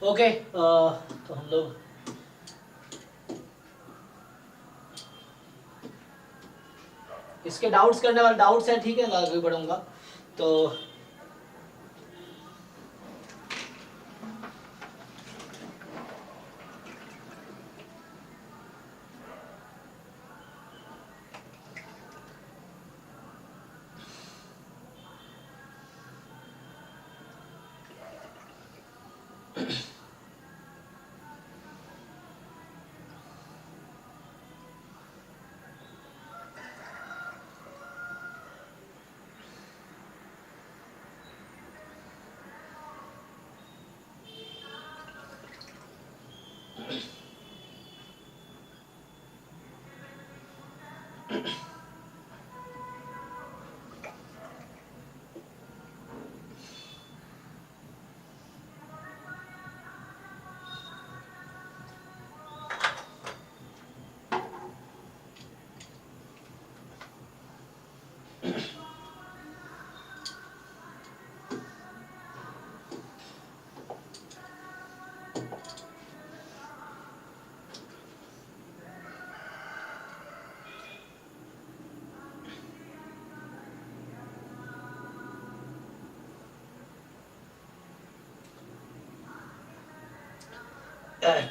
Okay तो हम लोग इसके डाउट्स करने वाले डाउट्स है, ठीक है, आगे बढ़ूंगा तो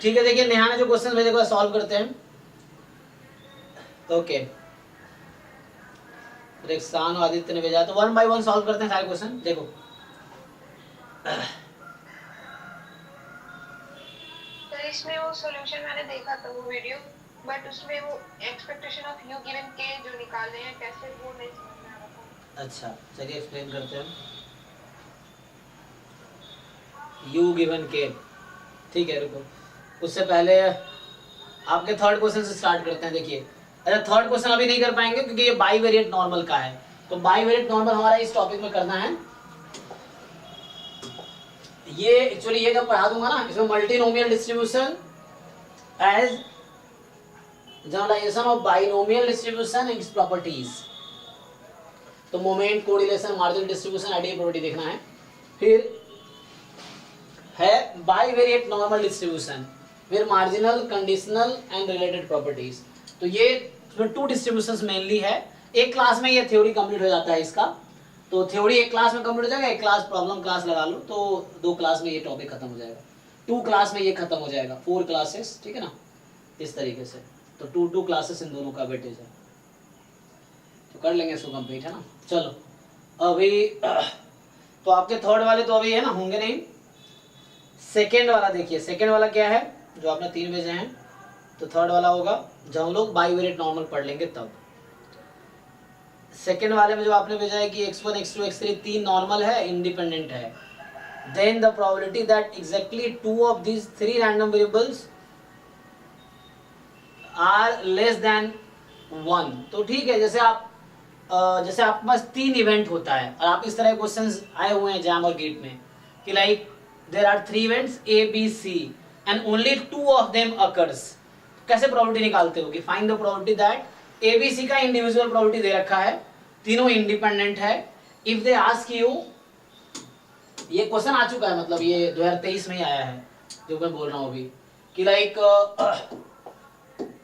ठीक है, देखिए नेहा ने जो क्वेश्चन भेजे को सॉल्व करते हैं। ओके, रेक्सान और आदित्य ने भेजा, तो 1 बाय 1 सॉल्व करते हैं सारे क्वेश्चन। देखो सर इसमें वो सॉल्यूशन मैंने देखा था वो वीडियो, बट उसमें वो एक्सपेक्टेशन ऑफ यू गिवन के जो निकालने हैं कैसे, वो नहीं समझ में आ रहा था। अच्छा चलिए एक्सप्लेन करते हैं। यू गिवन के, ठीक है, रुको उससे पहले आपके थर्ड क्वेश्चन से स्टार्ट करते हैं। देखिए अच्छा, थर्ड क्वेश्चन अभी नहीं कर पाएंगे क्योंकि ये बाईवेरिएट नॉर्मल का है, तो बाईवेरिएट नॉर्मल हमारा इस टॉपिक में करना है। ये एक्चुअली ये जब पढ़ा दूंगा ना, इसमें multinomial distribution as generalization of binomial distribution and its properties, तो moment, correlation, marginal distribution, ideal property देखना है। फिर है बाईवेरिएट नॉर्मल डिस्ट्रीब्यूशन, फिर marginal, conditional and related properties. तो ये 2 डिस्ट्रीब्यूशंस मेनली है। एक क्लास में ये थ्योरी कंप्लीट हो जाता है इसका, तो थ्योरी एक क्लास में कंप्लीट हो जाएगा, एक क्लास प्रॉब्लम क्लास लगा लो तो 2 क्लास में ये टॉपिक खत्म हो जाएगा, 2 क्लास में ये खत्म हो जाएगा, 4 क्लासेस, ठीक है ना, इस तरीके से। तो 2 क्लासेस इन दोनों का वेटेज है, तो कर लेंगे इसको कंप्लीट, है ना। चलो अभी तो आपके थर्ड वाले तो अभी है ना, होंगे नहीं। सेकेंड वाला देखिए, सेकेंड वाला क्या है जो आपने 3 भेजे हैं, तो थर्ड वाला होगा जब हम लोग बाईवेरिएट नॉर्मल पढ़ लेंगे तब। सेकेंड वाले में जो आपने भेजा है कि x1 x2 x3 3 नॉर्मल है, इंडिपेंडेंट है, then the probability that exactly 2 of these 3 random variables are less than 1। तो ठीक है, जैसे आपके पास 3 इवेंट होता है और आप इस तरह क्वेश्चंस आए हुए हैं जैम और गेट में कि like there are 3 events A, B, C and only 2 of them occurs। कैसे प्रोबेबिलिटी निकालते हो कि find the probability that A, B, C का इंडिविजुअल प्रोबेबिलिटी दे रखा है, तीनों इंडिपेंडेंट है। इफ दे आस्क यू, ये क्वेश्चन आ चुका है, मतलब ये 2023 में ही आया है जो मैं बोल रहा हूँ अभी, कि लाइक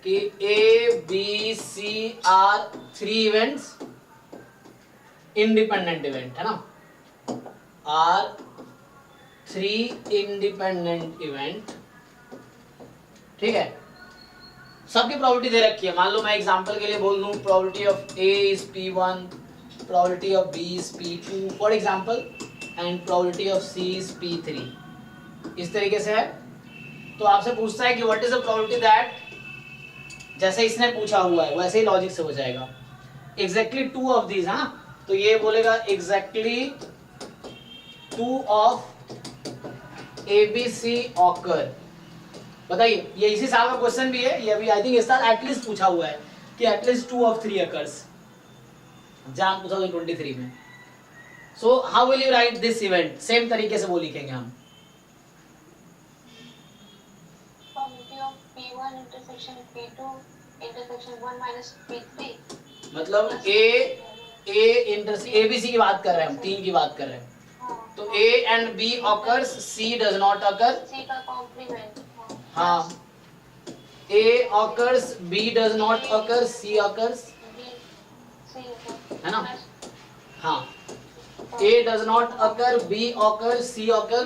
कि A, B, C are 3 events, independent event है ना, आर 3 इंडिपेंडेंट इवेंट, ठीक है, सबकी प्रोबेबिलिटी दे रखी है। मान लो मैं एग्जांपल के लिए बोल दूं probability of A is P1, probability of B is P2 for example, and probability of C is P3, इस तरीके से है। तो आपसे पूछता है कि what is the probability that, जैसे इसने पूछा हुआ है वैसे ही लॉजिक से हो जाएगा, एग्जैक्टली 2 ऑफ दीज, हाँ, तो ये बोलेगा एग्जैक्टली 2 ऑफ ABC ऑकर। बताइए, ये इसी साल का क्वेश्चन भी है, ये अभी आई थिंक इस साल एटलीस्ट पूछा हुआ है कि एटलीस्ट 2 of 3 अकर्स, जैम 2023 में। So how will you right this event, same तरीके से वो लिखेंगे हम, probability of P1 intersection P2 intersection 1 minus P3, मतलब ABC की बात कर रहे हैं हम, 3 की बात कर रहे हैं, तो A and B occurs, C does not occur. C का कॉम्प्लीमेंट. हाँ, A occurs, B does not occur, C occurs, है ना? हाँ, A does not occur, B occurs, C occur.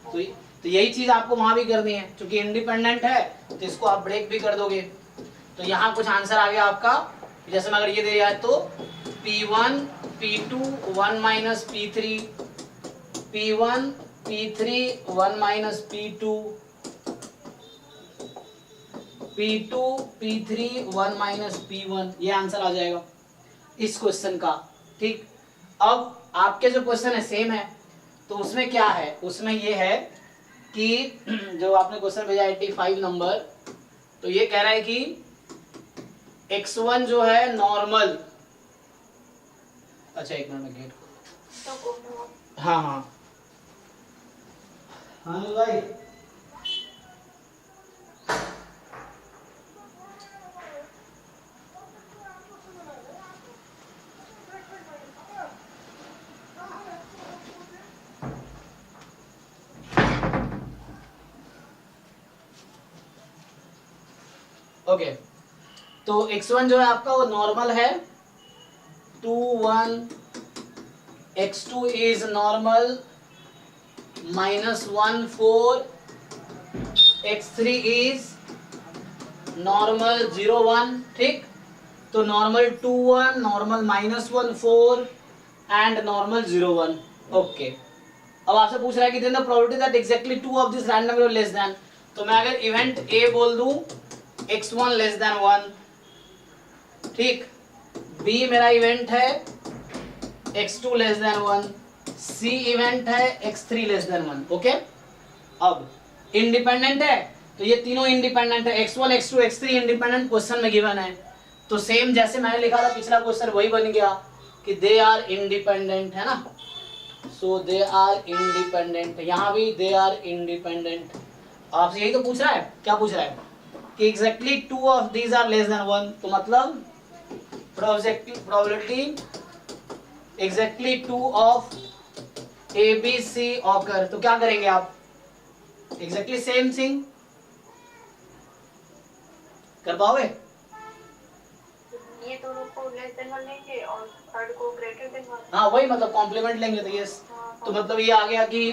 तो यही चीज आपको वहां भी करनी है, क्योंकि इंडिपेंडेंट है तो इसको आप ब्रेक भी कर दोगे. तो यहाँ कुछ आंसर आ गया आपका. जैसे मैं अगर ये दे दिया है तो P1 P2 1 minus P3, P1 P3 1 minus P2, P2 P3 1 minus P1, ये आंसर आ जाएगा इस क्वेश्चन का. ठीक, अब आपके जो क्वेश्चन है सेम है, तो उसमें क्या है, उसमें ये है कि जो आपने क्वेश्चन भेजा 85 नंबर, तो ये कह रहा है कि x1 जो है नॉर्मल. अच्छा एक मिनट में गेट. हाँ हाँ हाँ भाई. ओके, तो x1 जो है आपका वो नॉर्मल है. 2 1, x2 is normal, -1 4, x3 is normal 0 1. ठीक, तो normal 2 1, normal -1 4 and normal 0 1. Okay, अब आपसे पूछ रहा है कि then the probability that exactly 2 of this random value less than. तो मैं अगर इवेंट A बोल दूं x1 लेस देन 1, ठीक, B मेरा इवेंट है x2 less than 1, C event है x3 लेस देन 1. ओके, अब इंडिपेंडेंट है तो ये तीनों इंडिपेंडेंट है, x1 x2 x3 independent question में गिवन है. तो सेम जैसे मैंने लिखा था पिछला क्वेश्चन वही बन गया कि दे आर इंडिपेंडेंट, है ना. सो दे आर इंडिपेंडेंट, यहाँ भी दे आर इंडिपेंडेंट. आपसे यही तो पूछ रहा है. क्या पूछ रहा है कि exactly 2 of these are less than 1, तो मतलब probability exactly 2 of ABC occur. तो क्या करेंगे आप, एग्जैक्टली सेम थिंग कर पाओगे. ये दोनों को लेस देन 1 लेंगे और थर्ड को ग्रेटर देन 1. हाँ वही, मतलब कॉम्प्लीमेंट लेंगे. तो यस, तो मतलब ये आ गया कि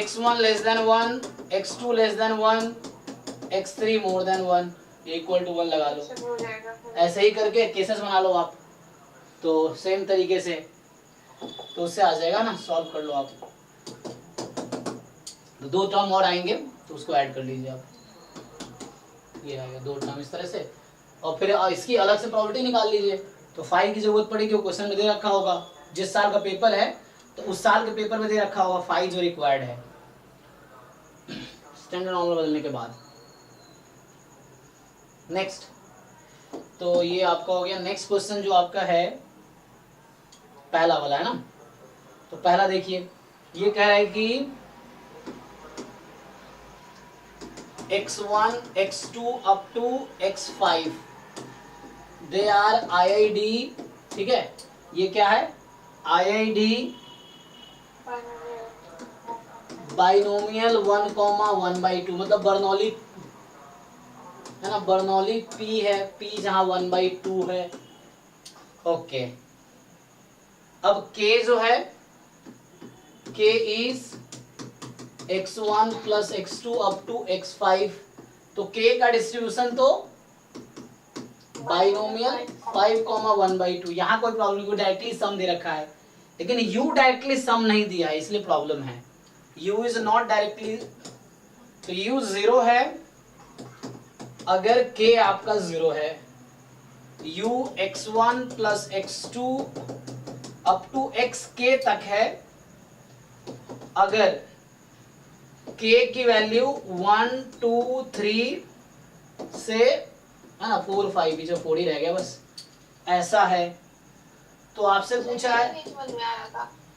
x1 less than 1, x2 less than 1, x3 more than 1 equal to 1 लगा लो. ऐसे ही करके केसेस बना लो आप, तो सेम तरीके से तो उससे आ जाएगा ना, सॉल्व कर लो आप. तो 2 टर्म और आएंगे तो उसको ऐड कर लीजिए आप. ये आएगा 2 टर्म इस तरह से, और फिर इसकी अलग से प्रोबेबिलिटी निकाल लीजिए. तो फाई की जरूरत पड़ेगी, वो क्वेश्चन में दे रखा होगा. जिस साल का पेपर है तो उस साल के पेपर में दे रखा होगा फाई जो रिक्वायर्ड है स्टैंडर्ड नॉर्मल बदलने के बाद. नेक्स्ट, तो ये आपका हो गया. नेक्स्ट क्वेश्चन जो आपका है पहला वाला है ना, तो पहला देखिए, ये कह रहा है कि x1 x2 up to x5 they are IID. ठीक है, ये क्या है, IID बाइनोमियल 1,1/2, मतलब बर्नौली है ना, बर्नौली P है, P जहां 1/2 है. ओके, अब K जो है, K is x1 plus x2 up to x5. तो K का डिस्ट्रीब्यूशन तो बाइनोमियल 5,1/2. यहाँ कोई प्रॉब्लम नहीं, डायरेक्टली सम दे रखा है, लेकिन U डायरेक्टली सम नहीं दिया है, इसलिए प्रॉब्लम है. U इज नॉट डायरेक्टली, तो U 0 है अगर K आपका 0 है. U x1 plus x2 up to xk तक है अगर K की वैल्यू 1 2 3 से, है ना, 4 5, पीछे 4 ही रह गया बस, ऐसा है. तो आपसे पूछा है,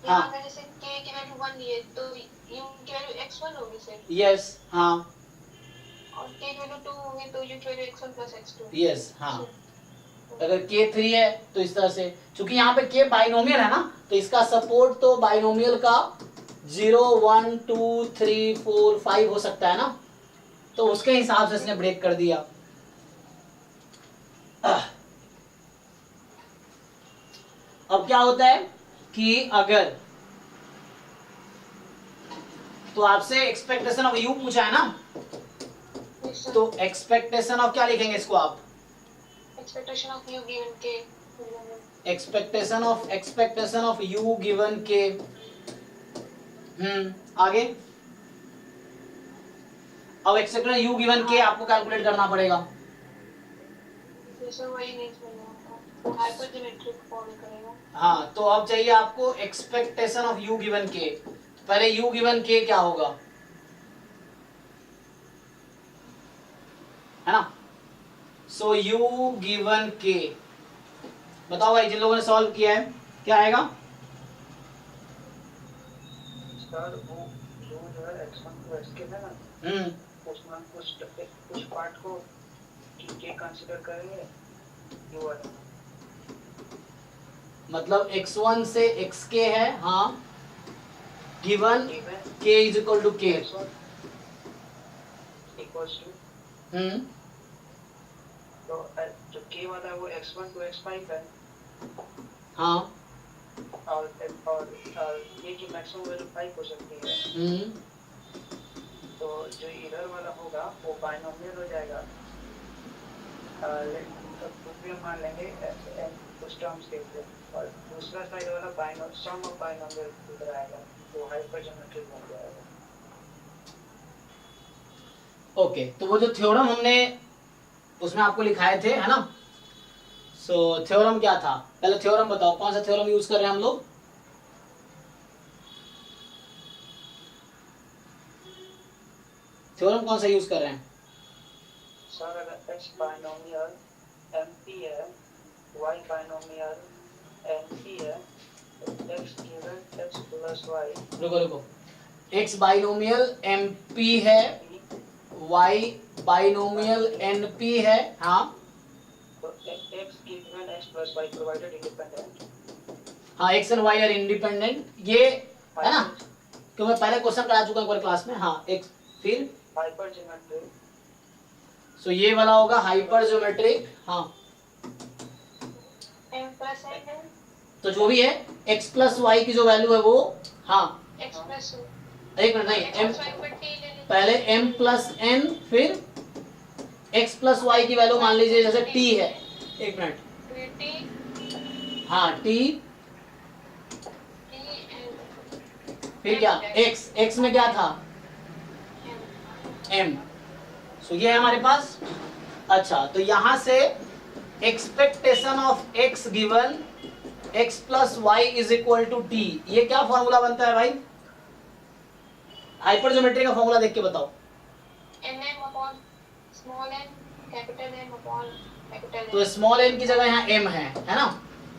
हाँ जैसे K की वैल्यू 1 लिए तो U की वैल्यू x1 होगी सर. यस, हाँ, और K की वैल्यू 2 होगी तो U की value x1 plus x2. Yes, हाँ. अगर k3 है तो इस तरह से, क्योंकि यहाँ पे k बाइनोमियल है ना, तो इसका सपोर्ट तो बाइनोमियल का 0 1 2 3 4 5 हो सकता है ना, तो उसके हिसाब से इसने ब्रेक कर दिया। अब क्या होता है कि अगर तो आपसे एक्सपेक्टेशन ऑफ यू पूछा है ना, तो एक्सपेक्टेशन ऑफ क्या लिखेंगे इसको आप, एक्सपेक्टेशन ऑफ यू गिवन के, एक्सपेक्टेशन ऑफ यू गिवन के। आगे अब एक्सपेक्टेशन यू गिवन के आपको कैलकुलेट करना पड़ेगा। जैसे वही नहीं समझा, वो हाइपरज्योमेट्रिक फॉर्म करेगा। हाँ, तो अब चाहिए आपको एक्सपेक्टेशन ऑफ यू गिवन के। पहले यू गिवन के क्या होगा, है ना। सो यू गिवन के, बताओ भाई जिन लोगों ने सॉल्व किया है क्या आएगा। सर वो जो है x1 को x के है ना, उसमें कुछ पार्ट को के कंसीडर करेंगे यू वाला, मतलब x1 से xk है, हाँ, given k is equal to k, equals to, तो जो k वाला है वो x1 to x5 है, हाँ, और ये की मैक्सिमम वैल्यू 5 हो सकती है, तो जो इधर वाला होगा वो बाइनोमियल हो जाएगा, तो मान लेंगे कुछ टर्म्स के लिए, और दूसरा साइड वाला सम ऑफ बाइनोमियल इधर आएगा, तो हाइपरज्योमेट्रिक बन जाएगा। ओके, तो वो जो थ्योरम हमने उसमें आपको लिखाए थे, है ना। सो थ्योरम क्या था, पहले थ्योरम बताओ, कौन सा थ्योरम यूज कर रहे हैं हम लोग। थ्योरम कौन सा यूज कर रहे हैं। सर अगर x बाइनोमियल mp है, y बाइनोमियल np है, तो x given x plus y, रुको, x बाइनोमियल mp है, y बाइनोमियल np है, हाँ, तो x given x plus y provided independent, हाँ, x and y are independent, ये है ना, क्योंकि मैं पहले क्वेश्चन करा चुका हूं क्लास में। हाँ, एक फिर हाइपरज्योमेट्रिक, सो ये वाला होगा हाइपरज्योमेट्रिक, हाँ, m प्लस n है, तो जो भी है x प्लस वाई की जो वैल्यू है वो, हाँ, x प्लस एक मिनट, नहीं m, x y पर t ले लेते पहले m प्लस n, फिर x प्लस वाई की वैल्यू मान लीजिए जैसे t है, एक मिनट, हैं, t हाँ, t, n फिर क्या x में क्या था m, सो ये है हमारे पास। अच्छा, तो यहां से expectation of x given x plus y is equal to t, ये क्या फॉर्मूला बनता है भाई, हाइपरज्योमेट्री का फॉर्मूला देख के बताओ। nm upon small n capital M upon capital तो M, स्मॉल n की जगह यहाँ m है ना,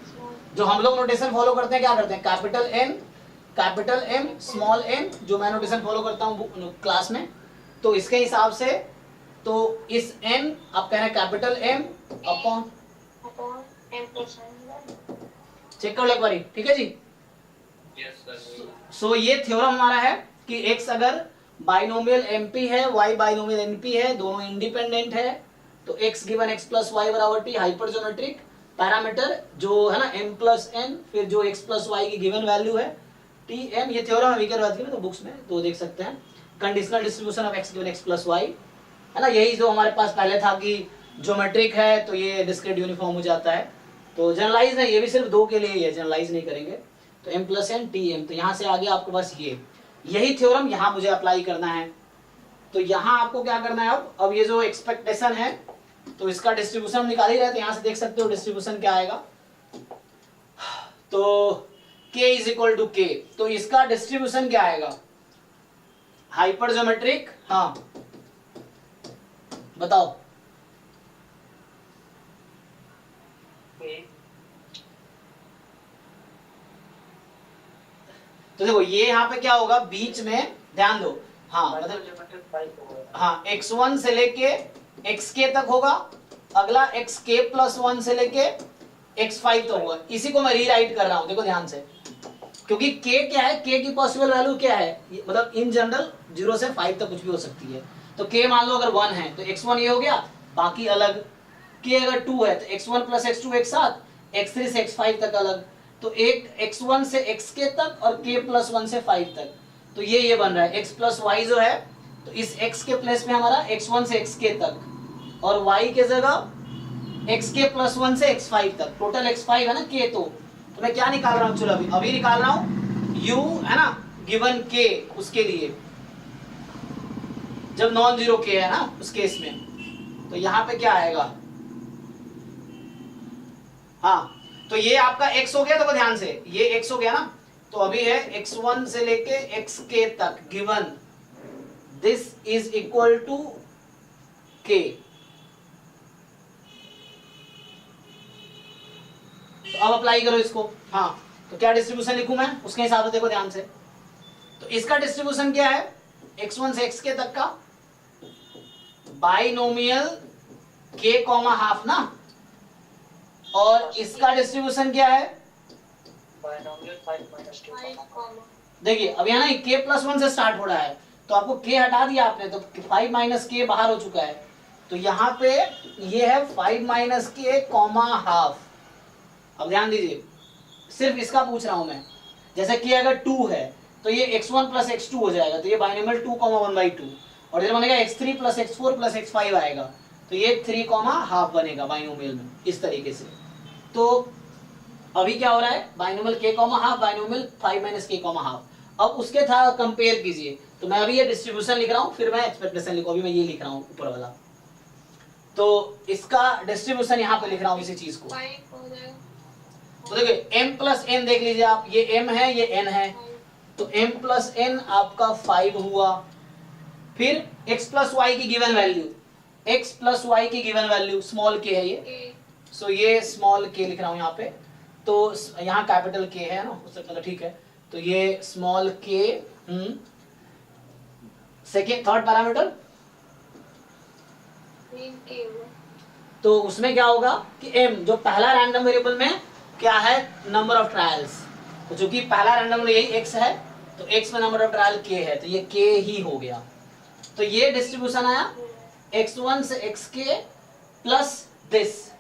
स्मॉल जो हम लोग नोटेशन फॉलो करते हैं क्या करते हैं, capital N capital M small n, जो मैं नोटेशन फॉलो करता हूँ क्लास में, तो इसके हिसाब से तो इस n आप कह रहे हैं capital M upon m plus n, check कर लो एक बारी, ठीक है जी। सो ये थ्योरम हमारा है कि x अगर बाइनोमियल mp है, y बाइनोमियल np है, दोनों इंडिपेंडेंट है, तो x given x plus y बराबर टी, हाइपरज्योमेट्रिक पैरामीटर जो है ना m प्लस n, फिर जो x प्लस वाई की गिवन वैल्यू है टी m, ये थ्योरम है विकरवादी में, तो बुक्स में तो देख सकते हैं। Conditional distribution of x given x plus y, है ना, यही जो हमारे पास पहले था कि ज्योमेट्रिक है तो ये डिस्क्रीट यूनिफॉर्म हो जाता है, तो जनरलाइज नहीं, ये भी सिर्फ दो के लिए ही है, जनरलाइज नहीं करेंगे। तो m plus n T m, तो यहाँ से आगे आपके पास यही थ्योरम यहाँ मुझे अप्लाई करना है। तो यहाँ आपको क्या करना है, अब ये जो एक्सपेक्टेशन है तो इसका डिस्ट्रीब्यूशन हम निकाल ही रहे थे, यहाँ से देख सकते हो डिस्ट्रीब्यूशन क्या आएगा, तो k is equal to k, तो इसका डिस्ट्रीब्यूशन क्या आएगा, हाइपरज्योमेट्रिक, हाँ बताओ। तो देखो ये यहाँ पे क्या होगा, बीच में ध्यान दो, हाँ मतलब, हाँ x1 से लेके xk तक होगा, अगला एक्स के प्लस 1 से लेके x5 तो हुआ, इसी को मैं रीराइट कर रहा हूं, देखो ध्यान से, क्योंकि k क्या है, k की पॉसिबल वैल्यू क्या है, मतलब इन जनरल 0 से 5 तक कुछ भी हो सकती है। तो k मान लो अगर 1 है तो x1 ये हो गया, बाकी अलग। k अगर 2 है तो x1 प्लस x2 एक साथ, x3 से x5 तक अलग। तो एक x1 से xk तक और k प्लस 1 से 5 तक। तो ये बन रहा है x प्लस वाई जो है, तो इस x के प्लेस में हमारा x1 से xk तक और y के जगह xk प्लस 1 से x5 तक, टोटल x5 है ना k। तो मैं क्या निकाल रहा हूँ, चलो अभी निकाल रहा हूँ u है ना गिवन k, उसके लिए जब नॉन जीरो k है ना उस केस में। तो यहाँ पे क्या आएगा, हाँ तो ये आपका x हो गया, देखो ध्यान से ये x हो गया ना, तो अभी है x1 से लेके xk तक given this is equal to k। तो अब अप्लाई करो इसको, हाँ तो क्या डिस्ट्रीब्यूशन लिखूं मैं उसके हिसाब से, देखो ध्यान से। तो इसका डिस्ट्रीब्यूशन क्या है, x1 से xk तक का बाइनोमियल k कॉमा हाफ ना, और इसका डिस्ट्रीब्यूशन क्या है, बाइनोमियल 5 - 2। देखिए अब यहाँ ना k प्लस 1 से स्टार्ट हो रहा है, तो आपको k हटा दिया आपने, तो 5 माइनस k बाहर हो चुका है। तो यहाँ पे ये है 5 माइनस k कॉमा हाफ। अब ध्यान दीजिए, सिर्फ इसका पूछ रहा हूं मैं, जैसे k अगर 2 है तो ये x1 प्लस x2 हो जाएगा, तो ये बाइनोमियल 2 कॉमा 1/2, और इधर बनेगा x3 plus x4 plus x5 आएगा, तो ये 3 कॉमा हाफ बनेगा बाइनोमियल में, इस तरीके से। तो अभी क्या हो रहा है, binomial k comma half, binomial 5 minus k comma half. अब उसके था कंपेयर कीजिए, तो मैं अभी ये डिस्ट्रीब्यूशन लिख रहा हूँ, फिर मैं एक्सपेक्टेशन लिखूँ, अभी मैं ये लिख रहा हूँ ऊपर वाला। तो इसका डिस्ट्रीब्यूशन यहाँ पे लिख रहा हूँ इसी चीज को। तो देखिए m प्लस n देख लीजिए आप, ये m है ये n है, तो m प्लस n आपका 5 हुआ। फिर x प्लस वाई की given value, x plus y की गिवन वैल्यू स्मॉल k है ये, सो ये स्मॉल k लिख रहा हूँ यहाँ पे। तो यहाँ कैपिटल k है ना, उससे मतलब ठीक है, तो ये small k। Second third parameter, तो उसमें क्या होगा कि m जो पहला रैंडम वेरिएबल में क्या है, नंबर ऑफ ट्रायल्स, तो चूंकि पहला रैंडम में यही x है, तो x में नंबर ऑफ ट्रायल k है, तो ये k ही हो गया। तो ये डिस्ट्रीब्यूशन आया x1 से xk प्लस दिस।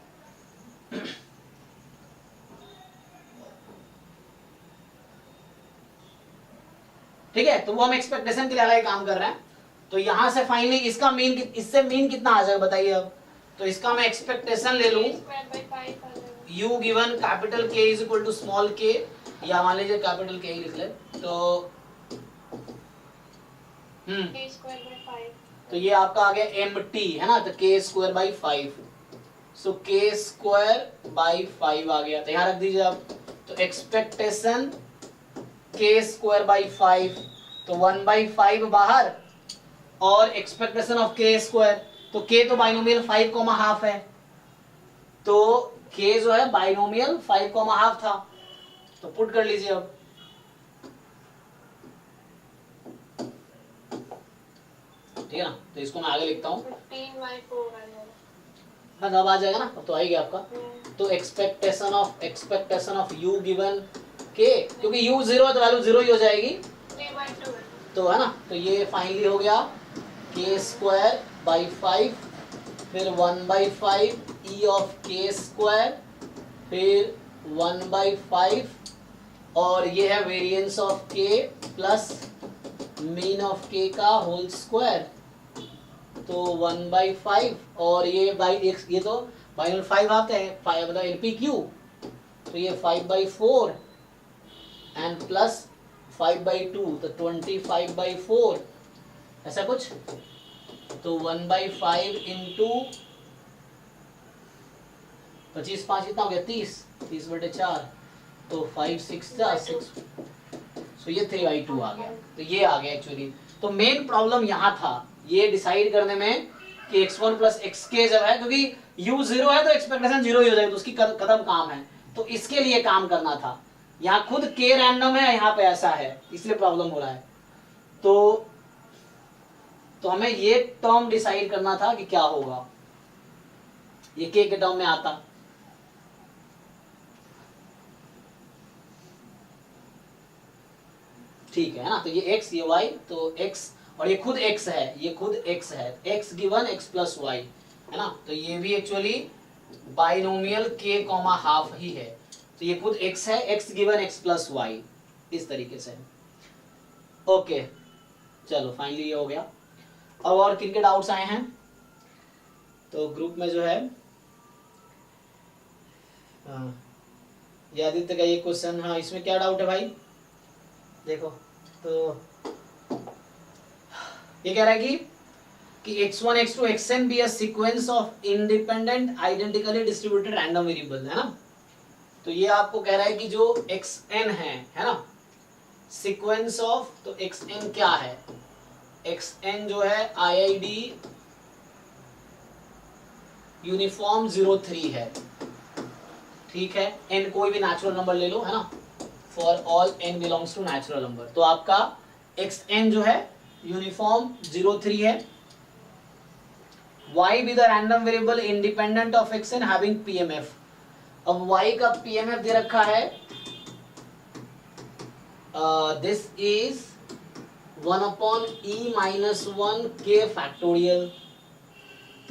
ठीक है, तो वो हम एक्सपेक्टेशन के लिए अलग काम कर रहे हैं। तो यहां से फाइनली इसका मीन, इससे मीन कितना आ जाएगा बताइए अब। तो इसका मैं एक्सपेक्टेशन ले लूं, u given capital K is equal to small k, या मान लीजिए कैपिटल K ही लिख ले, तो तो ये आपका आ गया mt है ना, तो k square by 5, so k square by 5 आ गया। तो यहाँ रख दीजिए आप, तो एक्सपेक्टेशन k स्क्वायर बाई 5, तो 1/5 बाहर और एक्सपेक्टेशन ऑफ k स्क्वायर, तो k तो बाइनोमियल 5 कॉमा हाफ है, तो k जो है बाइनोमियल 5 कॉमा हाफ था, तो पुट कर लीजिए अब। ठीक है ना, तो इसको मैं आगे लिखता हूँ, 15/4 अब आ जाएगा ना, अब तो आएगा आपका। तो expectation of u given k, क्योंकि u 0 है तो वैल्यू 0 ही हो जाएगी, 3/2 तो है ना, तो ये फाइनली हो गया k स्क्वायर बाई 5, फिर 1/5 e ऑफ k स्क्वायर, फिर 1/5, और ये है variance of k plus mean of k का होल स्क्वायर, तो 1/5, और ये बाई x, ये तो बाइनल 5 आते हैं, 5 मतलब LPQ, तो ये 5/4 एंड प्लस 5/2, तो 25/4 ऐसा कुछ, तो 1/5 इंटू 25 5 कितना हो गया 30/4, तो 5 6 जा 6, सो ये 3/2 आ गया। तो ये आ गया एक्चुअली। तो मेन प्रॉब्लम यहाँ था ये डिसाइड करने में कि x1 प्लस xk जब है, क्योंकि u 0 है तो एक्सपेक्टेशन 0 ही हो जाएगी, तो उसकी कदम काम है, तो इसके लिए काम करना था। यहाँ खुद k रैंडम है, यहाँ पे ऐसा है, इसलिए प्रॉब्लम हो रहा है। तो हमें ये टर्म डिसाइड करना था कि क्या होगा। ये k के टर्म में आता। ठीक है ना, तो ये x ये y, तो x और ये खुद x है, ये खुद x है, x given x plus y है ना, तो ये भी actually binomial k comma half ही है, तो ये खुद x है, x given x plus y, इस तरीके से। ओके चलो फाइनली ये हो गया। अब और किन के डाउट्स आए हैं, तो ग्रुप में जो है ये आदित्य का ये क्वेश्चन, हाँ इसमें क्या डाउट है भाई, देखो तो ये कह रहा है कि x1 x2 xn be a sequence of independent identically distributed random variable, है ना, तो ये आपको कह रहा है कि जो xn है ना, सीक्वेंस ऑफ, तो xn क्या है, xn जो है IID यूनिफॉर्म 03 है, ठीक है, n कोई भी नेचुरल नंबर ले लो, है ना, for all n belongs to natural number, तो आपका xn जो है यूनिफॉर्म 03 है। y be the random variable independent of xn having PMF, अब y का PMF दे रखा है, this is 1/e-1 k factorial,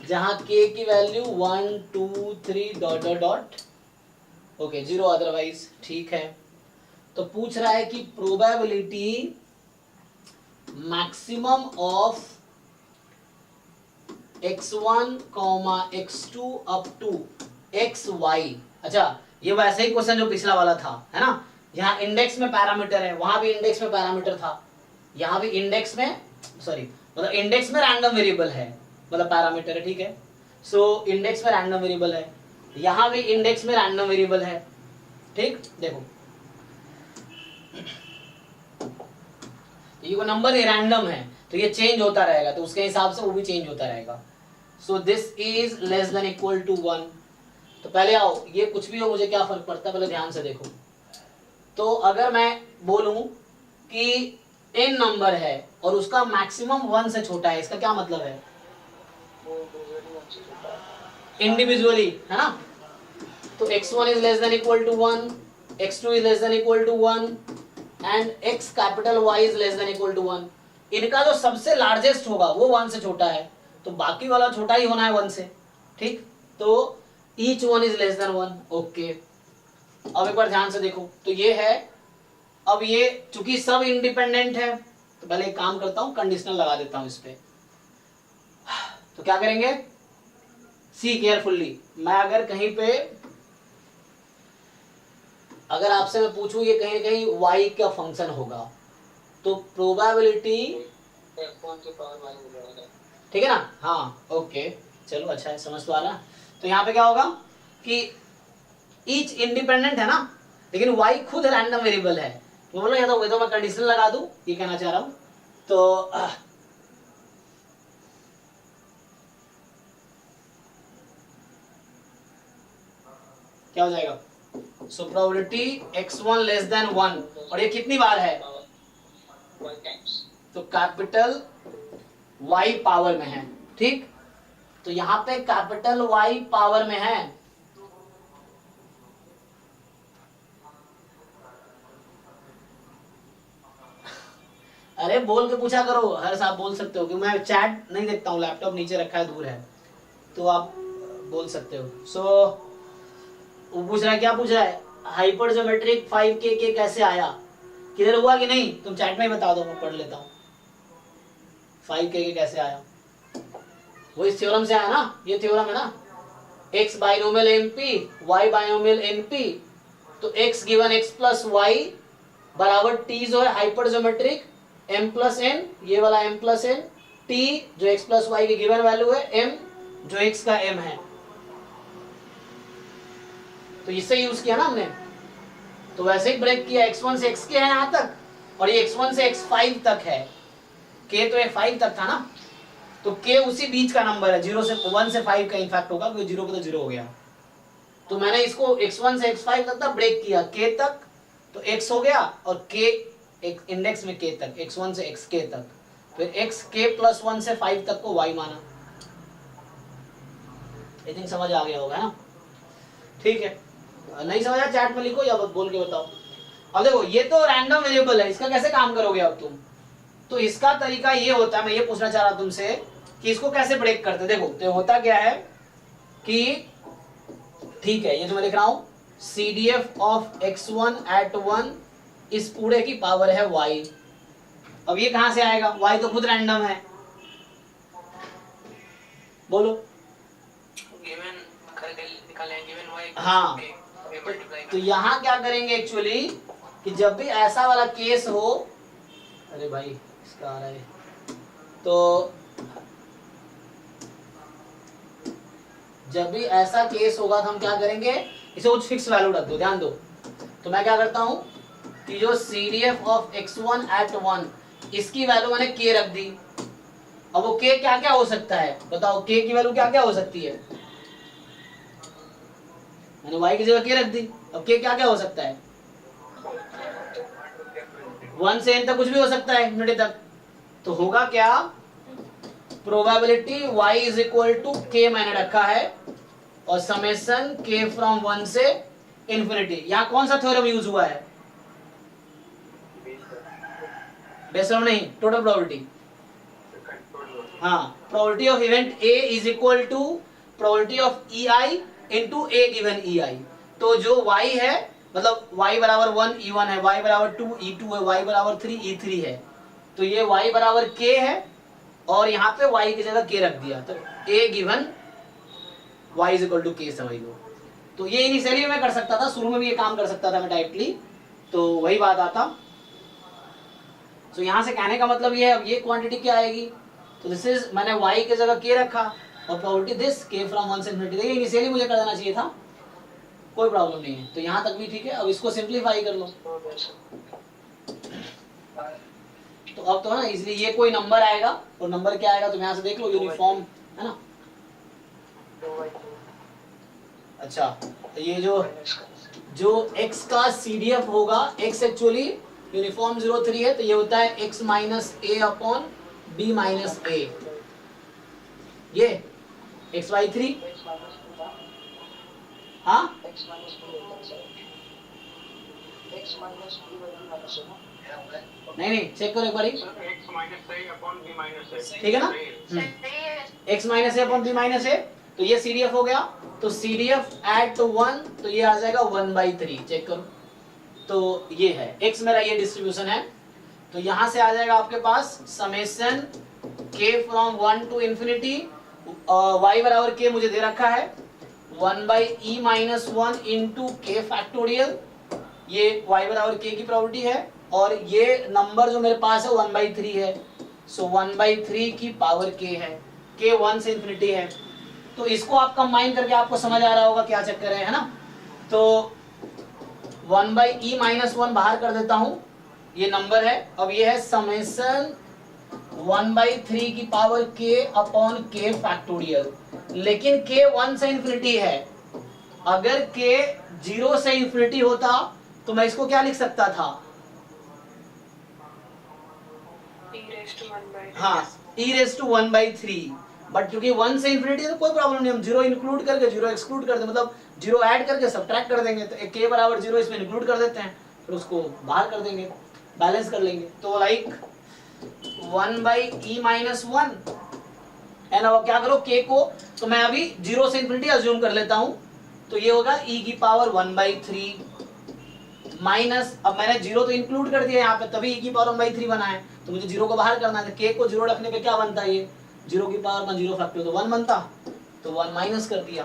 जहां k की value 1 2 3 dot dot dot, okay 0 otherwise, ठीक है। तो पूछ रहा है कि probability maximum of x1, x2 up to xy, अच्छा ये वैसे ही क्वेश्चन जो पिछला वाला था, है ना, यहाँ इंडेक्स में पैरामीटर है, वहां भी इंडेक्स में पैरामीटर था, यहाँ भी इंडेक्स में, सॉरी मतलब इंडेक्स में रैंडम वेरिएबल है, मतलब पैरामीटर है, ठीक है, सो इंडेक्स में रैंडम वेरिएबल है, यहाँ भी इंडेक्स में रैंडम वेरिएबल है, ठीक, देखो ये वो नंबर रैंडम है, तो ये चेंज होता रहेगा, तो उसके हिसाब से वो भी चेंज होता रहेगा। So this is less than equal to 1, तो पहले आओ, ये कुछ भी हो मुझे क्या फर्क पड़ता है, पहले ध्यान से देखो, तो अगर मैं बोलूं कि n नंबर है और उसका मैक्सिमम 1 से छोटा है, इसका क्या मतलब है, इंडिविजुअली, है ना, तो x1 is less than equal to 1, x2 is less than equal to 1 and x capital Y is less than equal to 1, इनका जो सबसे लार्जेस्ट होगा वो 1 से छोटा है, तो बाकी वाला छोटा ही होना है 1 से, ठीक, तो each one is less than 1, okay. अब एक बार ध्यान से देखो, तो ये है, अब ये चूंकि सब इंडिपेंडेंट है, तो पहले एक काम करता हूं, कंडीशनल लगा देता हूं इस पे, तो क्या करेंगे, सी केयरफुल्ली, मैं अगर कहीं पे, अगर आपसे मैं पूछूं ये कहीं ना कहीं y का फंक्शन होगा, तो प्रोबेबिलिटी ठीक है ना, हाँ ओके चलो अच्छा है, समझ तो आ रहा, तो यहाँ पे क्या होगा कि ईच इंडिपेंडेंट है ना, लेकिन y खुद रैंडम वेरिएबल है, तो बोलो या तो मैं कंडीशन लगा दूं, ये कहना चाह रहा हूं, तो क्या हो जाएगा, so probability x1 less than 1, और ये कितनी बार है, तो कैपिटल Y पावर में है, ठीक, तो यहाँ पे कैपिटल Y पावर में है, अरे बोल के पूछा करो, हर साहब बोल सकते हो, क्योंकि मैं चैट नहीं देखता हूँ, लैपटॉप नीचे रखा है, दूर है, तो आप बोल सकते हो। सो वो पूछ रहा है, क्या पूछ रहा है, हाइपर ज्योमेट्रिक 5k कैसे आया, क्लियर हुआ कि नहीं, तुम चैट में ही बता दो, मैं पढ़ लेता हूँ, 5k कैसे आया, वो इस थ्योरम से आया ना, ये थ्योरम है ना, x binomial np y binomial np, तो x given x plus y बराबर t जो है hyper geometric m plus n, ये वाला m प्लस n, t जो x प्लस y की गिवन वैल्यू है, m जो x का m है, तो इससे यूज किया ना हमने, तो वैसे ही ब्रेक किया, x1 से xk है यहाँ तक, और ये x1 से x5 तक है, k तो x5 तक था ना, तो k उसी बीच का नंबर है, 0 से 1 से 5 का इनफैक्ट होगा, क्योंकि 0 पे तो 0 हो गया, तो मैंने इसको x1 से x5 तक ब्रेक किया, k तक तो x हो गया, और k इंडेक्स में k तक, x1 से xk तक, फिर xk प्लस 1 से 5 तक को y माना, आई थिंक समझ आ गया होगा ना, ठीक है। नहीं समझा चैट में लिखो या बोल के बताओ। अब देखो ये तो रैंडम वेरिएबल है, इसका कैसे काम करोगे अब तुम? तो इसका तरीका ये होता है, मैं ये पूछना चाह रहा तुमसे कि इसको कैसे ब्रेक करते। देखो तो होता क्या है कि ठीक है, ये जो मैं लिख रहा हूं CDF ऑफ x1 at 1 इस पूरे की पावर है y। अब ये कहां से आएगा? y तो खुद रैंडम है, बोलो। गिवन निकालें, गिवन y हाँ, तो यहाँ क्या करेंगे एक्चुअली कि जब भी ऐसा वाला केस हो, अरे भाई इसका आ रहा है, तो जब भी ऐसा केस होगा तो हम क्या करेंगे, इसे कुछ फिक्स वैल्यू रख दो, ध्यान दो। तो मैं क्या करता हूं कि जो CDF ऑफ x1 at 1 इसकी वैल्यू मैंने k रख दी। अब वो k क्या क्या हो सकता है बताओ, k की वैल्यू क्या क्या हो सकती है? मैंने y की जगह k रख दी, अब k क्या क्या हो सकता है? 1 से n तक कुछ भी हो सकता है, इन्फिनिटी तक। तो होगा क्या, probability y is equal to k मैंने रखा है और समेशन k फ्रॉम 1 से इंफिनिटी। यहाँ कौन सा थ्योरम यूज हुआ है? बेसल नहीं, टोटल प्रोबेबिलिटी। हाँ, probability of event A is equal to probability of EI into A given EI। तो जो y है मतलब y बराबर 1 E1 है, y बराबर 2 E2 है, y बराबर 3 E3 है, तो ये y बराबर k है और यहाँ पे y की जगह k रख दिया, तो A given y is equal to k समझ लो। तो ये इनिशियली मैं कर सकता था, शुरू में भी ये काम कर सकता था मैं डायरेक्टली, तो वही बात आता। तो यहाँ से कहने का मतलब ये है, अब ये क्वांटिटी क्या आएगी, तो दिस इज, मैंने y की जगह k रखा और प्रोबेबिलिटी दिस k फ्रॉम 1 से इनफिनिटी। देखिए इनिशियली मुझे कर देना चाहिए था, कोई प्रॉब्लम नहीं है, तो यहाँ तक भी ठीक है। अब इसको सिंप्लीफाई कर लो, तो अब तो है ना, इसलिए ये कोई नंबर आएगा और नंबर क्या आएगा तुम यहाँ से देख लो, यूनिफॉर्म है ना। अच्छा, तो ये जो x का CDF होगा, x एक्चुअली यूनिफॉर्म 03 है, तो ये होता है x minus a upon b minus a, ये x/3। हाँ नहीं चेक करो एक बार, ठीक है ना, x minus a upon b minus a, तो ये CDF हो गया। तो CDF एट 1, तो ये आ जाएगा 1/3, चेक करो। तो ये है x मेरा, ये डिस्ट्रीब्यूशन है, तो यहां से आ जाएगा आपके पास summation k from 1 to infinity, y बराबर k मुझे दे रखा है 1/e minus 1 into k factorial, ये y बराबर k की प्रोबेबिलिटी है, और ये नंबर जो मेरे पास है 1/3 है, सो 1/3 की पावर k है, k 1 से इंफिनिटी है। तो इसको आप कंबाइन करके आपको समझ आ रहा होगा क्या चक्कर है ना। तो 1/e माइनस 1 बाहर कर देता हूं, ये नंबर है। अब ये है समेशन 1/3 की power k upon k factorial, लेकिन k 1 से इंफिनिटी है, अगर k 0 से इंफिनिटी होता तो मैं इसको क्या लिख सकता था, हाँ e रेज टू 1/3, बट क्योंकि 1 से इंफिनिटी है तो कोई प्रॉब्लम नहीं, हम 0 इंक्लूड करके 0 एक्सक्लूड कर दे, मतलब 0 ऐड करके सब्ट्रैक्ट कर देंगे, तो k बराबर 0 इसमें इंक्लूड कर देते हैं, फिर उसको बाहर कर देंगे, बैलेंस कर लेंगे। तो लाइक 1/e माइनस 1 है ना, क्या करो k को, तो मैं अभी 0 से इंफिनिटी अज्यूम कर लेता हूं, तो ये होगा e की पावर 1/3 माइनस, अब मैंने 0 तो इंक्लूड कर दिया यहाँ पे, तभी e की पावर 1/3 बना है, तो मुझे 0 को बाहर करना है, k को 0 रखने पे क्या बनता है, ये 0 की पावर में 0 फैक्टर तो 1 बनता, तो 1 माइनस कर दिया।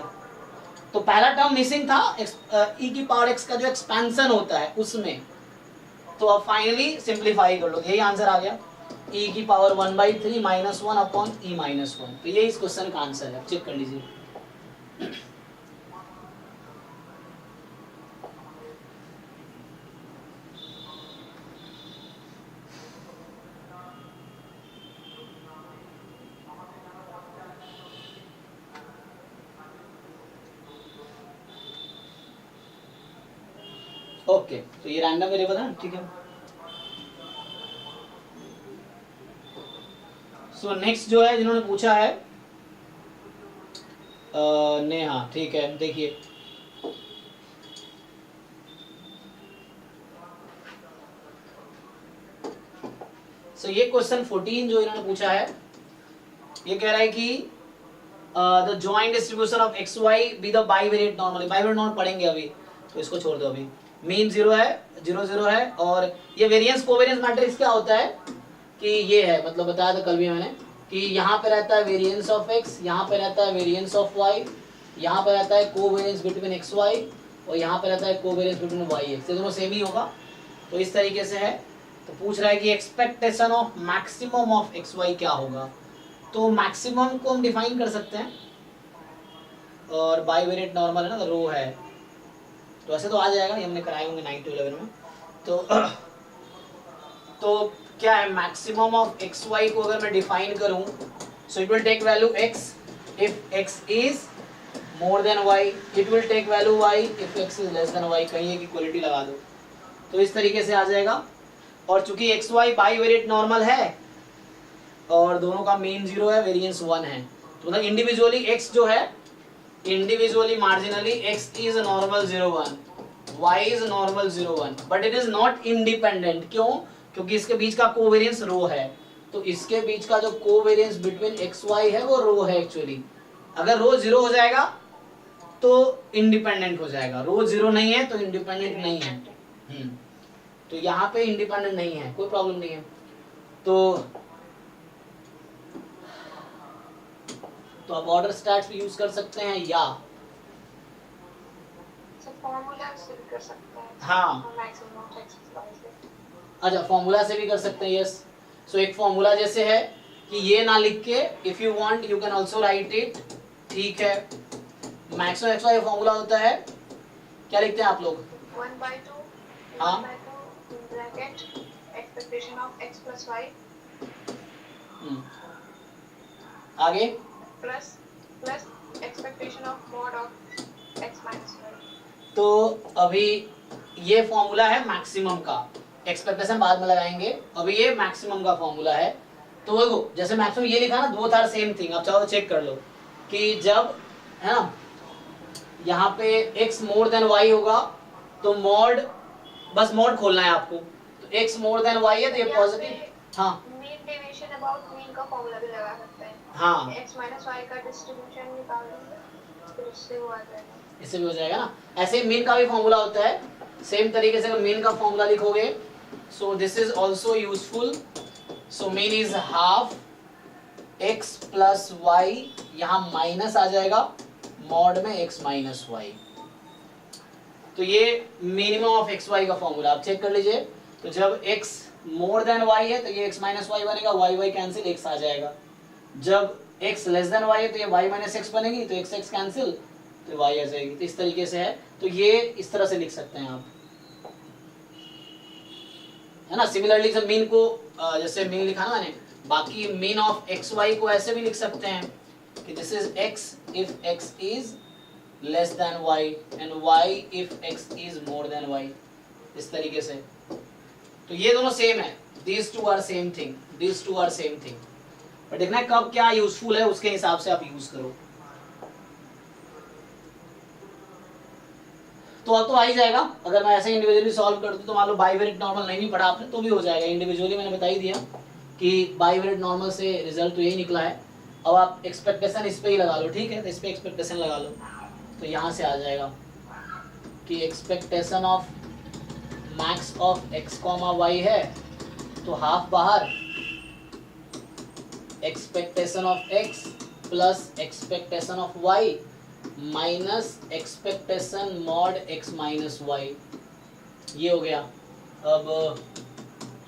तो पहला टर्म मिसिंग था e की पावर x का जो एक्सपेंशन होता है उसमें, तो अब फाइनली सिंप्लीफाई कर लो, यही आंसर आ गया, e की power 1/3 minus 1 upon e minus 1, तो ये इस क्वेश्चन का आंसर है, चेक कर लीजिए। ओके, तो ये रैंडम वेरिएबल है, ठीक है। सो नेक्स्ट जो है जिन्होंने पूछा है नेहा, ठीक है, देखिए ये क्वेश्चन 14 जो इन्होंने पूछा है, ये कह रहा है कि the joint distribution of x y be the bivariate normal. Bivariate normal पढ़ेंगे अभी, तो इसको छोड़ दो अभी। मीन 0 है, 0 0 है, और ये वेरिएंस कोवेरिएंस मैट्रिक्स क्या होता है कि ये है, मतलब बताया था कल भी मैंने कि यहाँ पे रहता है वेरिएंस ऑफ एक्स, यहाँ पे रहता है वेरिएंस ऑफ वाई, यहाँ पे रहता है कोवेरिएंस बिटवीन एक्स वाई, और यहाँ पे रहता है कोवेरिएंस बिटवीन वाई एक्स। ये दोनों सेम ही होगा, तो इस तरीके से है। तो पूछ रहा है कि expectation of maximum of x y क्या होगा। तो मैक्सिमम को हम डिफाइन कर सकते हैं, और बाइवेरिएट नॉर्मल है ना, तो रो है, तो ऐसे तो आ जाएगा, ये हमने कराए होंगे 9 to 11 में। तो क्या है मैक्सिमम ऑफ एक्स वाई को अगर मैं डिफाइन करूं, so it will take value x if x is more than y, it will take value y if x is less than y, कहीं एक इक्वलिटी लगा दो, तो इस तरीके से आ जाएगा। और चूंकि एक्स वाई बाइवेरिएट नॉर्मल है और दोनों का मीन 0 है, वेरिएंस 1 है, तो मतलब इंडिविजुअली एक्स जो है, individually marginally x is normal 0 1, y is normal 0 1, but it is not independent. क्यों? क्योंकि इसके बीच का कोवेरिएंस रो है, तो इसके बीच का जो कोवेरिएंस बिटवीन एक्स वाई है वो रो है एक्चुअली। अगर रो 0 हो जाएगा तो इंडिपेंडेंट हो जाएगा, रो 0 नहीं है तो इंडिपेंडेंट नहीं है। तो यहाँ पे इंडिपेंडेंट नहीं है, कोई प्रॉब्लम नहीं है। तो आप ऑर्डर स्टैट्स भी यूज कर सकते हैं, या फॉर्मूला से भी कर सकते हैं। हाँ, मैक्सिमम ऑफ एक्स वाई से। अच्छा, फॉर्मूला से भी कर सकते हैं, यस। सो एक फॉर्मूला जैसे है कि ये ना लिख के, if you want you can also right it, ठीक है। मैक्सिमम एक्स वाई फॉर्मूला होता है, क्या लिखते हैं आप लोग? 1/2 हाँ, bracket expectation of x plus y आगे plus expectation of mod of x minus y. तो अभी ये फॉर्मूला है मैक्सिमम का, एक्सपेक्टेशन बाद में लगाएंगे, अभी ये मैक्सिमम का फॉर्मूला है। तो देखो जैसे मैक्सिमम ये लिखा ना, बोथ आर सेम थिंग। आप चाहो तो चेक कर लो कि जब है ना यहाँ पे x मोर देन y होगा तो मॉड, बस मॉड खोलना है आपको, तो x मोर देन y है तो ये पॉजिटिव। हाँ, मीन डेविएशन अबाउट मीन का फॉर्मूला भी लगा सकते हैं। हाँ, x माइनस वाई का डिस्ट्रीब्यूशन निकाल लेंगे, फिर उससे वो आ जाएगा, इससे भी हो जाएगा ना। ऐसे ही मीन का भी फॉर्मूला होता है, सेम तरीके से अगर मीन का फॉर्मूला लिखोगे, so this is also useful. So mean is half x plus y, यहाँ माइनस आ जाएगा मॉड में x माइनस वाई। तो ये मिनिमम ऑफ एक्स वाई का फॉर्मूला आप चेक कर लीजिए। तो जब x मोर देन y है तो ये x माइनस वाई बनेगा, y y कैंसिल, x आ जाएगा। जब x लेस देन y है तो ये y माइनस एक्स बनेगी, तो x x कैंसिल, तो y आ जाएगी। तो इस तरीके से है, तो ये इस तरह से लिख सकते हैं आप, है ना। सिमिलरली जब मीन को जैसे मीन लिखा ना मैंने, बाकी मीन ऑफ एक्स वाई को ऐसे भी लिख सकते हैं कि this is x if x is less then y and y if x is more then y, इस तरीके से। तो ये दोनों सेम है, these two are same thing, these two are same thing। पर देखना है कब क्या यूजफुल है, उसके हिसाब से आप यूज करो। तो अब तो आ ही जाएगा। अगर मैं ऐसे इंडिविजुअली सॉल्व कर दूं तो मान लो बाइवेरिएट नॉर्मल नहीं भी पढ़ा आपने तो भी हो जाएगा। इंडिविजुअली मैंने बता ही दिया कि बाइवेरिएट नॉर्मल से रिजल्ट तो यही निकला है। अब आप एक्सपेक्टेशन इस पे ही लगा लो, ठीक है, तो इस पे एक्सपेक्टेशन लगा लो, तो यहाँ से आ जाएगा कि expectation of max of x comma y है, तो हाफ बाहर, expectation of x plus expectation of y minus expectation mod x minus y, ये हो गया। अब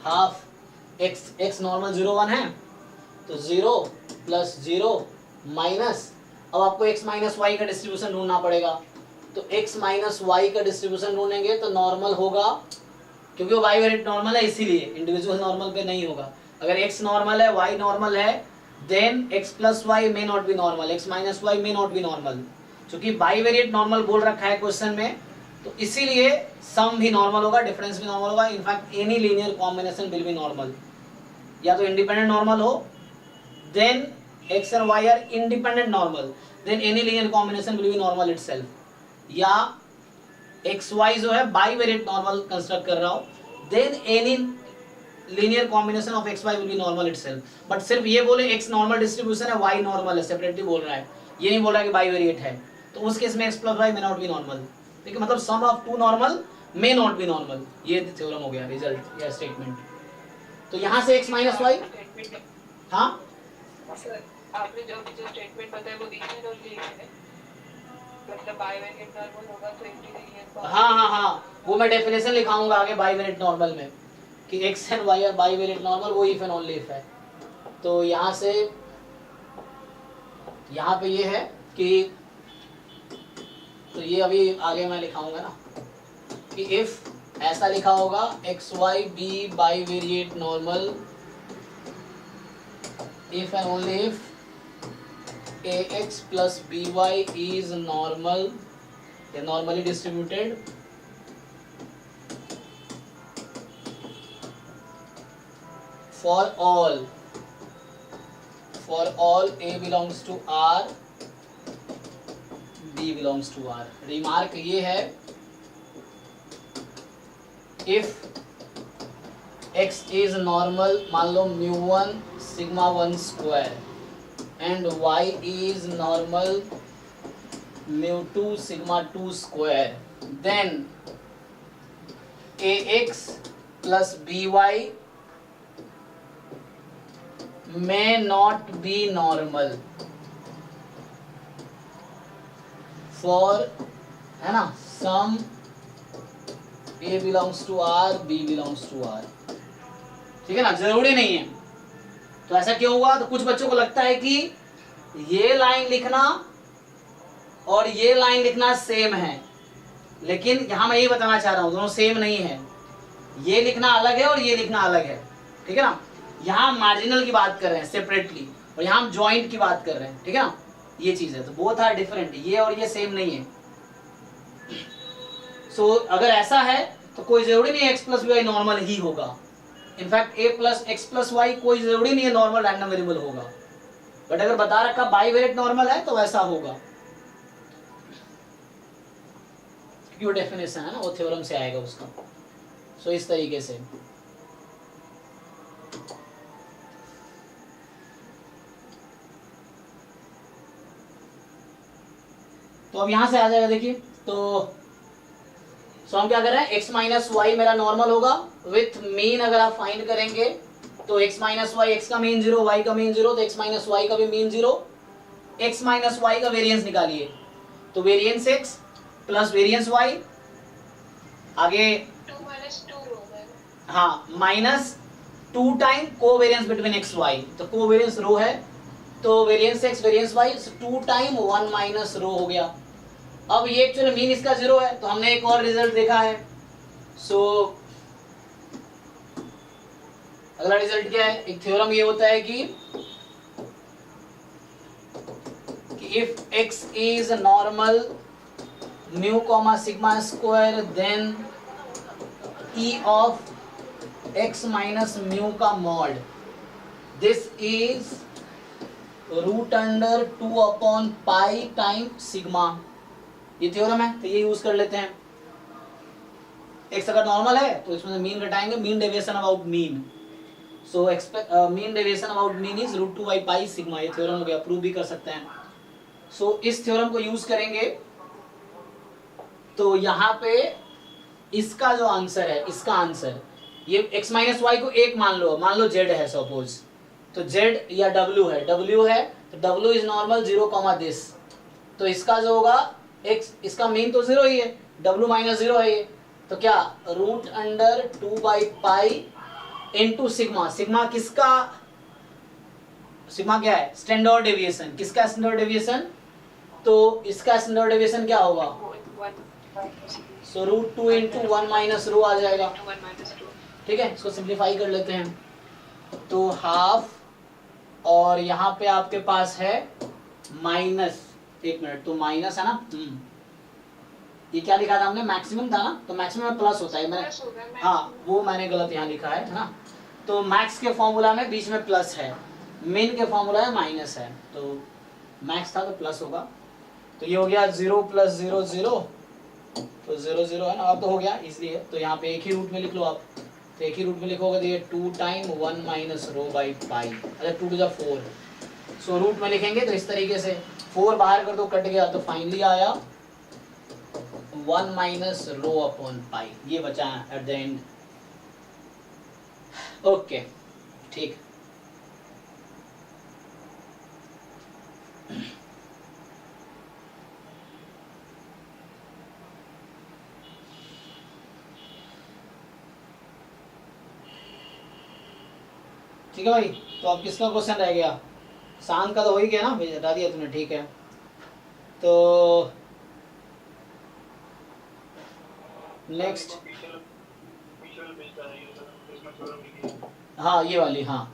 हाफ एक्स नॉर्मल 0 1 है तो 0 प्लस 0 माइनस, अब आपको x माइनस वाई का डिस्ट्रीब्यूशन ढूंढना पड़ेगा। तो x माइनस वाई का डिस्ट्रीब्यूशन ढूंढेंगे तो नॉर्मल होगा, क्योंकि वो बाइवेरिएट नॉर्मल है इसीलिए, इंडिविजुअल नॉर्मल पे नहीं होगा। अगर x नॉर्मल है y नॉर्मल है then x plus y may not be normal, x minus y may not be normal. क्योंकि बाइवेरिएट नॉर्मल बोल रखा है क्वेश्चन में, तो इसीलिए सम भी नॉर्मल होगा, डिफरेंस भी नॉर्मल होगा। In fact any linear combination will be normal, या तो इंडिपेंडेंट नॉर्मल हो then x and y are independent normal, then any linear combination will be normal itself. या एक्स वाई जो है बाइवेरिएंट नॉर्मल कंस्ट्रक्ट कर रहा हो, then any linear combination of x y will be normal itself. But सिर्फ ये बोले x normal distribution है, वाई नॉर्मल है, सेपरेटली बोल रहा है, ये नहीं बोल रहा है कि बाइवेरिएट है. तो उस केस में x plus y may not be normal. ठीक है, मतलब sum of two normal may not be normal. ये थ्योरम हो गया, रिजल्ट या स्टेटमेंट. तो यहाँ से एक्स माइनस वाई. हाँ आपने जो स्टेटमेंट बताया वो लीनियर और लीनियर है, मतलब बाइवेरिएंट नॉर्मल होगा तो इंटीग्रल. हाँ, वो मैं डेफिनेशन लिखाऊंगा आगे बाइवेरिएंट नॉर्मल में कि x and y are bivariate normal, वो इफ एंड ओनली इफ है. तो यहाँ से यहाँ पे ये है कि, तो ये अभी आगे मैं लिखाऊंगा ना कि इफ ऐसा लिखा होगा x y be bivariate normal if and only if ax plus by is normal, normally distributed, for all a belongs to R, B belongs to R. Remark ये है, if x is normal, मान लो μ1 sigma 1 square and y is normal μ2 sigma 2 square, then ax plus by may not be normal for, है ना, some a belongs to R, b belongs to R. ठीक है ना, जरूरी नहीं है. तो ऐसा क्यों हुआ? तो कुछ बच्चों को लगता है कि ये लाइन लिखना और ये लाइन लिखना सेम है, लेकिन यहां मैं ये बताना चाह रहा हूं दोनों सेम नहीं है. ये लिखना अलग है और ये लिखना अलग है. ठीक है ना, यहां मार्जिनल की बात कर रहे हैं सेपरेटली और यहां हम जॉइंट की बात कर रहे हैं. ठीक है ना, ये चीज है. तो बोथ आर डिफरेंट, ये और ये सेम नहीं है. सो अगर ऐसा है तो कोई जरूरी नहीं है एक्स प्लस वाई नॉर्मल ही होगा. In fact a plus x plus y कोई जरूरी नहीं है नॉर्मल रैंडम वेरिएबल होगा, बट अगर बता रखा बाइवेरिएंट नॉर्मल है तो वैसा होगा, क्योंकि वो डेफिनेशन है ना, वो थ्योरम से आएगा उसका. सो इस तरीके से. तो अब यहां से आ जाएगा, देखिए. तो हम क्या कर रहे हैं, x माइनस वाई मेरा नॉर्मल होगा विथ मीन. अगर आप फाइंड करेंगे तो x माइनस वाई, एक्स का मीन 0, y का मीन 0, तो x माइनस वाई का भी मीन 0. x माइनस वाई का वेरिएंस निकालिए, तो variance x plus variance y, आगे 2 माइनस 2 रो है. हाँ, minus 2 time covariance between x y, तो कोवेरिएंस रो है, तो variance x variance y 2 time 1 minus रो हो गया. अब ये एक्चुअली मीन इसका 0 है, तो हमने एक और रिजल्ट देखा है. सो अगला रिजल्ट क्या है, एक थ्योरम ये होता है कि if x is normal mu comma sigma square, then e of x minus mu का mod, this is root under 2 upon pi time sigma. ये थ्योरम है, तो ये यूज कर लेते हैं. एक्स अगर नॉर्मल है तो इसमें मीन घटाएंगे, mean deviation about mean. So mean deviation about mean is root 2 by pi sigma. ये थ्योरम हो गया, प्रूव भी कर सकते हैं. सो इस थ्योरम को यूज करेंगे तो यहाँ पे इसका जो आंसर है, इसका आंसर ये x माइनस वाई को एक मान लो z है सपोज, तो z या w है, तो w is normal 0 comma this, तो इसका जो होगा x, इसका मीन तो 0 ही है, w माइनस 0 है ये, तो क्या root under 2 by pi into sigma. Sigma किसका, सिग्मा क्या है, स्टैंडर्ड डेविएशन. किसका स्टैंडर्ड डेविएशन, तो इसका स्टैंडर्ड डेविएशन क्या होगा, so root 2 into 1 minus rho आ जाएगा. ठीक है, इसको सिंप्लीफाई कर लेते हैं, तो हाफ, और यहाँ पे आपके पास है माइनस, एक मिनट, तो माइनस है ना, ये क्या लिखा था हमने, मैक्सिमम था ना, तो मैक्सिमम में प्लस होता है, मैंने हाँ वो मैंने गलत यहाँ लिखा है ना. तो मैक्स के फॉर्मूला में बीच में प्लस है, मिन के फॉर्मूला है माइनस है, तो मैक्स था तो प्लस होगा, तो ये हो गया 0 + 0 0, तो 0 0 है ना, अब तो हो गया इसलिए, तो यहाँ पे एक ही रूट में लिख लो आप, तो एक ही रूट में लिखोगे तो ये 2 time 1 minus row by pi, अच्छा 2 to the 4, सो रूट में लिखेंगे तो इस तरीके से 4 बाहर कर दो कट गया, तो फाइनली आया 1 माइनस रो अपॉन पाई, ये बचा एट द एंड। ओके ठीक, ठीक है भाई। तो अब किसका क्वेश्चन रह गया? शांत का तो हो ही गया ना, बता दिया तुमने, ठीक है। तो नेक्स्ट, हाँ ये वाली, हाँ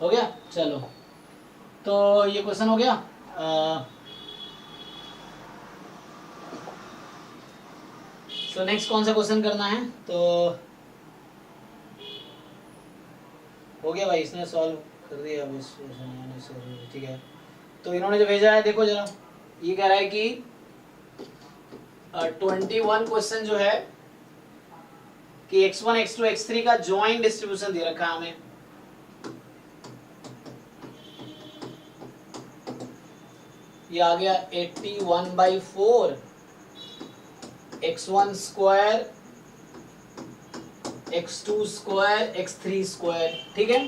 हो गया। चलो तो ये क्वेश्चन हो गया। सो नेक्स्ट कौन सा क्वेश्चन करना है? तो हो गया भाई, इसने सॉल्व कर दिया अब इस ठीक है। तो इन्होंने जो भेजा है देखो जरा, ये कह रहा है कि 21 क्वेश्चन जो है कि x1 x2 x3 का जॉइंट डिस्ट्रीब्यूशन दे रखा है हमें। ये आ गया 81/4 x1 square x2 square x3 square, ठीक है।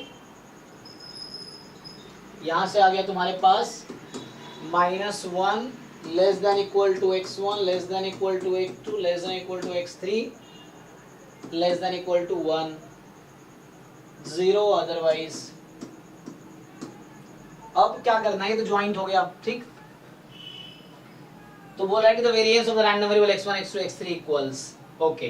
यहां से आ गया तुम्हारे पास -1 less than equal to x1 less than equal to x2 less than equal to x3 less than equal to 1, 0 otherwise. अब क्या करना है, ये तो ज्वाइंट हो गया, ठीक। तो बोल रहा है कि the variance of the random variable x1 x2 x3 equals, okay.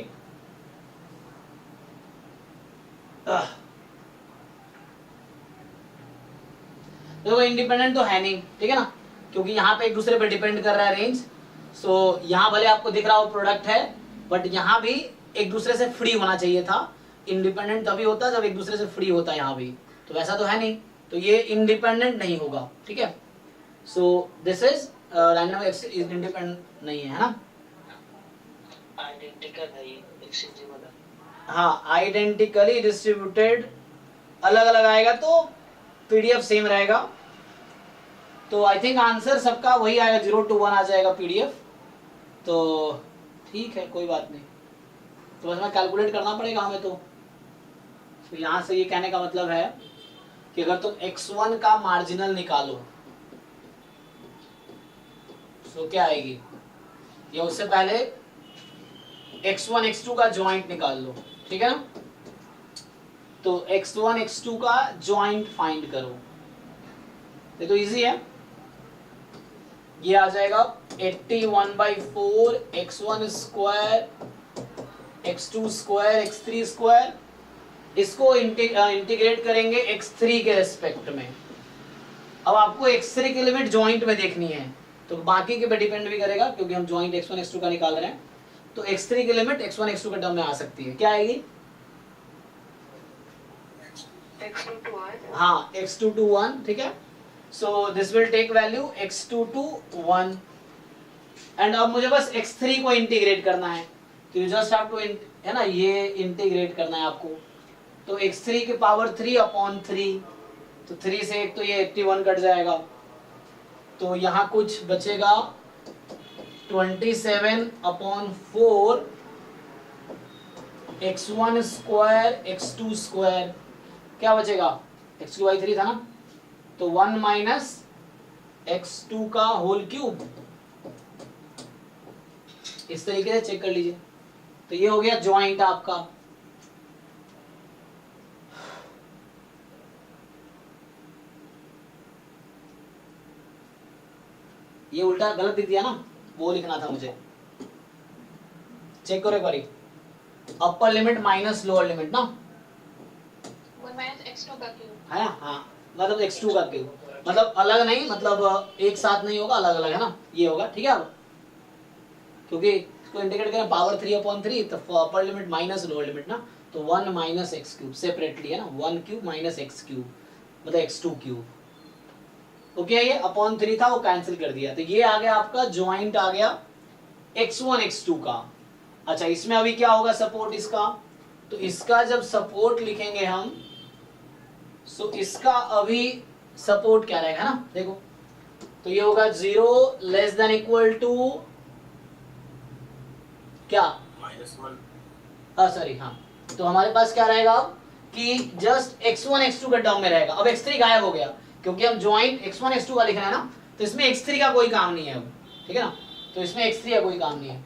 देखो इंडिपेंडेंट तो है नहीं, ठीक है ना, क्योंकि यहाँ पे एक दूसरे पे डिपेंड कर रहा है रेंज। सो यहाँ भले आपको दिख रहा हो प्रोडक्ट है, बट यहाँ भी एक दूसरे से फ्री होना चाहिए था। इंडिपेंडेंट तभी होता जब एक दूसरे से फ्री होता, यहाँ भी तो वैसा तो है नहीं, तो ये इंडिपेंडेंट नहीं होगा, ठीक है। So this is random is independent नहीं है ना, आइडेंटिकल है ये एक्सचेंज वाला। हाँ आइडेंटिकली डिस्ट्रीब्यूटेड अलग अलग आएगा तो पीडीएफ सेम रहेगा। तो आई थिंक आंसर सबका वही आएगा, 0 to 1 आ जाएगा पीडीएफ। तो ठीक है, कोई बात नहीं, तो बस मैं कैलकुलेट करना पड़ेगा हमें। तो यहाँ से ये कहने का मतलब है कि अगर तुम x1 का मार्जिनल निकालो तो क्या आएगी, या उससे पहले x1 x2 का ज्वाइंट निकाल लो, ठीक है ना। तो x1 x2 का ज्वाइंट फाइंड करो, ये तो इजी है। ये आ जाएगा 81/4 x1 square x2 square x3 square. इसको इंटीग्रेट करेंगे x3 के रेस्पेक्ट में। अब आपको x3 की लिमिट ज्वाइंट में देखनी है, तो बाकी के पे डिपेंड भी करेगा क्योंकि हम ज्वाइंट x1 x2 का निकाल रहे हैं। तो x3 की लिमिट x1 x2 के टर्म में आ सकती है, क्या आएगी? x2 to 1 हाँ, x2 to 1, ठीक है। So this will take value x2 to 1 and अब मुझे बस x3 को इंटीग्रेट करना है, तो यू जस्ट हैव टू, है ना, ये इंटीग्रेट करना है आपको। तो x3 की पावर 3/3, तो 3 से एक तो ये 81 कट जाएगा, तो यहाँ कुछ बचेगा 27/4 x1 स्क्वायर x2 स्क्वायर, क्या बचेगा, x3 था ना, तो 1 माइनस x2 का होल क्यूब। इस तरीके से चेक कर लीजिए। तो ये हो गया ज्वाइंट आपका। ये उल्टा गलत लिख दिया ना, वो लिखना था मुझे। चेक करो एक बारी, upper limit minus lower limit ना, 1 minus x2 का क्यूब है ना। हाँ, मतलब x2 का क्यूब, मतलब अलग नहीं, मतलब एक साथ नहीं होगा, अलग अलग है ना, ये होगा, ठीक है। अब क्योंकि इसको इंटीग्रेट करें पावर 3/3, तो upper limit minus lower limit ना, तो 1 माइनस एक्स क्यूब सेपरेटली है ना, 1 क्यूब माइनस एक्स क्यूब मतलब x2 क्यूब। ओके, ये अपॉन 3 था, वो कैंसिल कर दिया, तो ये आ गया आपका ज्वाइंट आ गया x1 x2 का। अच्छा, इसमें अभी क्या होगा सपोर्ट इसका, तो इसका जब सपोर्ट लिखेंगे हम, सो इसका अभी सपोर्ट क्या रहेगा ना, देखो, तो ये होगा 0 लेस देन इक्वल टू क्या, -1, सॉरी, हाँ, तो हमारे पास क्या रहेगा कि जस्ट x1 x2 के टर्म में रहेगा। अब x3 गायब हो गया क्योंकि हम ज्वाइंट x1 x2 का लिख रहे हैं ना, तो इसमें x3 का कोई काम नहीं है अब, ठीक है ना, तो इसमें x3 का कोई काम नहीं है।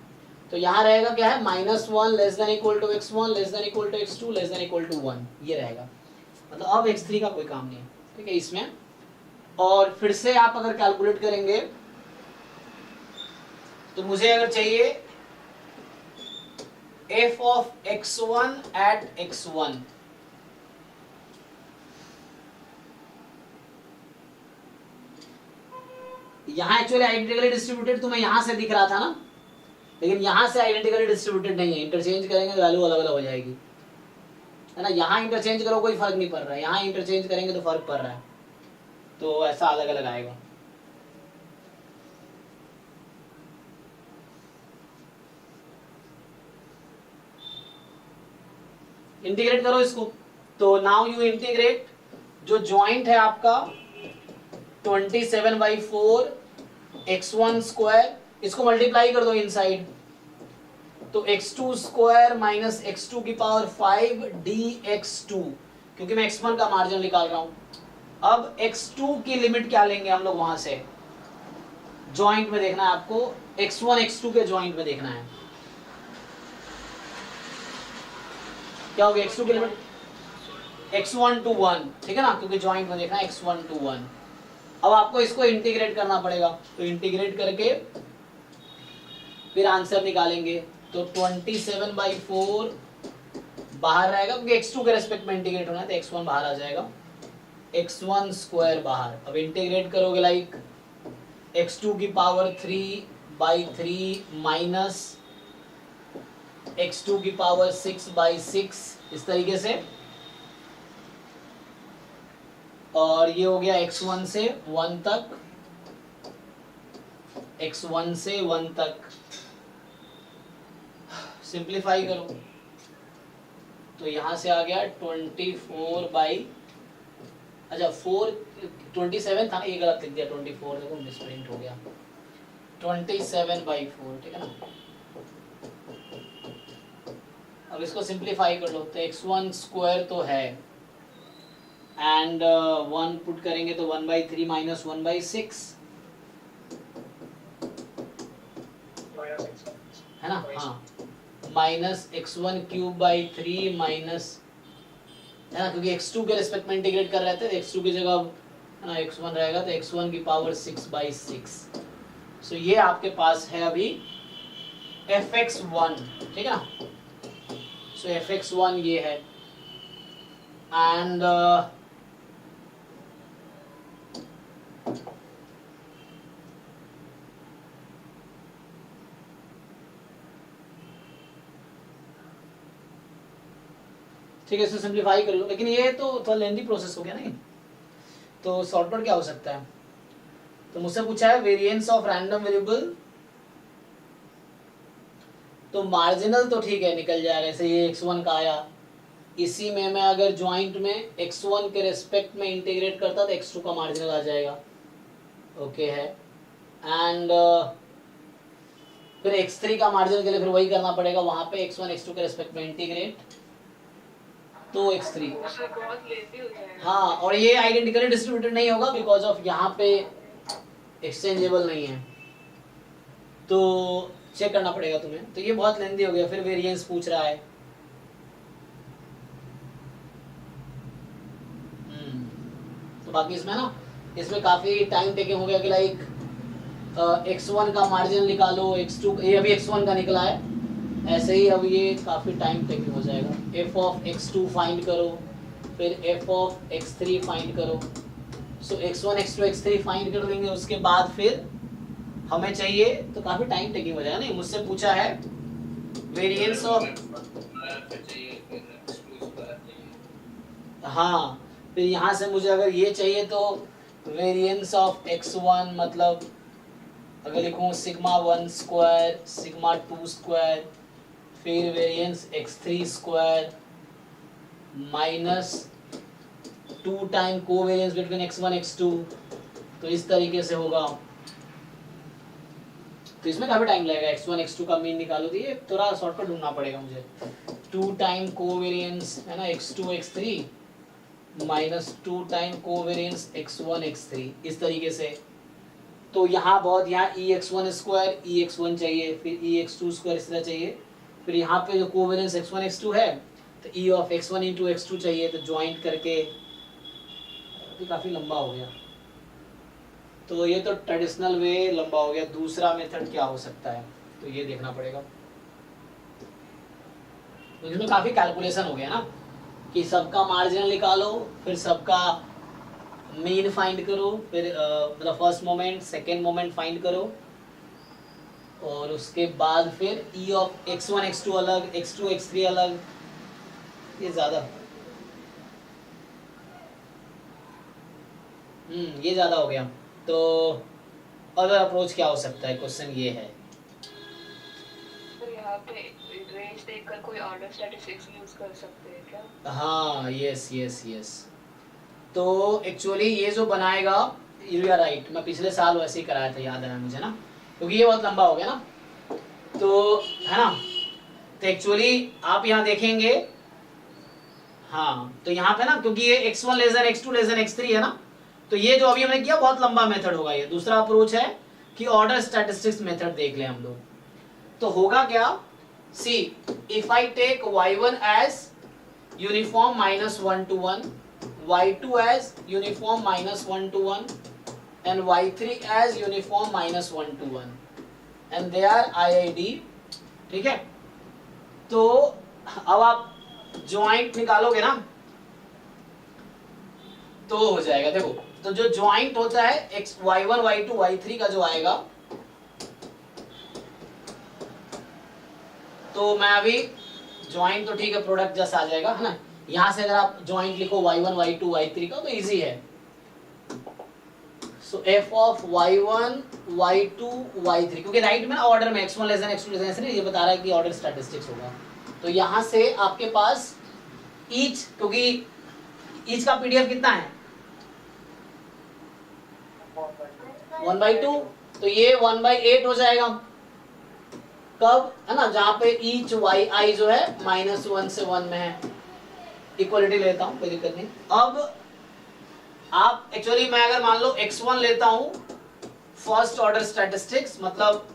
तो यहाँ रहेगा क्या है, -1 less than equal to x1 less than equal to x2 less than equal to 1, ये रहेगा। मतलब अब x3 का कोई काम नहीं है, ठीक है इसमें। और फिर से आप अगर कैलकुलेट करेंगे तो मुझे अगर चाहिए f of x1 at x1, यहाँ एक्चुअली आइडेंटिकली डिस्ट्रीब्यूटेड तो मैं यहां से दिख रहा था ना, लेकिन यहां से आइडेंटिकली डिस्ट्रीब्यूटेड नहीं है, इंटरचेंज करेंगे तो वैल्यू अलग अलग हो जाएगी, है ना। यहाँ इंटरचेंज करो कोई फर्क नहीं पड़ रहा है, यहाँ इंटरचेंज करेंगे तो फर्क पड़ रहा है, तो ऐसा अलग अलग आएगा। इंटीग्रेट करो इसको, तो नाउ यू इंटीग्रेट, जो ज्वाइंट है आपका 27/4 x1 स्क्वायर, इसको मल्टीप्लाई कर दो इनसाइड, तो x2 स्क्वायर माइनस x2 की पावर 5 dx2, क्योंकि मैं x1 का मार्जिन निकाल रहा हूं। अब x2 की लिमिट क्या लेंगे हम लोग, वहां से ज्वाइंट में देखना है आपको, x1 x2 के ज्वाइंट में देखना है, क्या होगी x2 की लिमिट x1 to 1, ठीक है ना, क्योंकि ज्वाइंट में देखना है x1 to 1। अब आपको इसको इंटीग्रेट करना पड़ेगा, तो इंटीग्रेट करके फिर आंसर निकालेंगे, तो 27/4 बाहर रहेगा क्योंकि x2 के रेस्पेक्ट में इंटीग्रेट होना है, तो x1 बाहर आ जाएगा, x1 स्क्वायर बाहर। अब इंटीग्रेट करोगे लाइक x2 की पावर 3/3 माइनस x2 की पावर 6/6, इस तरीके से, और ये हो गया x1 से 1 तक, x1 से 1 तक। सिंप्लीफाई करो तो यहां से आ गया 24/, अच्छा 27 था ना, ये गलत लिख दिया, 24 देखो मिसप्रिंट हो गया, 27/4, ठीक है ना। अब इसको सिंप्लीफाई कर लो, तो x1 स्क्वायर तो है एंड 1 पुट करेंगे तो 1/3 माइनस 1/6 है ना, हाँ, माइनस x1³/3 माइनस, है ना, क्योंकि x2 के रिस्पेक्ट में इंटीग्रेट कर रहे थे, x2 की जगह है ना x1 रहेगा, तो x1 की पावर 6/6। सो ये आपके पास है अभी fx1, ठीक है ना। सो fx1 ये है, एंड ठीक है, इसको सिंप्लीफाई कर लो, लेकिन ये तो थोड़ा लेंथी प्रोसेस हो गया नहीं, तो शॉर्टकट क्या हो सकता है। तो मुझसे पूछा है वेरिएंस ऑफ रैंडम वेरिएबल, तो मार्जिनल तो ठीक है निकल जाएगा, जैसे ये x1 का आया, इसी में मैं अगर ज्वाइंट में x1 के रेस्पेक्ट में इंटीग्रेट करता तो x2 का मार्जिनल आ जाएगा, ओके है। एंड फिर x3 का मार्जिनल के लिए फिर वही करना पड़ेगा, वहां पे x1 x2 के रेस्पेक्ट में इंटीग्रेट, तो x3, हाँ, और ये आइडेंटिकली डिस्ट्रीब्यूटेड नहीं होगा बिकॉज ऑफ यहाँ पे एक्सचेंजेबल नहीं है, तो चेक करना पड़ेगा तुम्हें। तो ये बहुत लेंथी हो गया, फिर वेरिएंस पूछ रहा है। तो बाकी इसमें ना, इसमें काफी टाइम टेकिंग हो गया कि लाइक x1 का मार्जिन निकालो, x2, ये अभी x1 का निकला है, ऐसे ही अब ये काफी टाइम टेकिंग हो जाएगा। f ऑफ x2 फाइंड करो, फिर f ऑफ x3 फाइंड करो। सो x1 x2 x3 फाइंड कर देंगे, उसके बाद फिर हमें चाहिए, तो काफी टाइम टेकिंग हो जाएगा। नहीं, मुझसे पूछा है वेरिएंस ऑफ, हाँ, फिर यहाँ से मुझे अगर ये चाहिए तो वेरिएंस ऑफ x1 मतलब अगर लिखूँ σ1 स्क्वायर σ2 स्क्वायर, फिर variance x3 square minus 2 time covariance between x1 x2, तो इस तरीके से होगा। तो इसमें काफी टाइम लगेगा, x1 x2 का मीन निकालो, तो ये थोड़ा शॉर्टकट ढूंढना पड़ेगा मुझे। 2 टाइम कोवेरिएंस है ना x2 x3 minus 2 time covariance x1 x3, इस तरीके से। तो यहाँ बहुत, यहाँ ex1 स्क्वायर ex1 चाहिए, फिर ex2 स्क्वायर इस तरह चाहिए, फिर यहाँ पे जो कोवेरिएंस x1 x2 है तो e of x1 into x2 चाहिए, तो ज्वाइंट करके, तो काफी लंबा हो गया। तो ये तो ट्रेडिशनल वे लंबा हो गया, दूसरा मेथड क्या हो सकता है, तो ये देखना पड़ेगा। तो इसमें काफी कैलकुलेशन हो गया ना, कि सबका मार्जिनल निकालो, फिर सबका मीन फाइंड करो, फिर मतलब first moment second moment find करो, और उसके बाद फिर e ऑफ x1 x2 अलग, x2 x3 अलग, ये ज्यादा ये ज्यादा हो गया। तो अदर अप्रोच क्या हो सकता है, क्वेश्चन ये है। तो यहाँ पे रेंज देखकर कोई ऑर्डर स्टैटिस्टिक्स यूज कर सकते हैं क्या? हाँ, यस यस यस। तो एक्चुअली ये जो बनाएगा, यू आर राइट, मैं पिछले साल वैसे ही कराया था, याद है मुझे ना, क्योंकि ये बहुत लंबा हो गया ना, तो है ना। तो एक्चुअली आप यहाँ देखेंगे, हाँ, तो यहाँ पे ना, क्योंकि ये x1 laser x2 laser x3 है ना, तो ये जो अभी हमने किया बहुत लंबा मेथड होगा। ये दूसरा अप्रोच है कि ऑर्डर स्टैटिस्टिक्स मेथड देख लें हम लोग। तो होगा क्या, see if I take y1 as uniform -1 to 1, y2 as uniform -1 to 1 and y3 as uniform -1 to 1 and they are IID, ठीक है। तो अब आप ज्वाइंट निकालोगे ना, तो हो जाएगा। देखो, तो जो ज्वाइंट होता है x y1 y2 y3 का जो आएगा, तो मैं अभी ज्वाइंट तो ठीक है, प्रोडक्ट जैसा आ जाएगा, है ना। यहां से अगर आप ज्वाइंट लिखो y1 y2 y3 का, तो इजी है। सो f of y1 y2 y3, क्योंकि राइट में ना ऑर्डर में x1 less then x2 less then x3, ये बता रहा है कि ऑर्डर स्टैटिस्टिक्स होगा। तो यहां से आपके पास ईच, क्योंकि ईच का पीडीएफ कितना है 1/2, तो ये 1/8 हो जाएगा। कब, है ना, जहां पे ईच yi जो है -1 से 1 में है। इक्वलिटी लेता हूं, कोई दिक्कत नहीं। अब आप एक्चुअली मैं अगर मान लो x1 लेता हूं फर्स्ट ऑर्डर स्टैटिस्टिक्स, मतलब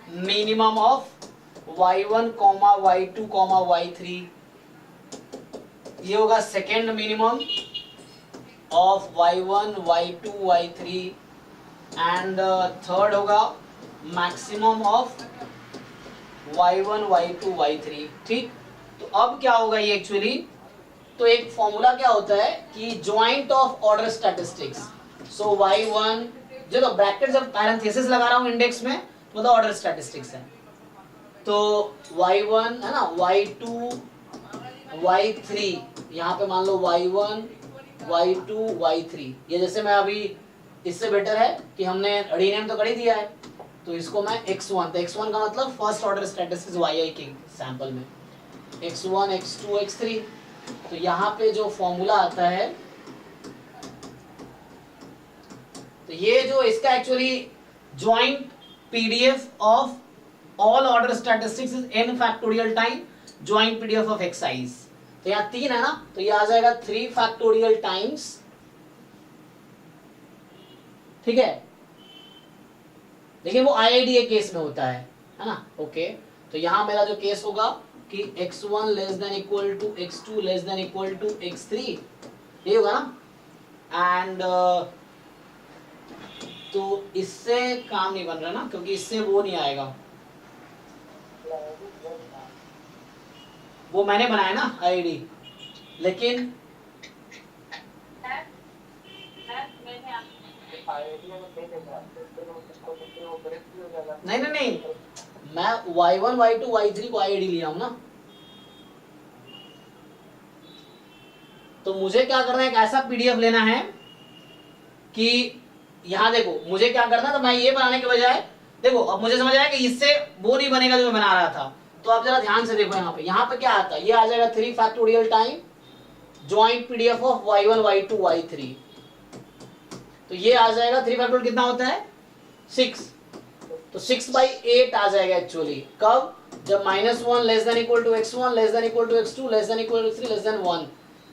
minimum of y1, y2, y3, ये होगा second minimum of y1, y2, y3 and third होगा maximum of y1, y2, y3। ठीक, तो अब क्या होगा ये एक्चुअली, तो एक फॉर्मूला क्या होता है कि joint of order statistics, so y1 जो ब्रैकेट जब पैरेंथेसिस लगा रहा हूं इंडेक्स में मतलब ऑर्डर स्टैटिस्टिक्स है, तो y1 है ना, y2, y3, यहाँ पे मान लो y1, y2, y3, ये जैसे मैं अभी इससे बेटर है कि हमने रीनेम तो कर ही दिया है, तो इसको मैं x1, तो x1 का मतलब फर्स्ट ऑर्डर स्टैटिस्टिक्स yi के सैंपल में x1, x2, x3, तो यहाँ पे जो फॉर्मूला आता है, तो ये जो इसका actually joint PDF of all order statistics is n factorial time joint PDF of exercise, तो यहाँ 3 है ना, तो ये आ जाएगा 3 फैक्टोरियल टाइम्स, ठीक है, लेकिन वो IIDA केस में होता है ना। ओके, तो यहाँ मेरा जो केस होगा कि x1 less than equal to x2 less than equal to x3, ये होगा ना, एंड तो इससे काम नहीं बन रहा ना, क्योंकि इससे वो नहीं आएगा, वो मैंने बनाया ना IID, लेकिन नहीं, मैं y1, y2, y3 को IID लिया हूं ना, तो मुझे क्या करना है, एक ऐसा पीडीएफ लेना है कि यहाँ देखो मुझे क्या करना है, तो मैं ये बनाने के बजाय देखो अब मुझे समझ आया कि इससे वो नहीं बनेगा जो मैं बना रहा था, तो आप जरा ध्यान से देखो यहाँ पे क्या आता है, ये आ जाएगा 3 factorial time joint PDF of y1, y2, y3, तो ये आ जाएगा 3 फैक्टोरियल कितना होता है 6, तो 6/8 आ जाएगा एक्चुअली, कब, जब -1 less than equal to x1 less than equal to x2 less than equal to x3 less than 1,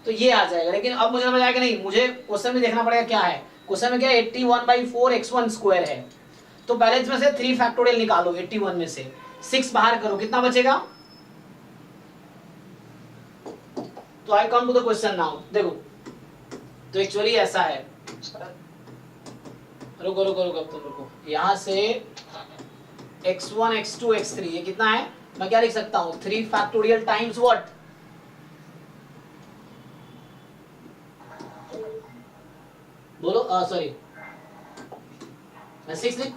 तो ये आ जाएगा। लेकिन अब मुझे समझ आया कि नहीं, मुझे क्वेश्चन में देखना पड़ेगा क्या है, क्वेश्चन में क्या है 81/4 x1 स्क्वायर है, तो पहले इसमें से 3 फैक्टोरियल निकालो, 81 में से 6 बाहर करो, कितना बचेगा, तो I come to the question now. देखो तो एक्चुअली ऐसा है, रुको अब तुम रुको, यहां से x1, x2, x3 ये कितना है, मैं क्या लिख सकता हूं 3 फैक्टोरियल टाइम्स व्हाट, बोलो, सॉरी मैं 6 लिख,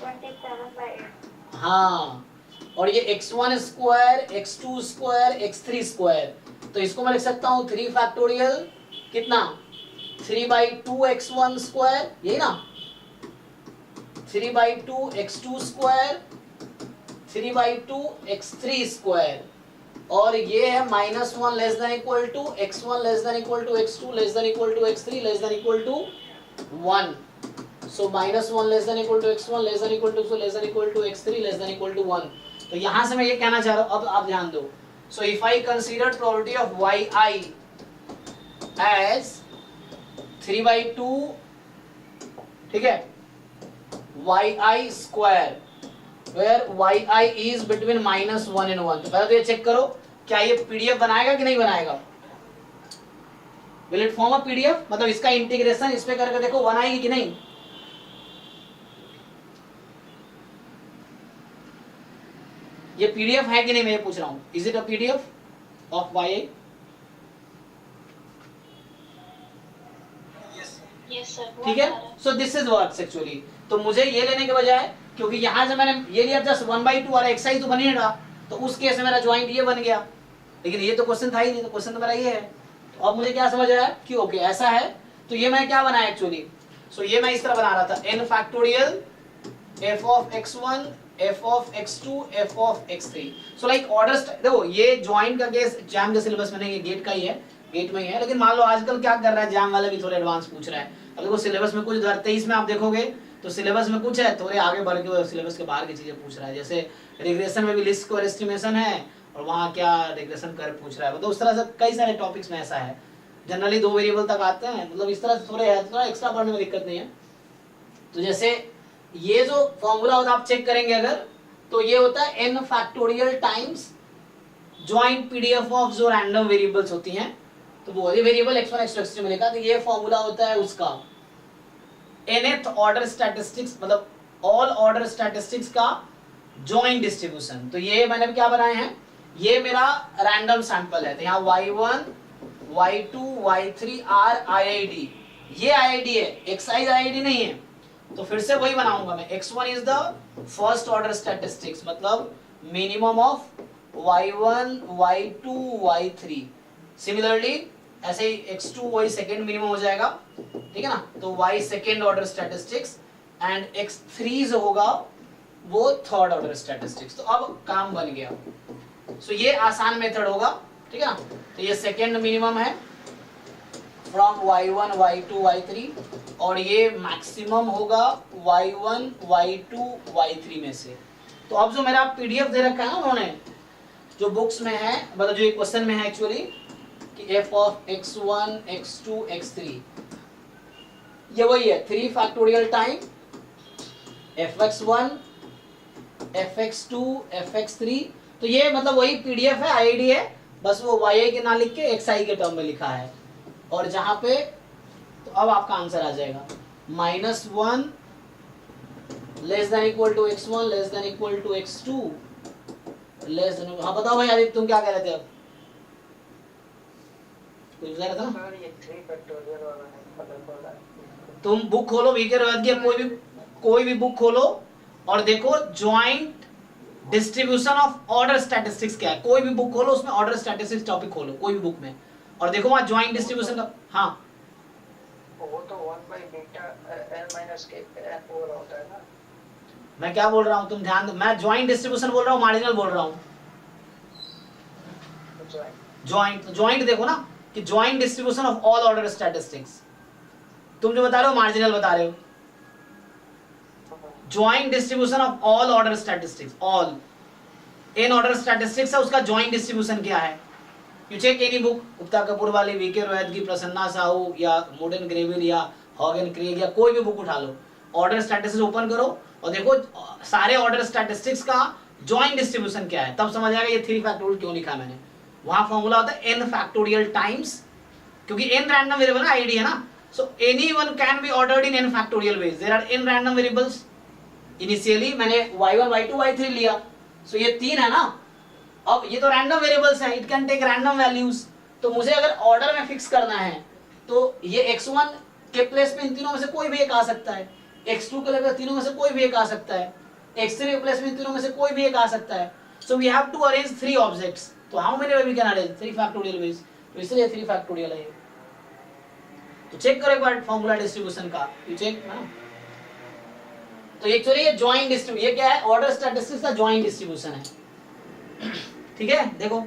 27/8, हाँ, और ये x1 square, x2 square, x3 square, तो इसको मैं लिख सकता हूं 3 फैक्टोरियल कितना 3/2 x1 स्क्वायर, यही ना, 3/2 x2 स्क्वायर, 3/2 x3 स्क्वायर, और ये है -1 less than equal to x1 less than equal to x2 less than equal to x3 less than equal to 1, so -1 less than equal to x1 less than equal to x2 less than equal to x3 less than equal to 1, तो यहां से मैं ये कहना चाह रहा हूं, अब आप ध्यान दो, so if I consider probability of yi as 3/2, ठीक है, yi square where yi is between -1 and 1, तो पहले तो ये चेक करो क्या ये पीडीएफ बनाएगा कि नहीं बनाएगा, will it form a PDF, मतलब इसका इंटीग्रेशन इस पे करके देखो 1 आएगी कि नहीं, ये पीडीएफ है कि नहीं, मैं ये पूछ रहा हूं, is it a PDF of yi, ठीक है, so this is works actually, तो मुझे ये लेने के बजाय, क्योंकि यहां से मैंने ये लिया जस्ट 1/2 और एक्सरसाइज तो बन ही रहा, तो उस केस में मेरा ज्वाइंट ये बन गया, लेकिन ये तो क्वेश्चन था ही नहीं, तो क्वेश्चन तो मेरा ये है, तो अब मुझे क्या समझ आया कि ओके ऐसा है, तो ये मैं क्या बनाया एक्चुअली, सो ये मैं इस तरह बना रहा था n factorial f of x1 f of x2 f of x3, so like order, देखो ये ज्वाइंट का केस जैम के सिलेबस में नहीं, ये गेट का ही है, गेट में ही है, लेकिन मान लो आजकल क्या कर रहा है जैम वाला भी थोड़े एडवांस पूछ रहा है, अब देखो सिलेबस में कुछ 2023 में आप देखोगे तो सिलेबस में कुछ है, थोड़े आगे बढ़ के सिलेबस के बाहर की चीजें पूछ रहा है, जैसे रिग्रेशन में भी लिस्ट स्क्वायर एस्टिमेशन है, और वहाँ क्या रिग्रेशन कर पूछ रहा है, तो उस तरह से कई सारे टॉपिक्स में ऐसा है, जनरली 2 वेरिएबल तक आते हैं, मतलब इस तरह से थोड़े है, थोड़ा एक्स्ट्रा पढ़ने में दिक्कत नहीं है। तो जैसे ये जो फॉर्मूला होता है आप चेक करेंगे अगर, तो ये होता है n factorial times joint PDF of जो रैंडम वेरिएबल्स होती हैं, तो वो वेरिएबल x1 x2 x3 में लिखा, तो ये फॉर्मूला होता है उसका nth ऑर्डर स्टैटिस्टिक्स, मतलब ऑल ऑर्डर स्टैटिस्टिक्स का ज्वाइंट डिस्ट्रीब्यूशन। तो ये मैंने क्या बनाए हैं, ये मेरा रैंडम सैंपल है, तो यहाँ y1 y2 y3 r IID, ये IID है, xi IID नहीं है। तो फिर से वही बनाऊंगा मैं, x1 is the first order statistics, मतलब minimum of y1 y2 y3। Similarly ऐसे ही x2 वही सेकेंड मिनिमम हो जाएगा, ठीक है ना। तो y second order statistics and x3 जो होगा वो थर्ड ऑर्डर स्टैटिस्टिक्स। तो अब काम बन गया। सो ये आसान मेथड होगा, ठीक है ना। तो ये सेकेंड मिनिमम है फ्रॉम y1 y2 y3, और ये मैक्सिमम होगा y1 y2 y3 में से। तो अब जो मेरा पीडीएफ दे रखा है ना उन्होंने, जो बुक्स में है, मतलब जो ये क्वेश्चन में है एक्चुअली, कि f of x1 x2 x3, ये वही है 3 factorial time fx1 fx2 fx3। तो ये मतलब वही पीडीएफ है, आईडी है, बस वो yi के ना लिख के xi के टर्म में लिखा है। और जहां पे, तो अब आपका आंसर आ जाएगा -1 less than equal to x1 less than equal to x2 less than. हाँ बताओ भाई आदित्य, तुम क्या कह रहे थे? अब कुछ बता रहा था ना सर, ये 3 फैक्टोरियल वाला है, पता पड़ रहा है। तुम बुक खोलो, वीके रोहत की कोई भी बुक खोलो और देखो joint distribution of order statistics क्या है। कोई भी बुक खोलो, उसमें ऑर्डर स्टैटिस्टिक्स टॉपिक खोलो कोई भी बुक में, और देखो वहां ज्वाइंट डिस्ट्रीब्यूशन का। हाँ वो तो 1 by beta n minus k n over होता है ना। मैं क्या बोल रहा हूँ तुम ध्यान दो, मैं ज्वाइंट डिस्ट्रीब्यूशन बोल रहा हूँ, मार्जिनल बोल रहा हूँ। ज्वाइंट देखो ना, कि joint distribution of all order statistics. तुम जो बता रहे हो मार्जिनल बता रहे हो। Joint distribution of all order statistics, all n order statistics है, उसका ज्वाइंट डिस्ट्रीब्यूशन क्या है। You check any book, Gupta Kapoor वाली, वीके रोहित की, प्रसन्ना साहू या मोडन ग्रेविल या हॉगन क्रेग या कोई भी बुक उठा लो, ऑर्डर स्टैटिस्टिक्स ओपन करो और देखो सारे ऑर्डर स्टैटिस्टिक्स का ज्वाइंट डिस्ट्रीब्यूशन क्या है, तब समझ आएगा ये 3 फैक्टोरियल क्यों लिखा मैंने। वहां फॉर्मूला होता है n फैक्टोरियल टाइम्स, क्योंकि n रैंडम वेरिएबल ना आईडी है ना, सो anyone can be ordered in n factorial ways. There are n random variables. Initially मैंने y1 y2 y3 लिया, सो ये 3 है ना। अब ये तो रैंडम वेरिएबल्स हैं, it can take random values. तो मुझे अगर ऑर्डर में फिक्स करना है तो ये x1 के प्लेस में इन तीनों में से कोई भी एक आ सकता है, x2 के लिए तीनों में से कोई भी एक आ सकता है, x3 के प्लेस में इन तीनों में से कोई भी एक आ सकता है। So we have to arrange 3 objects. तो how many ways we can arrange 3 factorial ways, तो इसलिए 3 फैक्टोरियल है ये। तो चेक करो एक बार फॉर्मूला डिस्ट्रीब्यूशन का, यू चेक ना। तो एक्चुअली ये ज्वाइंट डिस्ट्रीब्यूशन, ये क्या है, ऑर्डर स्टैटिस्टिक्स का ज्वाइंट डिस्ट्रीब्यूशन है, ठीक है। देखो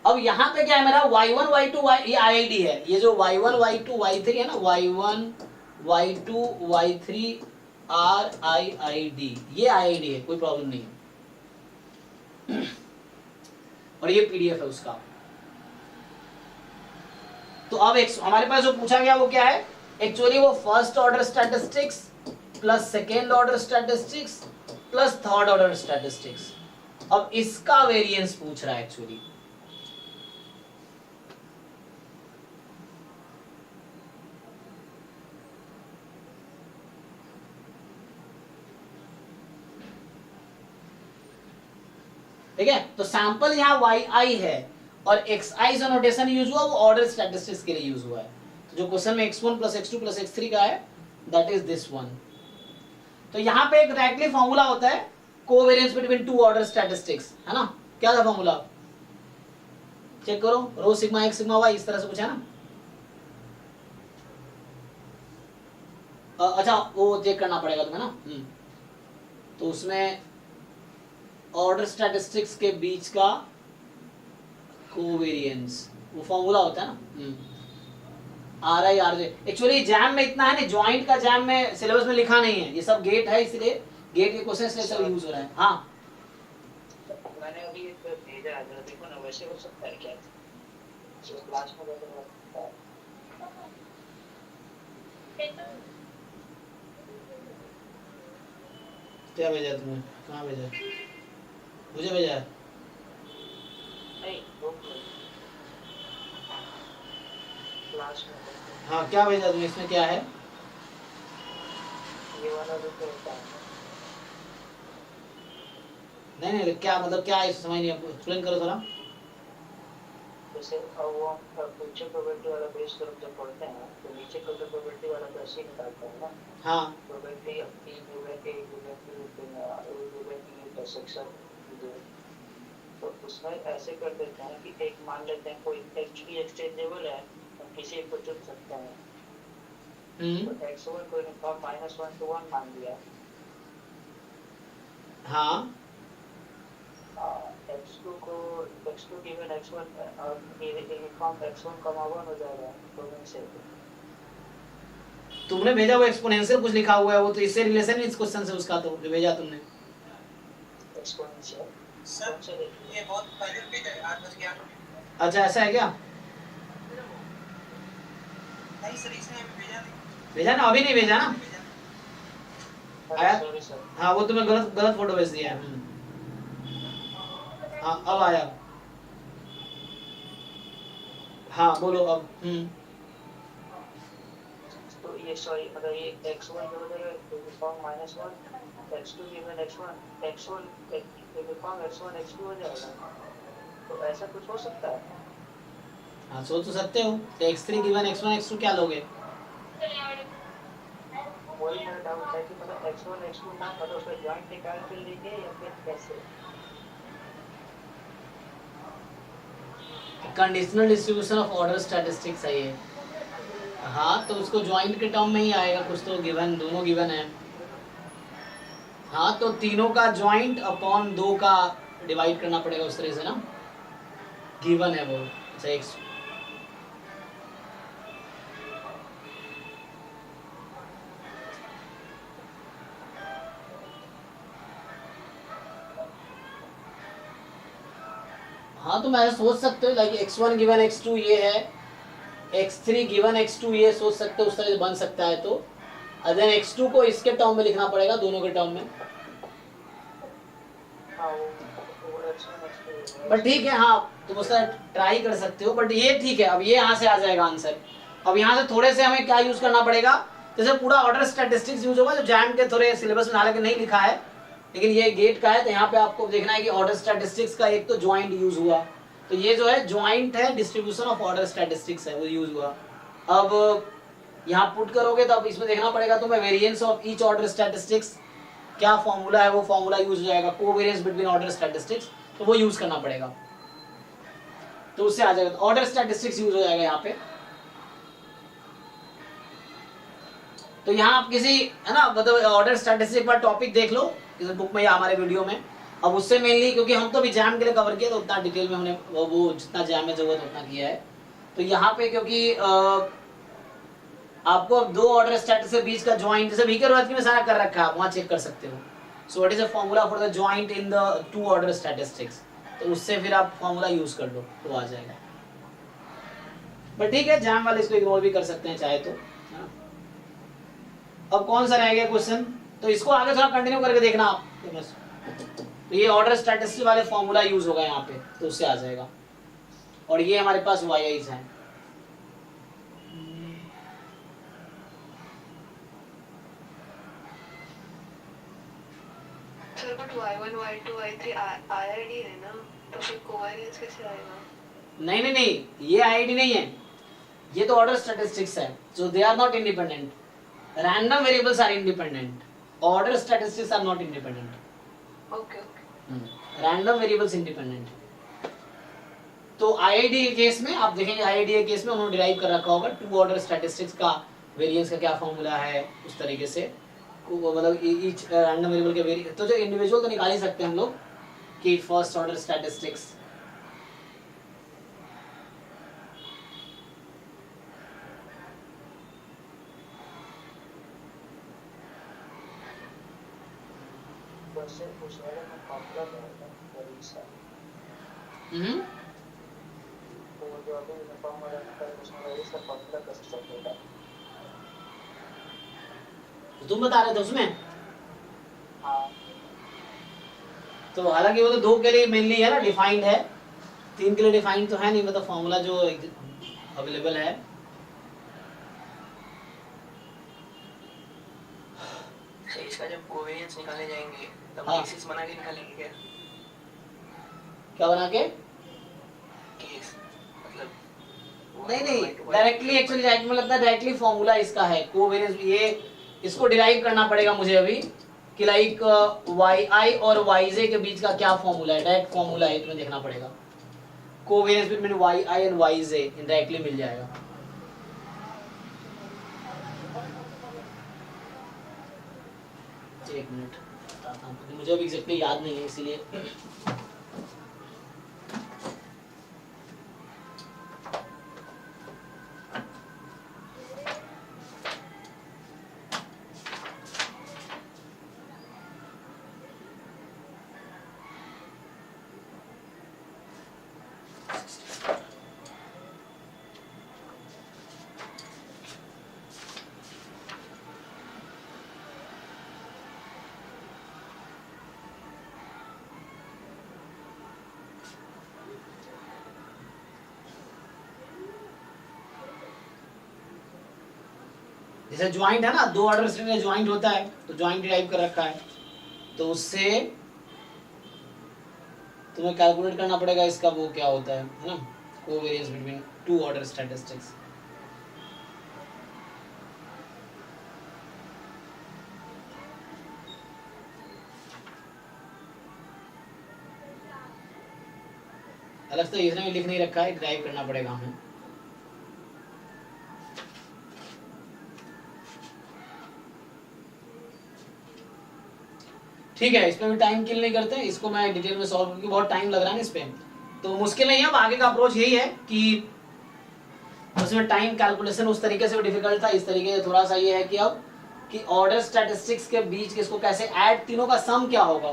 अब यहाँ पे क्या है मेरा y1 y2 ये IID है, ये जो y1 y2 y3 है ना, y1 y2 y3 RIID, ये IID है, कोई प्रॉब्लम नहीं है। और ये PDF है उसका। तो अब हमारे पास जो पूछा गया वो क्या है, एक्चुअली वो first order statistics plus second order statistics plus third order statistics. अब इसका वेरिएंस पूछ रहा है एक्चुअली। ठीक है, तो सैंपल यहाँ yi है और xi जो नोटेशन यूज हुआ वो ऑर्डर स्टैटिस्टिक्स के लिए यूज हुआ है। तो जो क्वेश्चन में x1 plus x2 plus x3 का है, दैट इज दिस वन। तो यहाँ पे एक डायरेक्टली फॉर्मूला होता है कोवेरिएंस बिटवीन 2 ऑर्डर स्टैटिस्टिक्स, है ना। क्या था फॉर्मूला, चेक करो, रो सिग्मा x सिग्मा y, इस तरह से कुछ है ना। अच्छा वो चेक करना पड़ेगा तुम्हें ना। तो उसमें ऑर्डर स्टैटिस्टिक्स के बीच का कोवेरिएंस वो फॉर्मूला होता है ना, RI RJ। एक्चुअली जैम में इतना है ना, ज्वाइंट का जैम में सिलेबस में लिखा नहीं है, ये सब गेट है, इसलिए गेट के क्वेश्चन से सब यूज हो रहा है। हाँ मैंने अभी एक भेजा है, जरा देखो ना, वैसे हो सकता है क्या? जो क्लास में कैसे लगता है? क्या भेजा तुमने? कहाँ भेजा? मुझे भेजा है? नहीं, ग्रुप में, क्लास में। हाँ, क्या भेजा तुमने? इसमें क्या है? ये वाला जो होता है, नहीं नहीं, क्या मतलब क्या है, समझ नहीं, एक्सप्लेन करो थोड़ा। जैसे अब वो हम फ्यूचर प्रोबेबिलिटी वाला बेस तरफ जब पढ़ते हैं तो नीचे फ्यूचर प्रोबेबिलिटी वाला तो ऐसे ही निकालते हैं ना, हाँ probability of p given a given b given b intersection. तो उसमें ऐसे कर देते हैं कि एक मान लेते हैं कोई एक्चुअली एक्सचेंजेबल है, हम किसी एक को चुन सकते हैं। तो x1 को यूनिफॉर्म -1 to 1 मान लिया, हाँ x2 को x2 गिवन x1 और यूनिफॉर्म x1, 1 हो जाएगा दोनों से। तुमने भेजा वो एक्सपोनेंशियल कुछ लिखा हुआ है, वो तो इससे रिलेशन है इस क्वेश्चन से, उसका तो जो भेजा तुमने। एक्सपोनेंशियल सर ये बहुत पहले भेजा है, 8:11। अच्छा, ऐसा है क्या? नहीं सर, इसने अभी भेजा नहीं। भेजा ना? अभी नहीं भेजा ना? आया? सॉरी सर, हाँ, वो तुम्हें गलत गलत फोटो भेज दिया है। हाँ, अब आया। हाँ बोलो अब। तो ये सॉरी मतलब ये x1 जो हो जाएगा uniform -1, x2 given x1 uniform x1 x2 हो जाएगा। तो ऐसा कुछ हो सकता है? हाँ, सोच तो सकते हो। तो x3 गिवन x1 x2 क्या लोगे? वही मेरा डाउट है कि मतलब x1 x2 ना मतलब उसका जॉइंट निकाल के लेंगे या फिर कैसे? Conditional distribution of order statistics है ये। हाँ, तो उसको ज्वाइंट के टर्म में ही आएगा कुछ, तो गिवन, दोनों गिवन है। हाँ, तो तीनों का ज्वाइंट अपॉन 2 का डिवाइड करना पड़ेगा उस तरह से ना, गिवन है वो। अच्छा, एक हाँ, तो मैं सोच सकते हो लाइक x1 गिवन x2 ये है, x3 गिवन x2 ये सोच सकते हो, उस तरह से बन सकता है। तो अगर x2 को इसके टर्म में लिखना पड़ेगा, दोनों के टर्म में। हाँ वो x1 x2 बट ठीक है, हाँ तुम उसका ट्राई कर सकते हो, बट ये ठीक है। अब ये यहाँ से आ जाएगा आंसर। अब यहाँ से थोड़े से हमें क्या यूज करना पड़ेगा, जैसे पूरा ऑर्डर स्टैटिस्टिक्स यूज होगा, जो जैम के थोड़े सिलेबस में हालांकि नहीं लिखा है, लेकिन ये गेट का है, तो यहाँ पे आपको देखना है कि ऑर्डर स्टैटिस्टिक्स का एक तो ज्वाइंट यूज हुआ, तो ये जो है ज्वाइंट है, डिस्ट्रीब्यूशन ऑफ ऑर्डर स्टैटिस्टिक्स है, वो यूज हुआ। अब यहाँ पुट करोगे तो अब इसमें देखना पड़ेगा तुम्हें variance of each order statistics, क्या फॉर्मूला है, वो फॉर्मूला यूज हो जाएगा, कोवेरिएंस बिटवीन ऑर्डर स्टैटिस्टिक्स, तो वो यूज करना पड़ेगा, तो उससे आ जाएगा, ऑर्डर स्टैटिस्टिक्स यूज हो जाएगा यहाँ पे। तो यहाँ आप किसी है ना मतलब ऑर्डर स्टैटिस्टिक्स पर टॉपिक देख लो किसी बुक में या हमारे वीडियो में। अब उससे मेनली क्योंकि हम तो अभी जैम के लिए कवर किया, तो उतना डिटेल में हमने वो जितना जैम में जरूरत उतना किया है। तो यहाँ पे क्योंकि आपको अब 2 ऑर्डर स्टैटिस्टिक्स के बीच का ज्वाइंट, जैसे वीकर वर्थ में सारा कर रखा है, आप वहाँ चेक कर सकते हो। So what is the formula for the joint in the 2 order statistics, तो उससे फिर आप फॉर्मूला यूज कर लो तो आ जाएगा। बट ठीक है, जैम वाले इसको इग्नोर भी कर सकते हैं चाहे तो। अब कौन सा रह गया क्वेश्चन, तो इसको आगे थोड़ा कंटिन्यू करके देखना आप। तो ये ऑर्डर स्टैटिस्टिक्स वाले फॉर्मूला यूज होगा यहाँ पे, तो उससे आ जाएगा। और ये हमारे पास YIs हैं। Sir but y1 y2 y3 IID है ना, तो फिर कोवेरिएंस कैसे आएगा? नहीं नहीं नहीं, ये IID नहीं है, ये तो ऑर्डर स्टैटिस्टिक्स है, so they are not independent. Random variables are independent. Order statistics are not independent. Okay okay. Random variables independent. तो IID के केस में आप देखेंगे, IID के केस में उन्होंने डिराइव कर रखा होगा 2 ऑर्डर स्टैटिस्टिक्स का वेरिएंस का क्या फॉर्मूला है, उस तरीके से मतलब ईच रैंडम वेरिएबल के वेरिएंस, तो जो इंडिविजुअल तो निकाल ही सकते हैं हम लोग कि फर्स्ट ऑर्डर स्टैटिस्टिक्स। वैसे उस वाले में फॉर्मूला क्या होता है? वो जो अभी यूनिफॉर्म वाला नंबर उसमें वही इसका फॉर्मूला कैसे चल रहा है? तो तुम बता रहे थे उसमें। हाँ तो हालांकि वो तो 2 के लिए मेनली है ना, डिफाइंड है, 3 के लिए डिफाइंड तो है नहीं, मतलब फॉर्मूला जो अवेलेबल है। तो इसका जब कोवेरिएंस निकाले जाएंगे तब हाँ। केसेस बना के निकालेंगे क्या? क्या बना के? केस मतलब नहीं डायरेक्टली, एक्चुअली डायरेक्ट में लगता है डायरेक्टली फॉर्मूला इसका है कोवेरिएंस। ये इसको डिराइव करना पड़ेगा मुझे अभी कि लाइक yi और yj के बीच का क्या फॉर्मूला है, डायरेक्ट फॉर्मूला है, तुम्हें देखना पड़ेगा। Covariance between yi and yj directly मिल जाएगा। एक मिनट बताता हूं, क्योंकि मुझे अभी एग्जैक्टली याद नहीं है इसीलिए। जैसे ज्वाइंट है ना, 2 ऑर्डर स्ट्रिंग ज्वाइंट होता है, तो ज्वाइंट डिराइव कर रखा है, तो उससे तुम्हें कैलकुलेट करना पड़ेगा इसका वो क्या होता है ना, कोवेरिएंस बिटवीन 2 ऑर्डर स्टैटिस्टिक्स। अलग से इसने भी लिख नहीं रखा है, डिराइव करना पड़ेगा हमें। ठीक है, इसमें भी टाइम किल नहीं करते, इसको मैं डिटेल में सॉल्व करके, बहुत टाइम लग रहा है ना इस पे, तो मुश्किल नहीं है। अब आगे का अप्रोच यही है कि उसमें टाइम कैलकुलेशन उस तरीके से डिफिकल्ट था, इस तरीके से थोड़ा सा ये है कि अब कि ऑर्डर स्टैटिस्टिक्स के बीच किसको कैसे ऐड, तीनों का सम क्या होगा।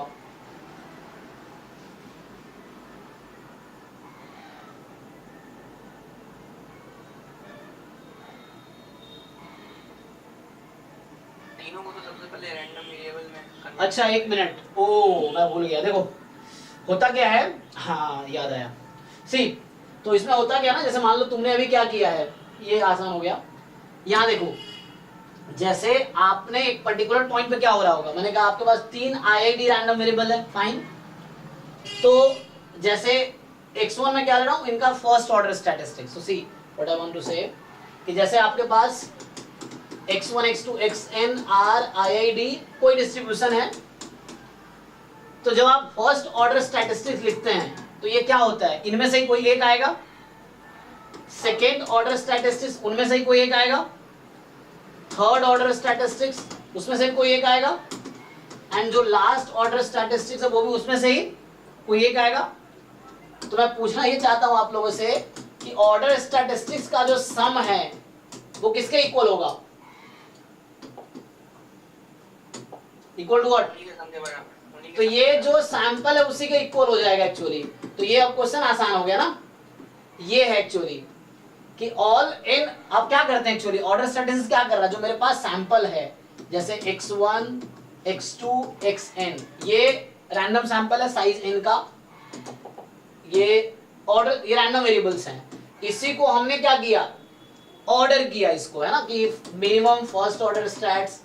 तीनों को तो सबसे पहले रैंडम वेरिएबल में convert अच्छा एक मिनट, ओ मैं भूल गया, देखो होता क्या है, हाँ याद आया। सी तो इसमें होता क्या ना, जैसे मान लो तुमने अभी क्या किया है, ये आसान हो गया। यहाँ देखो, जैसे आपने एक पर्टिकुलर पॉइंट पे क्या हो रहा होगा, मैंने कहा आपके पास 3 IID रैंडम वेरिएबल है, फाइन। तो जैसे x1 में क्या ले रहा हूँ, इनका first order statistics. So see what I want to say कि जैसे आपके पास x1 x2 xn r IID कोई डिस्ट्रीब्यूशन है, तो जब आप फर्स्ट ऑर्डर स्टैटिस्टिक्स लिखते हैं तो ये क्या होता है, इनमें से ही कोई एक आएगा, सेकेंड ऑर्डर स्टैटिस्टिक्स उनमें से ही कोई एक आएगा, थर्ड ऑर्डर स्टैटिस्टिक्स उसमें से कोई एक आएगा, एंड जो लास्ट ऑर्डर स्टैटिस्टिक्स है वो भी उसमें से ही कोई एक आएगा। तो मैं पूछना ये चाहता हूं आप लोगों से कि ऑर्डर स्टैटिस्टिक्स का जो सम है वो किसके इक्वल होगा, इक्वल टू व्हाट। उन्हीं के समझे बराबर, उन्हीं के तो ये समझे जो सैंपल है उसी के इक्वल हो जाएगा एक्चुअली। तो ये अब क्वेश्चन आसान हो गया ना, ये है एक्चुअली कि ऑल इन, अब क्या करते हैं एक्चुअली, ऑर्डर स्टैटिस्टिक्स क्या कर रहा है, जो मेरे पास सैंपल है जैसे x1 x2 xn, ये रैंडम सैंपल है साइज n का, ये ऑर्डर, ये रैंडम वेरिएबल्स हैं, इसी को हमने क्या किया, ऑर्डर किया इसको, है ना, कि मिनिमम फर्स्ट ऑर्डर स्टैट्स,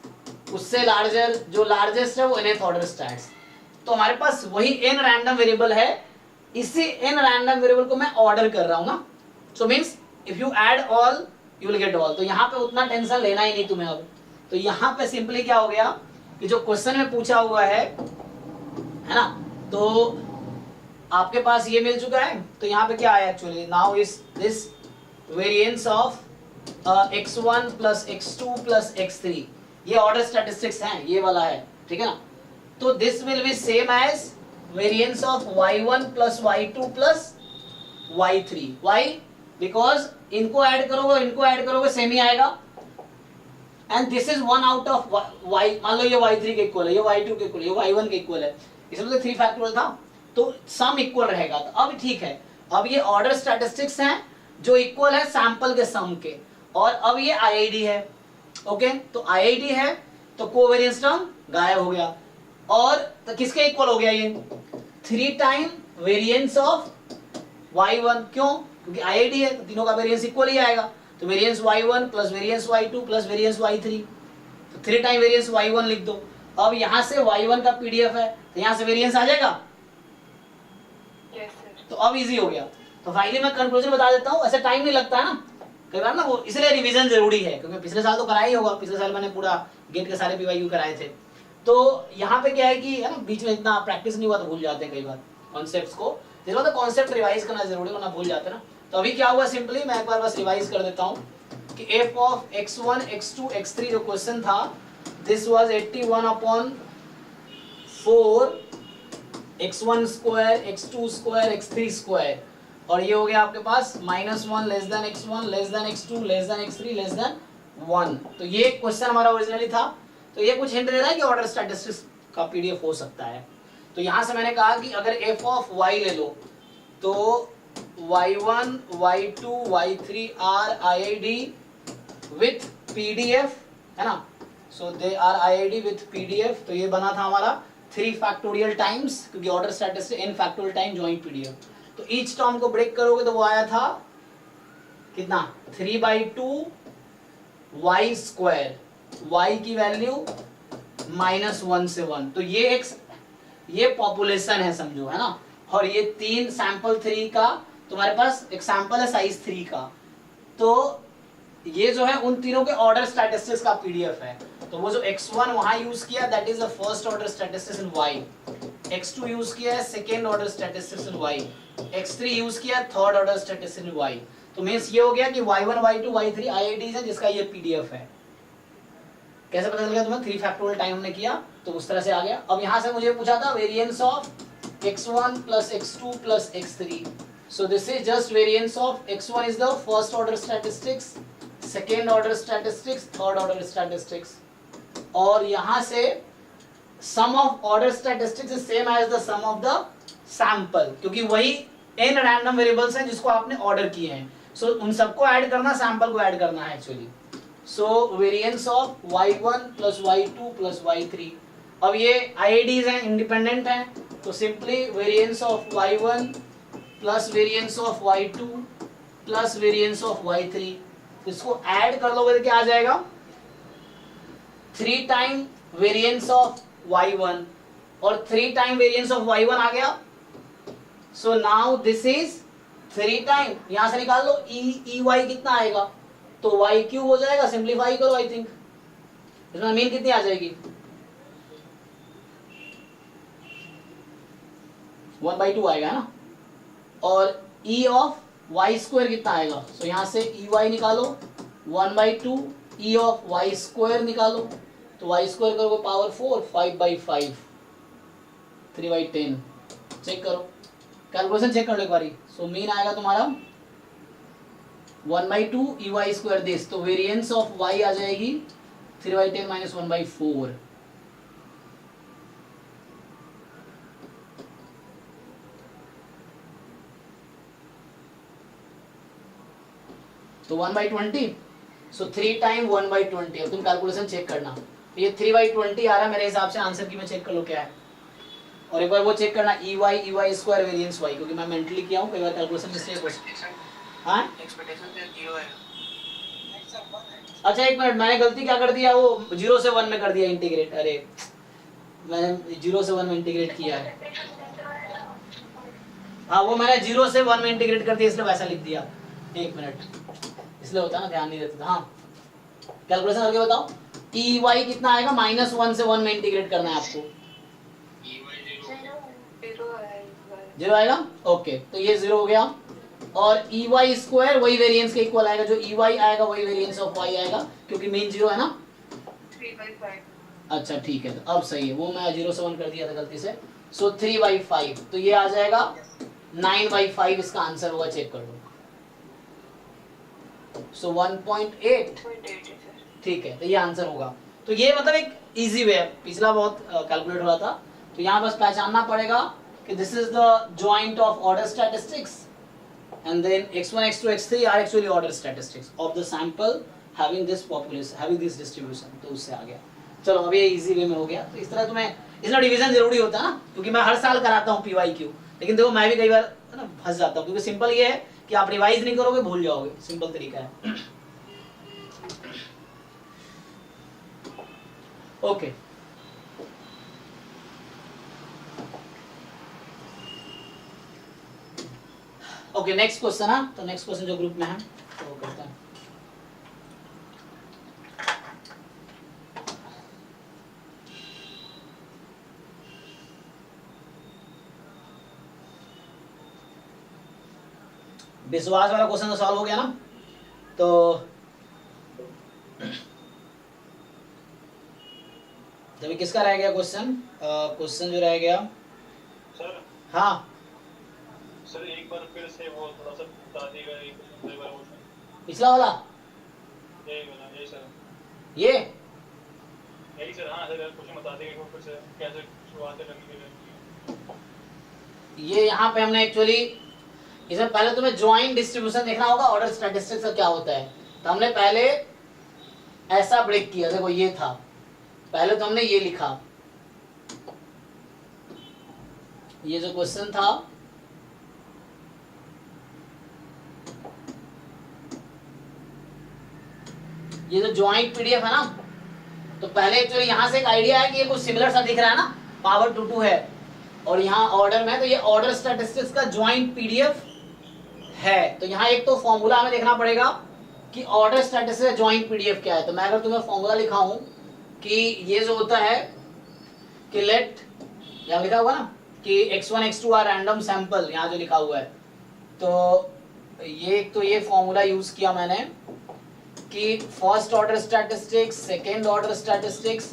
उससे लार्जर जो लार्जेस्ट है वो nth ऑर्डर स्टैट्स। तो हमारे पास वही n रैंडम वेरिएबल है, इसी n रैंडम वेरिएबल को मैं ऑर्डर कर रहा हूं ना, सो means if you add all you will get all. तो यहाँ पे उतना टेंशन लेना ही नहीं तुम्हें अब। तो यहाँ पे सिंपली क्या हो गया कि जो क्वेश्चन में पूछा हुआ है ना, तो आपके पास ये मिल चुका है। तो यहाँ पे क्या आया actually, now is this variance of x1 plus x2 plus x3, ये ऑर्डर स्टैटिस्टिक्स हैं, ये वाला है, ठीक है ना। तो this will be same as variance of y1 plus y2 plus y3। Why, because इनको ऐड करोगे इनको ऐड करोगे सेम ही आएगा, and this is one out of y, मान लो ये y3 के इक्वल है, ये y2 के इक्वल है, ये y1 के इक्वल है, इसमें से 3 फैक्टोरियल था, तो सम इक्वल रहेगा। तो अब ठीक है, अब ये ऑर्डर स्टैटिस्टिक्स हैं, जो इक्वल है सैंपल के सम के, और अब ये आईआईडी है, ओके, तो आईआईडी है तो कोवेरियंस टर्म गायब हो गया, और तो किसके इक्वल हो गया ये 3 टाइम वेरिएंस ऑफ y1, क्यों, क्योंकि आईआईडी है तो तीनों का वेरिएंस इक्वल ही आएगा, तो variance y1 plus variance y2 plus variance y3, तो 3 टाइम वेरिएंस y1 लिख दो। अब यहां से y1 का पीडीएफ है तो यहां से वेरिएंस आ जाएगा, यस सर। तो अब इजी हो गया। तो फाइनली मैं कंक्लूजन बता देता हूँ, ऐसे टाइम नहीं लगता है ना कई बार ना, वो इसलिए रिवीजन जरूरी है, क्योंकि पिछले साल तो कराया ही होगा, पिछले साल मैंने पूरा गेट के सारे पीवाईक्यू कराए थे, तो यहाँ पे क्या है कि है ना बीच में इतना प्रैक्टिस नहीं हुआ तो भूल जाते हैं कई बार कॉन्सेप्ट्स को, जिस बार तो कॉन्सेप्ट रिवाइज करना जरूरी है, वरना भूल जाते हैं ना। तो अभी क्या हुआ, सिंपली मैं एक बार बस रिवाइज कर देता हूँ कि f of x1 x2 x3 जो क्वेश्चन था, this was 81/4 x1 square x2 square x3 square, और ये हो गया आपके पास -1 less then x1 less then x2 less then x3 less than 1। तो ये क्वेश्चन हमारा ओरिजिनली था, तो ये कुछ हिंट दे रहा है कि ऑर्डर स्टैटिस्टिक्स का पीडीएफ हो सकता है। तो यहाँ से मैंने कहा कि अगर f ऑफ y ले लो तो y1 y2 y3 are IID with PDF, है ना, so they are IID with PDF. तो ये बना था हमारा 3 फैक्टोरियल टाइम्स, क्योंकि order statistics n factorial time joint PDF. तो ईच टर्म को ब्रेक करोगे तो वो आया था कितना 3/2 y स्क्वायर, y की वैल्यू -1 से 1, तो ये पॉपुलेशन है समझो, है ना, और ये 3 सैंपल 3 का तुम्हारे पास एक सैंपल है साइज 3 का, तो ये जो है उन तीनों के ऑर्डर स्टैटिस्टिक्स का पीडीएफ है। तो वो जो x1 वहां यूज किया that is the first order statistics in y, x2 use किया है सेकंड ऑर्डर स्टैटिस्टिक्स इन y, x3 यूज किया थर्ड ऑर्डर स्टैटिस्टिक्स इन y। तो मींस ये हो गया कि y1 y2 y3 आईआईडीज है जिसका ये पीडीएफ है। कैसे पता चल गया तुम्हें, 3 फैक्टोरियल टाइम हमने किया तो उस तरह से आ गया। अब यहां से मुझे पूछा था variance of x1 plus x2 plus x3, so this is just variance of x1 is the first order statistics, second order statistics, third order statistics, और यहाँ से sum of order statistics is same as the sum of the sample, क्योंकि वही n random variables हैं जिसको आपने order किए हैं, so उन सबको ऐड करना, सैंपल को ऐड करना है actually. so variance of y1 plus y2 plus y3, अब ये IIDs हैं, इंडिपेंडेंट हैं, तो simply variance of y1 plus variance of y2 plus variance of y3, इसको ऐड कर लोगे तो क्या आ जाएगा 3 टाइम वेरिएंस ऑफ y1 और 3 टाइम वेरिएंस ऑफ y1 आ गया। So now this is 3 time, यहां से निकाल लो y कितना आएगा, तो y क्यूब हो जाएगा, सिंप्लीफाई करो, आई थिंक इसमें मीन कितनी आ जाएगी 1/2 आएगा ना, और e ऑफ y स्क्वायर कितना आएगा, सो यहां से y निकालो 1/2 e ऑफ y स्क्वायर निकालो, तो y स्क्वायर करोगे पावर 4 5/5 3/10, चेक करो कैलकुलेशन चेक कर लो एक बारी। सो मीन आएगा तुम्हारा 1/2 y स्क्वायर दिस, तो वेरिएंस ऑफ y आ जाएगी 3/10 माइनस 1/4, तो 1/20, सो 3 टाइम 1/20। अब तुम कैलकुलेशन चेक करना, ये 3/20 आ रहा है मेरे हिसाब से, आंसर की मैं चेक कर लो क्या है, और एक बार वो चेक करना y स्क्वायर वेरिएंस y, क्योंकि मैं मेंटली किया हूँ, कई बार कैलकुलेशन मिस्टेक हो सकती है। हाँ एक्सपेक्टेशन से 0 है। अच्छा एक मिनट, मैंने गलती क्या कर दिया, वो 0 से 1 में कर दिया इंटीग्रेट, अरे मैंने 0 से 1 में इंटीग्रेट किया है, हाँ वो मैंने 0 से 1 में इंटीग्रेट कर दिया इसलिए वैसा लिख दिया, एक मिनट इसलिए होता है ना, ध्यान नहीं देते था। हाँ कैलकुलेशन करके बताओ, y कितना आएगा, -1 से 1 में इंटीग्रेट करना है आपको, 0 आएगा, ओके, तो ये 0 हो गया, और y स्क्वायर वही वेरिएंस के इक्वल आएगा, जो y आएगा वही वेरिएंस ऑफ y आएगा, क्योंकि मीन 0 है ना। 3/5। अच्छा ठीक है, तो अब सही है, वो मैं 0 से 1 कर दिया था गलती से, सो 3/5, तो ये आ जाएगा 9/5, इसका आंसर होगा, चेक कर लो, सो 1.8, ठीक है, तो ये आंसर होगा। तो ये मतलब एक इजी वे है, पिछला बहुत कैलकुलेट हो रहा था, तो यहाँ बस पहचानना पड़ेगा कि this is the joint of order statistics and then x1 x2 x3 are actually order statistics of the sample having this population, having this distribution. तो उससे आ गया. चलो अब ये इजी वे में हो गया. तो इस तरह तुम्हें इसमें डिवीजन जरूरी होता है ना, क्योंकि मैं हर साल कराता हूँ PYQ, लेकिन देखो मैं भी कई बार ना फंस जाता हूँ, क्योंकि सिंपल ये है कि आप रिवाइज नहीं करोगे भूल जाओगे. सिंपल तरीका है. ओके ओके नेक्स्ट क्वेश्चन है. तो नेक्स्ट क्वेश्चन जो ग्रुप में है तो वो करते हैं. विश्वास वाला क्वेश्चन तो सॉल्व हो गया ना. तो अभी किसका रह गया क्वेश्चन? क्वेश्चन जो रह गया सर. हाँ सर एक बार फिर से वो थोड़ा सा बता दीजिएगा. एक क्वेश्चन पिछला वाला यही सर. ये यही सर. हाँ सर क्वेश्चन बता दीजिएगा फिर से कैसे शुरुआत करनी है. ये यहाँ पे हमने एक्चुअली इसमें पहले तुम्हें ज्वाइंट डिस्ट्रीब्यूशन देखना होगा. ऑर्डर स्टैटिस्टिक्स का क्या होता है, तो हमने पहले ऐसा ब्रेक किया. देखो ये था, पहले तो हमने ये लिखा, ये जो क्वेश्चन था ये जो ज्वाइंट पीडीएफ है ना, तो पहले एक्चुअली यहाँ से एक आइडिया है कि ये कुछ सिमिलर सा दिख रहा है ना, पावर 2 है और यहाँ ऑर्डर में, तो ये ऑर्डर स्टैटिस्टिक्स का ज्वाइंट पीडीएफ है. तो यहाँ एक तो फॉर्मूला हमें देखना पड़ेगा कि ऑर्डर स्टैटिस्टिक्स का ज्वाइंट पीडीएफ क्या है. तो मैं अगर तुम्हें फॉर्मूला लिखा हूं कि ये जो होता है कि लेट, यहाँ लिखा हुआ ना कि x1 x2 are random sample, यहाँ जो लिखा हुआ है, तो ये एक तो ये फॉर्मूला यूज किया मैंने कि first order statistics, second order statistics,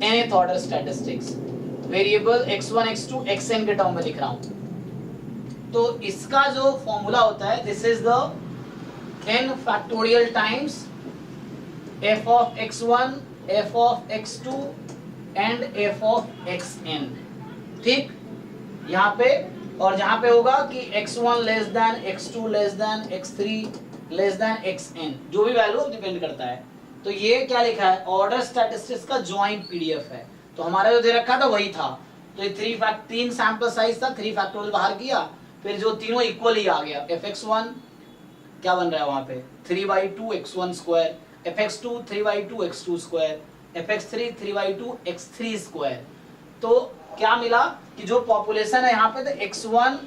nth order statistics, variable x1 x2 xn के टर्म में लिख रहा हूं. तो इसका जो फॉर्मूला होता है, this is the n factorial times f of x1, f of x2 and f of xn. ठीक, यहाँ पे और जहाँ पे होगा कि x1 less then x2 less then x3 less then xn, जो भी वैल्यू डिपेंड करता है. तो ये क्या लिखा है, ऑर्डर स्टैटिस्टिक्स का ज्वाइंट पीडीएफ है. तो हमारा जो दे रखा था वही था. तो ये 3 सैंपल साइज था, 3 फैक्टोरियल बाहर किया, फिर जो तीनों इक्वल ही आ गया. fx1 क्या बन रहा है वहां पे 3/2 x1 square, fx2 3/2 x2 square, fx3 3/2 x3 square. तो क्या मिला कि जो पॉपुलेशन है यहाँ पे, तो x1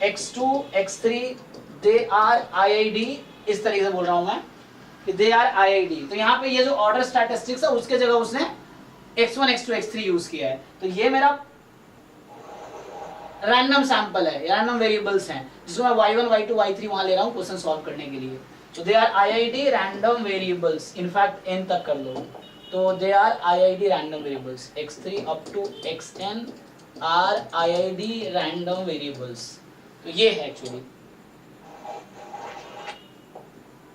x2 x3 they are IID, इस तरीके से बोल रहा हूं मैं कि दे आर IID. तो यहाँ पे ये जो ऑर्डर स्टैटिस्टिक्स है उसके जगह उसने x1 x2 x3 यूज किया है. तो ये मेरा रैंडम सैंपल है, रैंडम वेरिएबल्स हैं, जिसको मैं y1 y2 y3 वहां ले रहा हूं क्वेश्चन सॉल्व करने के लिए. तो they are IID random variables, in fact n तक कर लो. तो they are IID random variables, x3 up to xn are IID random variables. तो ये है एक्चुअली.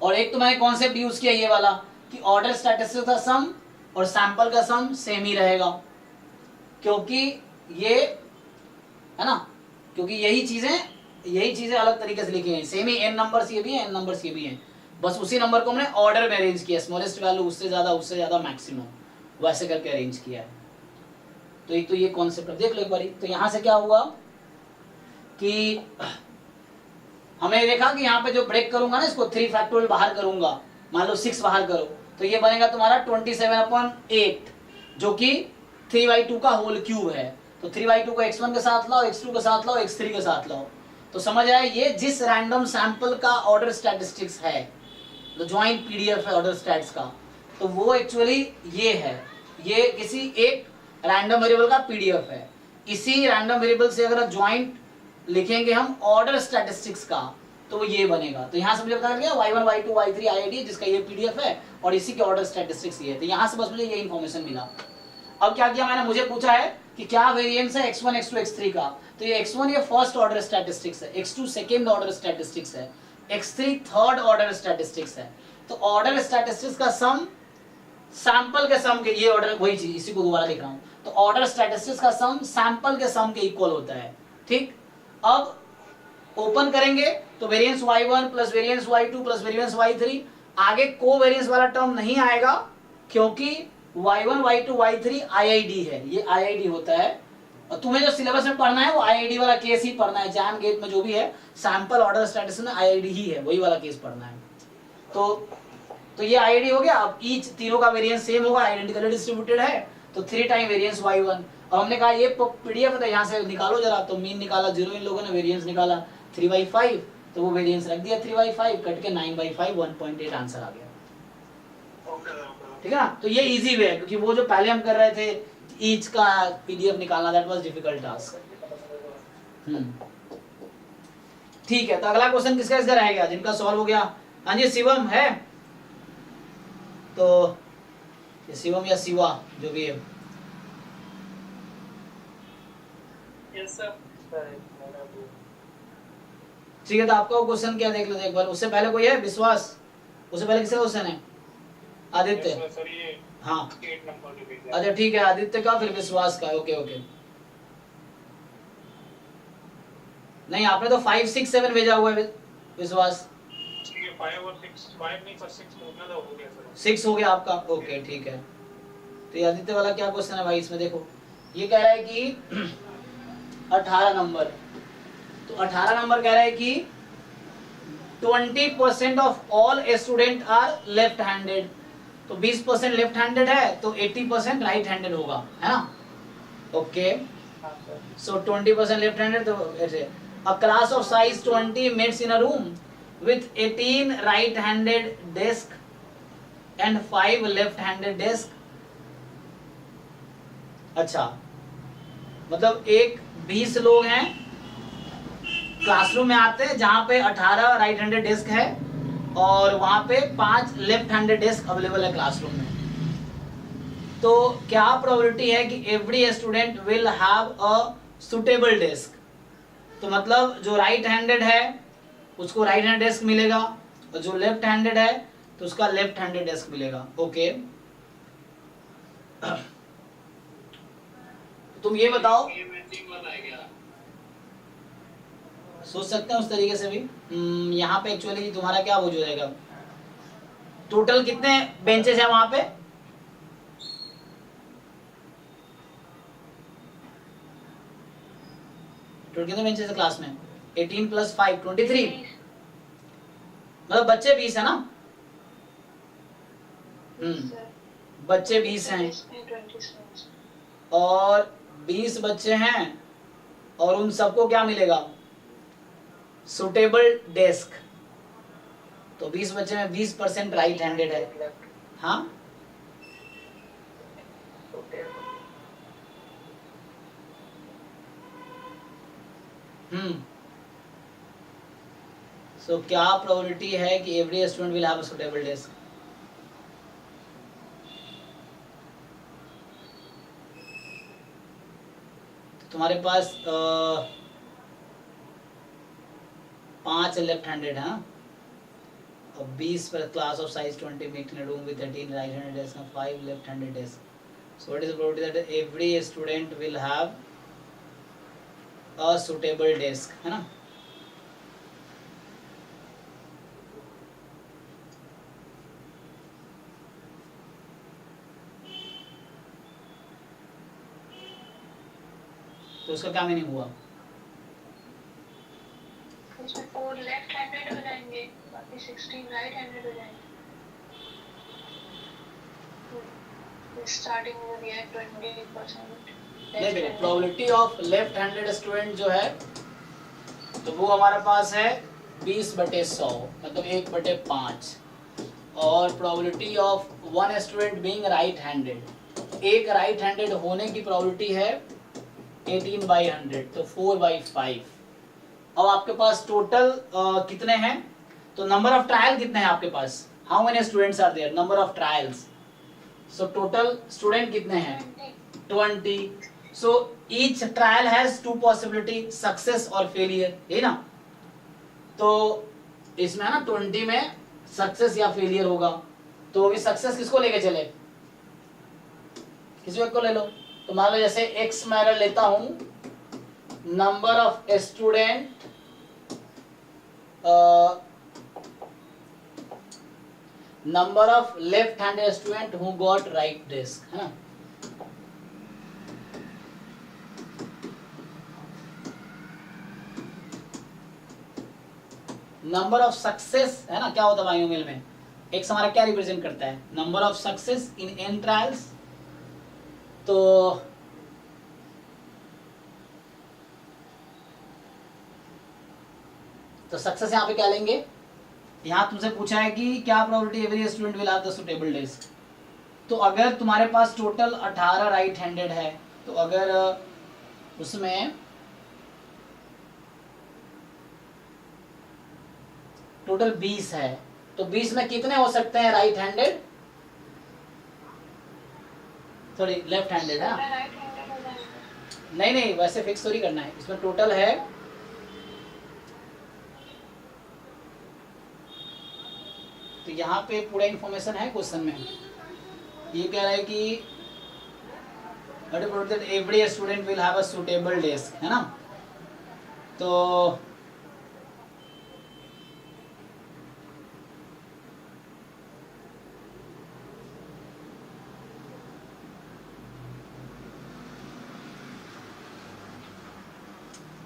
और एक तो मैंने कॉन्सेप्ट यूज किया ये वाला कि ऑर्डर स्टैटिस्टिक्स का सम और सैंपल का सम सेम ही रहेगा, क्योंकि ये है ना, क्योंकि यही चीजें अलग तरीके से लिखी हैं. सेम ही n नंबर्स ये भी हैं, n नंबर्स ये भी हैं, बस उसी नंबर को हमने ऑर्डर में अरेंज किया, स्मॉलेस्ट वैल्यू उससे ज्यादा मैक्सिमम, वैसे करके अरेंज किया है. तो एक तो ये कॉन्सेप्ट देख लो एक बारी. तो यहां से क्या हुआ कि हमने देखा कि यहाँ पे जो ब्रेक करूंगा ना, इसको 3 फैक्टोरियल बाहर करूंगा, मान लो 6 बाहर करो, तो ये बनेगा तुम्हारा 27/8, जो कि 3/2 का होल क्यूब है. तो 3/2 को x1 के साथ लाओ, x2 के साथ लाओ, x3 के साथ लाओ. तो समझ आया, ये जिस रैंडम सैंपल का ऑर्डर स्टैटिस्टिक्स है, जो ज्वाइंट पीडीएफ है ऑर्डर स्टैट्स का, तो वो एक्चुअली ये है, ये किसी एक रैंडम वेरिएबल का पीडीएफ है. इसी रैंडम वेरिएबल से अगर ज्वाइंट लिखेंगे हम ऑर्डर स्टैटिस्टिक्स का, तो वो ये बनेगा. तो यहाँ से मुझे पता लग y1 y2 y3 IID, जिसका ये पीडीएफ है, और इसी के ऑर्डर स्टैटिस्टिक्स ये है. तो यहाँ से बस मुझे ये इन्फॉर्मेशन मिला. अब क्या किया मैंने, मुझे पूछा है कि क्या वेरिएंस है x1 x2 x3 का. तो ये x1 ये फर्स्ट ऑर्डर स्टैटिस्टिक्स है, x2 सेकेंड ऑर्डर स्टैटिस्टिक्स है, x3 थर्ड ऑर्डर स्टैटिस्टिक्स है. तो ऑर्डर स्टैटिस्टिक्स का सम सैंपल के सम के, ये ऑर्डर वही चीज, इसी को दोबारा लिख रहा हूँ. तो ऑर्डर स्टैटिस्टिक्स का सम सैंपल के सम के इक्वल होता है. ठीक, अब ओपन करेंगे तो variance y1 plus variance y2 plus variance y3, आगे कोवेरिएंस वाला टर्म नहीं आएगा क्योंकि y1 y2 y3 IID है, ये IID होता है। और तुम्हें जो सिलेबस में पढ़ना है वो IID वाला केस ही पढ़ना है, जैम गेट में जो भी है सैंपल ऑर्डर स्टैटिस्टिक्स में IID ही है, वही वाला केस पढ़ना है। तो ये IID हो गया। अब ईच तीनों का वेरिएंस सेम होगा, आइडेंटिकली डिस्ट्रीब्यूटेड है, तो 3 टाइम वेरिएंस y1। और हमने कहा ये PDF है, यहाँ से निकालो जरा, तो मीन निकाला 0, इन लोगों ने वेरिएंस निकाला 3/5, तो वो वेरिएंस रख दिया 3/5, कट के 9/5 1.8 आंसर आ गया। ठीक है ना, तो ये इजी वे है, क्योंकि वो जो पहले हम कर रहे थे ईच का PDF निकालना, दैट वाज डिफिकल्ट टास्क। ठीक है, तो अगला क्वेश्चन किसका रहेगा जिनका सॉल्व हो गया? हाँ जी, शिवम है, तो शिवम या शिवा जो भी है। Yes sir. ठीक है, तो आपका वो क्वेश्चन क्या देख लो एक बार। उससे पहले कोई है विश्वास? उससे पहले किसका क्वेश्चन है? आदित्य। सर ये हाँ 8 नंबर के पेज है। अच्छा ठीक है, आदित्य का फिर विश्वास का। ओके ओके, नहीं आपने तो 5 6 7 भेजा हुआ है विश्वास। ये 5 और 6 5 नहीं सर 6 हो गया, हो गया सर 6 हो गया आपका। ओके ठीक है, तो ये आदित्य वाला क्या क्वेश्चन है भाई? इसमें देखो ये कह रहा है कि 18 नंबर, तो 18 नंबर कह रहा है कि 20% of all student are left handed, तो 20% लेफ्ट हैंडेड है, तो 80% राइट हैंडेड होगा, है ना? ओके, सो 20% लेफ्ट हैंडेड, तो ऐसे a class of size 20 mates in a room with 18 right handed desk and 5 left handed desk. अच्छा, मतलब एक 20 लोग हैं क्लासरूम में आते हैं जहां पे 18 राइट हैंडेड डेस्क है और वहां पे 5 लेफ्ट हैंडेड डेस्क अवेलेबल है क्लासरूम में। तो क्या प्रोबेबिलिटी है कि every student will have a suitable desk? तो मतलब जो राइट हैंडेड है उसको राइट हैंड डेस्क मिलेगा, और जो लेफ्ट हैंडेड है तो उसका लेफ्ट हैंडेड डेस्क मिलेगा। ओके, तुम ये बताओ, सोच सकते हैं उस तरीके से भी। यहाँ पे एक्चुअली तुम्हारा क्या हो जाएगा, टोटल कितने बेंचेस है वहां पे? टोटल कितने बेंचेस है क्लास में? 18 + 5 23, मतलब बच्चे 20 है ना? बच्चे 20 हैं और 20 बच्चे हैं और उन सबको क्या मिलेगा? Suitable desk. तो 20 बच्चे में 20% राइट हैंडेड है। हाँ, सो क्या प्रोबेबिलिटी है कि every student will have a suitable desk? तुम्हारे पास 5 लेफ्ट हैंडेड है और 20 पर class of size 20 make in a room with 13 right handed desk and 5 left handed desk. So what is the probability that every student will have a suitable desk, है ना? तो उसका क्या meaning हुआ? उसमें 4 लेफ्ट हैंडेड हो जाएंगे, बाकी 16 राइट हैंडेड हो जाएंगे। स्टार्टिंग हो गया 20%। नहीं देखो, probability of left handed student जो है तो वो हमारे पास है 20/100, मतलब 1/5, और probability of one student being right handed, एक राइट हैंडेड होने की प्रोबेबिलिटी है 18/100, तो 4/5। अब आपके पास टोटल कितने हैं? तो नंबर ऑफ ट्रायल कितने हैं आपके पास? How many students are there? Number of trials. So total student कितने हैं? 20। So each trial has 2 possibility, success और फेलियर, है ना? तो इसमें है ना 20 में सक्सेस या फेलियर होगा, तो अभी सक्सेस किसको लेके चले? किसी एक को ले लो। तो मान लो जैसे x मैं अगर लेता हूं number of student number of left handed student who got right desk, है ना। नंबर ऑफ सक्सेस, है ना, क्या होता है बायोमेल में, एक्स हमारा क्या रिप्रेजेंट करता है, number of success in an trials. तो सक्सेस यहाँ पे क्या लेंगे, यहाँ तुमसे पूछा है कि क्या probability every student will have the suitable desk. तो अगर तुम्हारे पास टोटल 18 राइट हैंडेड है, तो अगर उसमें टोटल 20 है, तो 20 में कितने हो सकते हैं right handed, sorry left handed है। राइट हैंडेड हो जाएगा। नहीं नहीं, वैसे फिक्स थोड़ी करना है, इसमें टोटल है तो यहाँ पे पूरा इंफॉर्मेशन है क्वेश्चन में। ये कह रहा है कि every student will have a suitable desk, है ना। तो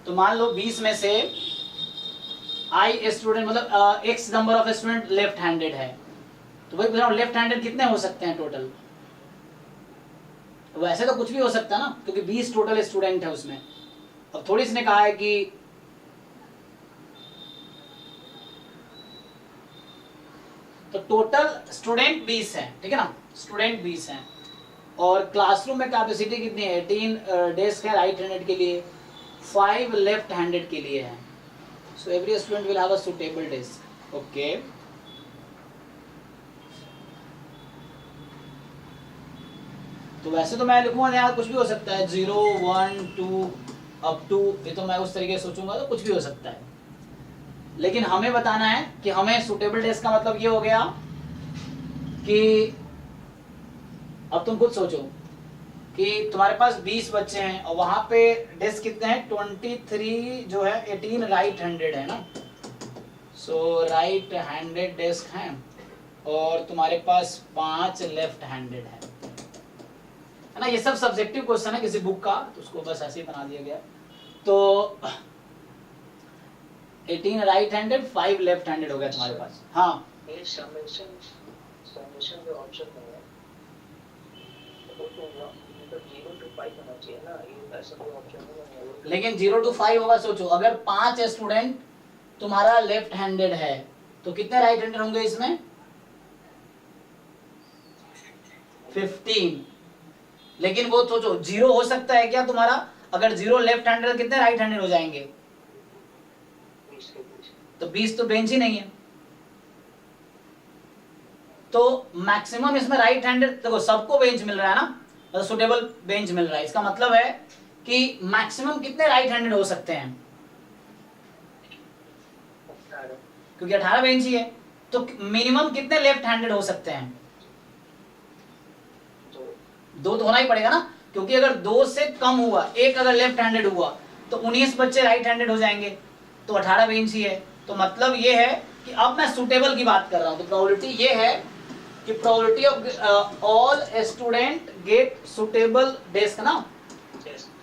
मान लो 20 में से आई स्टूडेंट मतलब x number of student left handed है, तो वही पूछ रहा हूँ लेफ्ट हैंडेड कितने हो सकते हैं टोटल। वैसे तो कुछ भी हो सकता है ना, क्योंकि 20 टोटल स्टूडेंट है उसमें। अब थोड़ी इसने कहा है कि तो टोटल स्टूडेंट 20 है, ठीक है ना, स्टूडेंट 20 हैं और क्लासरूम में कैपेसिटी कितनी है, 18 डेस्क है राइट हैंडेड के लिए, 5 लेफ्ट हैंडेड के लिए है। So every student will have a suitable desk. Okay, तो वैसे तो मैं लिखूंगा यार कुछ भी हो सकता है, 0 1 2 अप टू, ये तो मैं उस तरीके से सोचूंगा तो कुछ भी हो सकता है, लेकिन हमें बताना है कि हमें सुटेबल डेस्क का मतलब ये हो गया कि अब तुम खुद सोचो कि तुम्हारे पास 20 बच्चे हैं और वहां पे डेस्क कितने हैं, 23 जो है 18 राइट हैंडेड है ना, सो राइट हैंडेड डेस्क हैं और तुम्हारे पास 5 लेफ्ट हैंडेड है ना। ये सब सब्जेक्टिव क्वेश्चन है किसी बुक का, तो उसको बस ऐसे ही बना दिया गया। तो 18 राइट हैंडेड 5 लेफ्ट हैंडेड हो गया तुम्हारे पास। हाँ, ये समेशन जो ऑप्शन में है वो तो 0 to 5 होना चाहिए ना, ये ऐसा कोई ऑप्शन नहीं है। लेकिन 0 to 5 होगा। सोचो अगर 5 स्टूडेंट तुम्हारा लेफ्ट हैंडेड है तो कितने राइट हैंडेड होंगे इसमें, 15। लेकिन वो सोचो 0 हो सकता है क्या तुम्हारा, अगर 0 लेफ्ट हैंडेड कितने राइट हैंडेड हो जाएंगे, तो 20 तो बेंच ही नहीं है। तो मैक्सिमम इसमें राइट हैंडेड, देखो सबको बेंच मिल रहा है ना, मतलब सुटेबल बेंच मिल रहा है, इसका मतलब है कि मैक्सिमम कितने राइट हैंडेड हो सकते हैं, क्योंकि 18 बेंच ही है, तो मिनिमम कितने लेफ्ट हैंडेड हो सकते हैं, 2 तो होना ही पड़ेगा ना, क्योंकि अगर 2 से कम हुआ, एक अगर लेफ्ट हैंडेड हुआ तो 19 बच्चे राइट हैंडेड हो जाएंगे, तो 18 बेंच ही है। तो मतलब ये है कि अब मैं सुटेबल की बात कर रहा हूं, तो प्रोबेबिलिटी ये है कि probability of all student gate suitable desk ना,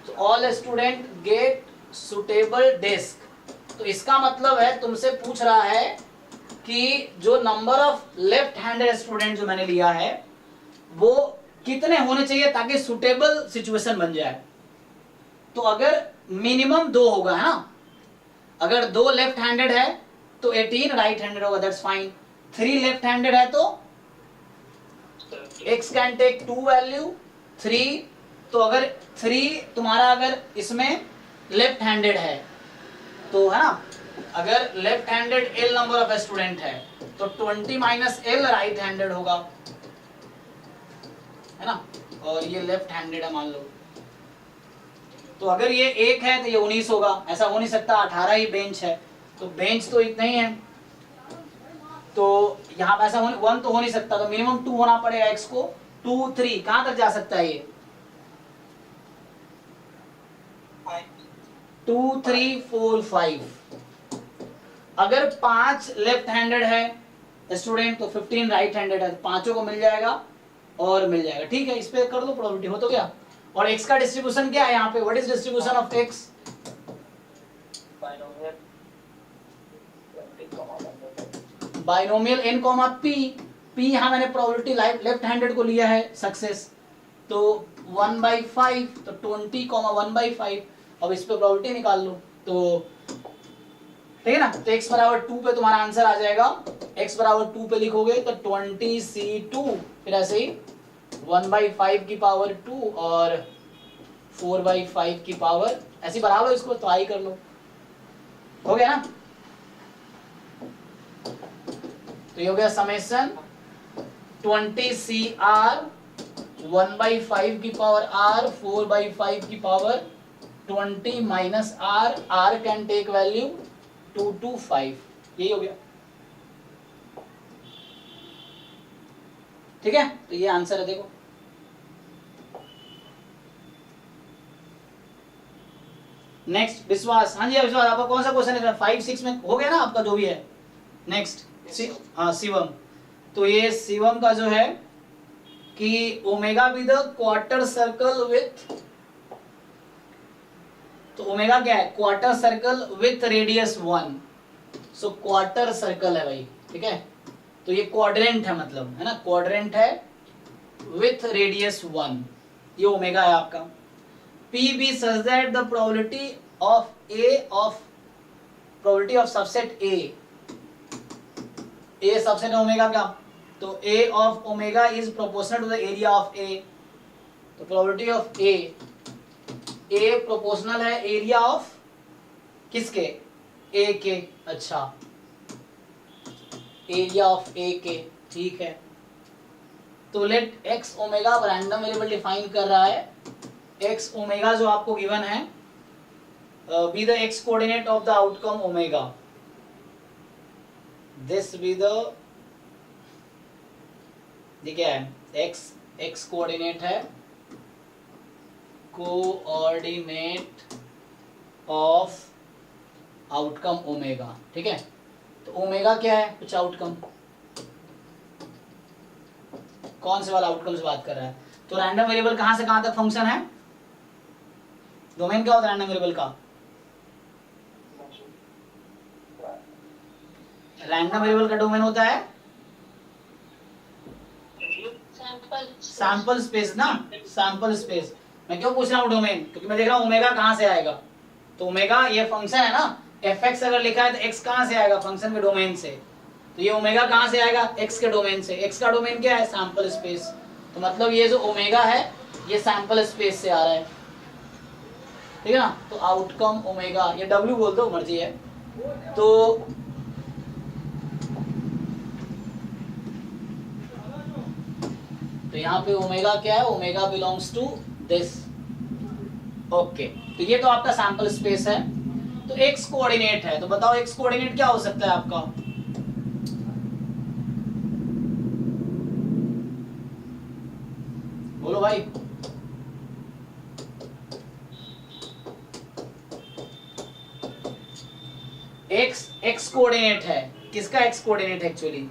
तो all student gate suitable desk. तो इसका मतलब है तुमसे पूछ रहा है कि जो number of left handed student जो मैंने लिया है वो कितने होने चाहिए ताकि सुटेबल सिचुएशन बन जाए। तो अगर मिनिमम 2 होगा, है ना, अगर 2 लेफ्ट हैंडेड है तो 18 राइट हैंडेड होगा, दैट्स फाइन। 3 लेफ्ट हैंडेड है तो x कैन टेक 2 वैल्यू 3, तो अगर 3 तुम्हारा अगर इसमें लेफ्ट हैंडेड है तो, है ना, अगर left handed l number of student है तो 20 माइनस l राइट हैंडेड होगा, है ना, और ये लेफ्ट हैंडेड है मान लो, तो अगर ये 1 है तो ये 19 होगा। ऐसा हो नहीं सकता, 18 ही बेंच है, तो बेंच तो इतना ही है, तो यहाँ पे ऐसा 1 तो हो नहीं सकता, तो मिनिमम 2 होना पड़ेगा। x को 2 3 कहां तक जा सकता है ये, 2 3 4 5। अगर 5 लेफ्ट हैंडेड है स्टूडेंट तो 15 राइट हैंडेड है, पांचों को मिल जाएगा और मिल जाएगा। ठीक है, इस पे कर दो प्रोबेबिलिटी, हो तो गया। और x का डिस्ट्रीब्यूशन क्या है यहाँ पे, what is distribution of x? Binomial n, p, p यहाँ मैंने प्रोबेबिलिटी लेफ्ट हैंडेड को लिया है सक्सेस, तो 1/5, तो 20, 1/5। अब इस पे प्रोबेबिलिटी निकाल लो, तो ठीक है ना। तो x बराबर 2 पे तुम्हारा आंसर आ जाएगा, x बराबर 2 पे लिखोगे तो 20c2, फिर ऐसे ही 1/5 की पावर 2 और 4/5 की पावर, ऐसे बढ़ा लो इसको, ट्राई कर लो, हो गया ना। तो ये हो गया समेशन 20cr 1/5 की पावर r 4/5 की power 20 minus r, r can take value 2 to 5, यही हो गया। ठीक है, तो ये आंसर है, देखो। नेक्स्ट विश्वास, हाँ जी विश्वास, आपका कौन सा क्वेश्चन है? 5, 6 में हो गया ना आपका जो भी है। नेक्स्ट हाँ शिवम, तो ये शिवम का जो है कि omega be the quarter circle with, तो ओमेगा क्या है? Quarter circle with radius 1, so quarter circle है भाई, ठीक है। तो ये क्वाड्रेंट है, मतलब है ना, क्वाड्रेंट है विथ रेडियस 1, ये ओमेगा है आपका। P be such that the probability of A of probability of subset A subset omega का, तो A of omega is proportional to the area of A, तो प्रोबेबिलिटी ऑफ ए प्रोपोर्शनल है area of किसके? A के, अच्छा area of ए के, ठीक है। तो let x omega random variable define कर रहा है, एक्स ओमेगा जो आपको गिवन है, be the x coordinate of the outcome omega, this be the, ये क्या है? एक्स कोऑर्डिनेट है, कोऑर्डिनेट ऑफ आउटकम ओमेगा, ठीक है। तो ओमेगा क्या है? कुछ आउटकम, कौन से वाला आउटकम से बात कर रहा है? तो रैंडम वेरिएबल कहां से कहां तक फंक्शन है? डोमेन क्या होता है रैंडम वेरिएबल का? रैंडम वेरिएबल का डोमेन होता है सैंपल स्पेस ना, सैंपल स्पेस। मैं क्यों पूछ रहा हूँ डोमेन? क्योंकि मैं देख रहा हूँ ओमेगा कहां से आएगा, तो ओमेगा ये फंक्शन है ना, fx अगर लिखा है तो x कहां से आएगा? फंक्शन के डोमेन से, तो ये ओमेगा कहां से आएगा? x के डोमेन से। x का डोमेन क्या है? सैंपल स्पेस, तो मतलब ये जो ओमेगा है ये सैंपल स्पेस से आ रहा है, ठीक है ना। तो आउटकम ओमेगा, ये w बोल दो, मर्जी है। तो यहाँ पे ओमेगा क्या है? Omega belongs to this, okay. तो ये तो आपका सैंपल स्पेस है। तो एक्स कोऑर्डिनेट है, तो बताओ एक्स कोऑर्डिनेट क्या हो सकता है आपका? बोलो भाई। एक्स कोऑर्डिनेट है, किसका एक्स कोऑर्डिनेट एक्चुअली?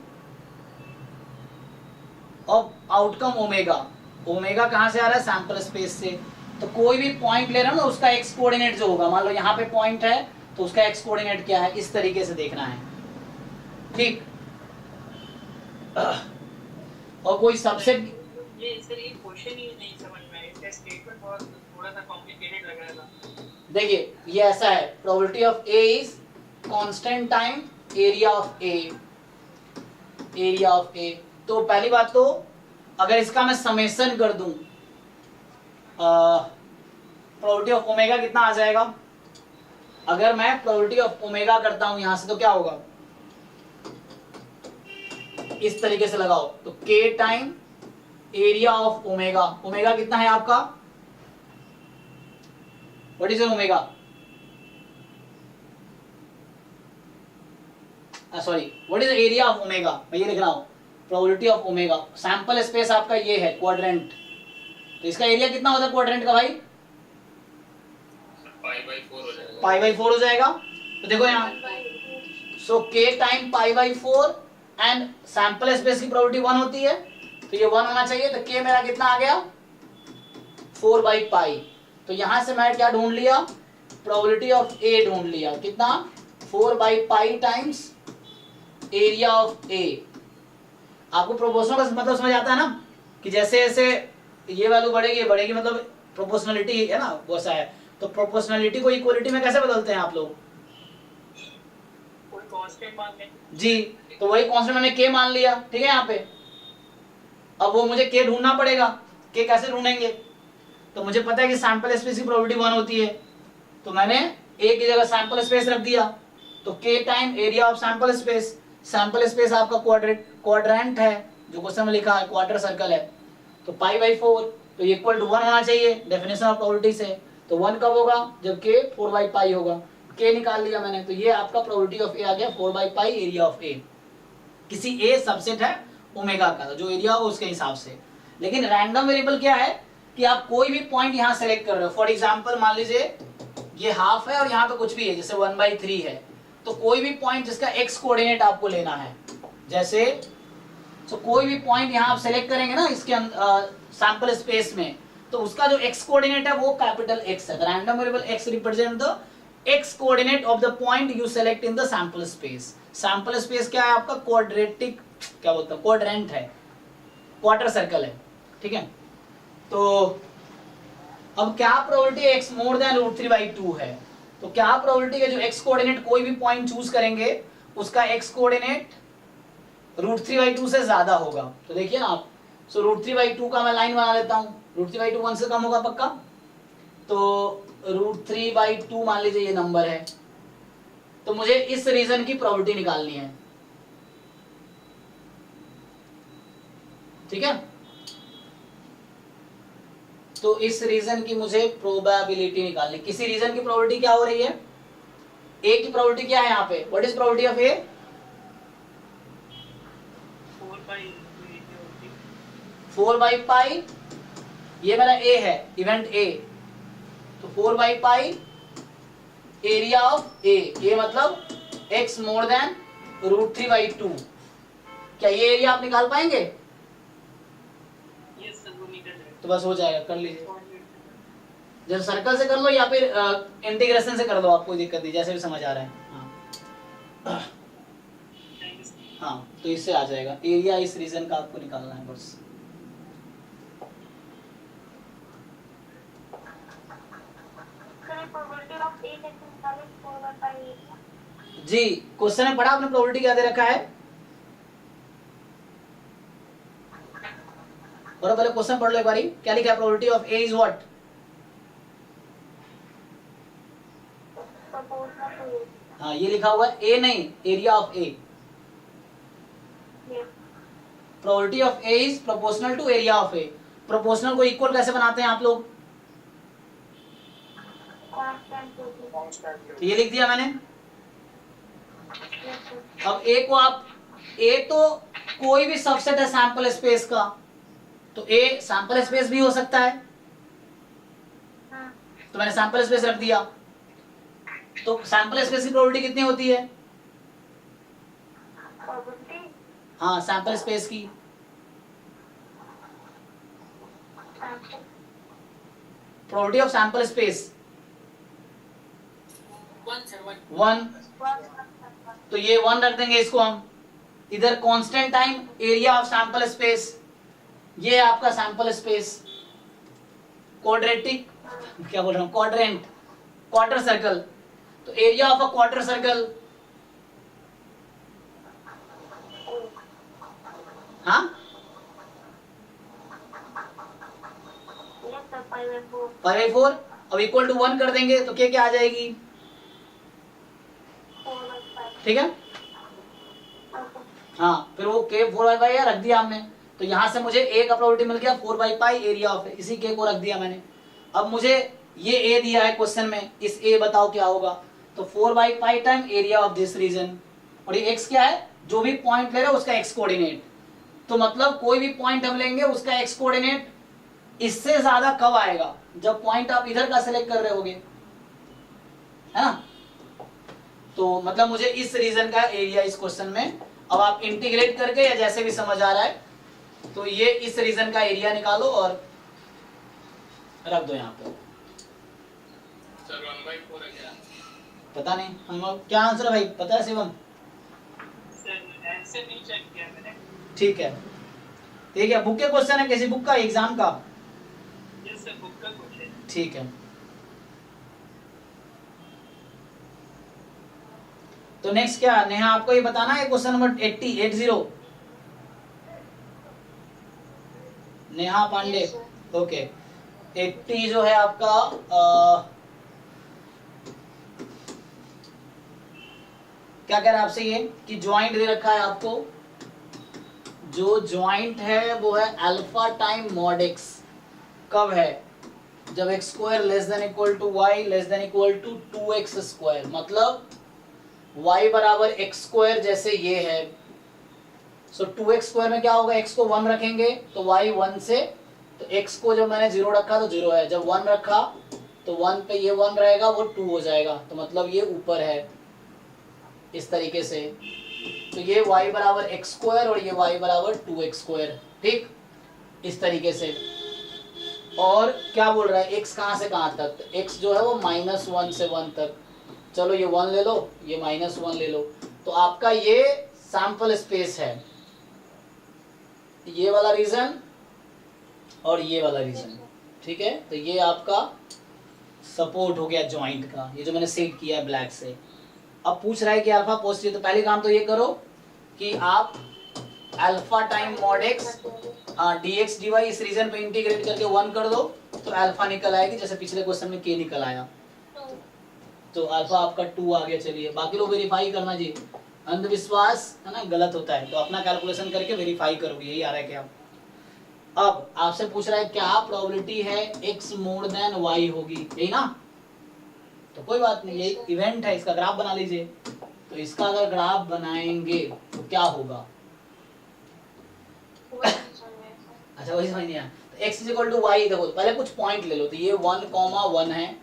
और आउटकम ओमेगा, ओमेगा कहां से आ रहा है? सैंपल स्पेस से। तो कोई भी पॉइंट ले रहा हूं ना, उसका एक्स कोऑर्डिनेट जो होगा, मान लो यहाँ पे पॉइंट है तो उसका एक्स कोऑर्डिनेट क्या है, इस तरीके से देखना है, ठीक। और कोई सबसेट, ये सर ये क्वेश्चन ही नहीं समझ में आया, इसका स्टेटमेंट बहुत थोड़ा सा कॉम्प्लिकेटेड लग रहा था। देखिए ये ऐसा है, probability of A is constant time area of A, area of A. तो पहली बात तो अगर इसका मैं समेशन कर दूं, प्रोबेबिलिटी ऑफ ओमेगा कितना आ जाएगा? अगर मैं प्रोबेबिलिटी ऑफ ओमेगा करता हूं यहां से, तो क्या होगा? इस तरीके से लगाओ, तो k time area of omega, omega कितना है आपका? What is omega? Sorry, what is area of omega? मैं ये लिख रहा हूं, probability of omega. Sample space आपका ये है क्वाड्रेंट, तो इसका एरिया कितना होता है क्वाड्रेंट का भाई? पाई बाई 4 हो जाएगा। तो देखो यहाँ सो k time pi by 4 and sample space की प्रोबेबिलिटी 1 होती है, तो ये 1 होना चाहिए। तो k मेरा कितना आ गया 4 बाई पाई। तो यहां से मैं क्या ढूंढ लिया, प्रोबेबिलिटी ऑफ a ढूंढ लिया, कितना 4 by pi times area of a। आपको प्रोपोर्शनल का मतलब समझ आता है ना, कि जैसे जैसे ये वैल्यू बढ़ेगी बढ़ेगी, मतलब प्रोपोर्शनलिटी है ना वैसा है। तो प्रोपोर्शनलिटी को इक्वलिटी में कैसे बदलते हैं आप लोग? कोई कांस्टेंट मान लें जी, तो वही कांस्टेंट मैंने k मान लिया, ठीक है यहाँ पे। अब वो मुझे k ढूंढना पड़ेगा, k कैसे ढूंढेंगे? तो मुझे पता है कि सैंपल स्पेस की प्रोबेबिलिटी 1 होती है, तो मैंने a की जगह सैंपल स्पेस रख दिया। तो k time area of sample space, sample space आपका क्वाड्रेंट है, जो क्वेश्चन में लिखा है क्वार्टर सर्कल है, तो पाई बाई 4, तो इक्वल टू 1 होना चाहिए डेफिनेशन ऑफ प्रोबेबिलिटी से। तो 1 कब होगा? जब k 4 बाई पाई होगा। k निकाल लिया मैंने, तो ये आपका प्रोबेबिलिटी ऑफ a आ गया 4 by pi area of a। किसी a सबसेट है ओमेगा का, जो एरिया हो उसके हिसाब से। लेकिन रैंडम वेरिएबल क्या है कि आप कोई भी पॉइंट यहाँ सेलेक्ट कर रहे हो। फॉर एग्जाम्पल मान लीजिए ये हाफ है और यहाँ पे कुछ भी है, जैसे 1/3 है, तो कोई भी पॉइंट जिसका x कोऑर्डिनेट आपको लेना है, जैसे तो कोई भी पॉइंट यहाँ आप सेलेक्ट करेंगे ना इसके सैंपल स्पेस में, तो उसका जो x कोऑर्डिनेट है वो कैपिटल X है। Random variable x represent the x coordinate of the point you select in the sample space. Sample space क्या है आपका? क्वाड्रेटिक, क्या बोलते हैं, क्वाड्रेंट है, क्वार्टर सर्कल है, ठीक है। तो अब क्या प्रोबेबिलिटी x मोर देन √3/2 है, तो क्या प्रोबेबिलिटी है जो x कोऑर्डिनेट कोई भी पॉइंट चूज करेंगे उसका x कोऑर्डिनेट √3/2 से ज्यादा होगा। तो देखिए ना आप, सो √3/2 का मैं लाइन बना लेता हूँ, √3/2 1 से कम होगा पक्का, तो √3/2 मान लीजिए ये नंबर है, तो मुझे इस रीजन की प्रोबेबिलिटी निकालनी है, ठीक है। तो इस रीजन की मुझे प्रोबेबिलिटी निकालनी, किसी रीजन की प्रोबेबिलिटी क्या हो रही है? a की प्रोबेबिलिटी क्या है यहाँ पे? What is probability of a? 4 by pi, ये मेरा a है, इवेंट a, तो 4 by pi area of a मतलब x मोर देन √3/2। क्या ये एरिया आप निकाल पाएंगे? तो बस हो जाएगा, कर लीजिए। जब सर्कल से कर लो या फिर इंटीग्रेशन से कर लो, आप कोई दिक्कत नहीं, जैसे भी समझ आ रहा है। हाँ हाँ, तो इससे आ जाएगा एरिया, इस रीजन का आपको निकालना है बस। जी, क्वेश्चन में पढ़ा आपने प्रोबेबिलिटी क्या दे रखा है? और पहले क्वेश्चन पढ़ लो एक बारी, क्या लिखा है? Probability of a is what? हाँ, ये लिखा हुआ है a नहीं, area of a। Probability of a is proportional to area of a। Proportional को इक्वल कैसे बनाते हैं आप लोग? तो ये लिख दिया मैंने। अब a को आप, a तो कोई भी सबसेट है सैंपल स्पेस का, तो a सैंपल स्पेस भी हो सकता है, तो मैंने सैंपल स्पेस रख दिया। तो सैंपल स्पेस की प्रोबेबिलिटी कितनी होती है? हाँ, सैंपल स्पेस की प्रोबेबिलिटी ऑफ सैंपल स्पेस 1। तो ये 1 रख देंगे इसको हम इधर। Constant time area of sample space, ये आपका सैंपल स्पेस क्वाड्रेटिक, क्या बोल रहा हूँ, क्वाड्रेंट, क्वार्टर सर्कल, तो area of a quarter circle, हाँ, पाई 4। अब इक्वल टू 1 कर देंगे तो क्या आ जाएगी? ठीक है, हाँ, फिर वो k 4/पाई रख दिया हमने, तो यहां से मुझे a का प्रोबेबिलिटी मिल गया 4/पाई एरिया ऑफ, इसी k को रख दिया मैंने। अब मुझे ये a दिया है क्वेश्चन में, इस a बताओ क्या होगा? तो 4/पाई time area of this region, और ये x क्या है? जो भी पॉइंट ले रहे हो उसका x कोऑर्डिनेट। तो मतलब कोई भी पॉइंट हम लेंगे उसका x कोऑर्डिनेट इससे ज्यादा कब आएगा? जब पॉइंट आप इधर का सिलेक्ट कर रहे होगे, है ना। तो मतलब मुझे इस रीजन का एरिया इस क्वेश्चन में, अब आप इंटीग्रेट करके या जैसे भी समझ आ रहा है, तो ये इस रीजन का एरिया निकालो और रख दो यहाँ पे। सर 1/4 है क्या? पता नहीं हम क्या आंसर है भाई, पता है शिवम? सर आंसर नहीं चेक किया मैंने। ठीक है, ठीक है, बुक के क्वेश्चन है, किसी बुक का एग्जाम का? यस सर, बुक का क्वेश्चन। ठीक है, तो नेक्स्ट क्या नेहा आपको ये बताना है question number 80 Neha Pandey. Yes, sir. Okay 80 जो है आपका क्या कह रहा है आपसे ये कि ज्वाइंट दे रखा है आपको, जो ज्वाइंट है वो है अल्फा टाइम मॉड एक्स। कब है? जब x square less than equal to y less than equal to 2x square, मतलब y बराबर एक्स स्क्वायर जैसे ये है। सो 2x स्क्वायर में क्या होगा, x को 1 रखेंगे तो y 1 से, तो x को जब मैंने 0 रखा तो 0 है, जब 1 रखा तो 1 पे ये 1 रहेगा वो 2 हो जाएगा, तो मतलब ये ऊपर है इस तरीके से। तो ये y बराबर एक्स स्क्वायर और ये y बराबर 2x स्क्वायर, ठीक इस तरीके से। और क्या बोल रहा है, x कहाँ से कहाँ तक, तो x जो है वो -1 से 1 तक, चलो ये 1 ले लो, ये -1 ले लो, तो आपका ये सैंपल स्पेस है, ये वाला रीजन और ये वाला रीजन, ठीक है। तो ये आपका सपोर्ट हो गया जॉइंट का, ये जो मैंने सेट किया है ब्लैक से। अब पूछ रहा है कि अल्फा पॉजिटिव, तो पहले काम तो ये करो कि आप alpha time mod x dx dy इस रीजन पे इंटीग्रेट करके 1 कर दो, तो अल्फा निकल आएगी, जैसे पिछले क्वेश्चन में k निकल आया, तो अल्फा आपका 2 आ गया। चलिए बाकी लोग वेरीफाई करना जी, अंधविश्वास है ना गलत होता है, तो अपना कैलकुलेशन करके वेरीफाई करोगे, यही आ रहा है क्या? अब आपसे पूछ रहा है क्या प्रोबेबिलिटी है x मोर देन y होगी, यही ना? तो कोई बात नहीं, ये इवेंट है, इसका ग्राफ बना लीजिए। तो इसका अगर ग्राफ बनाएंगे तो क्या होगा? अच्छा वही समझ नहीं आया। तो x इक्वल टू वाई, देखो पहले कुछ पॉइंट ले लो, तो ये 1,1 है,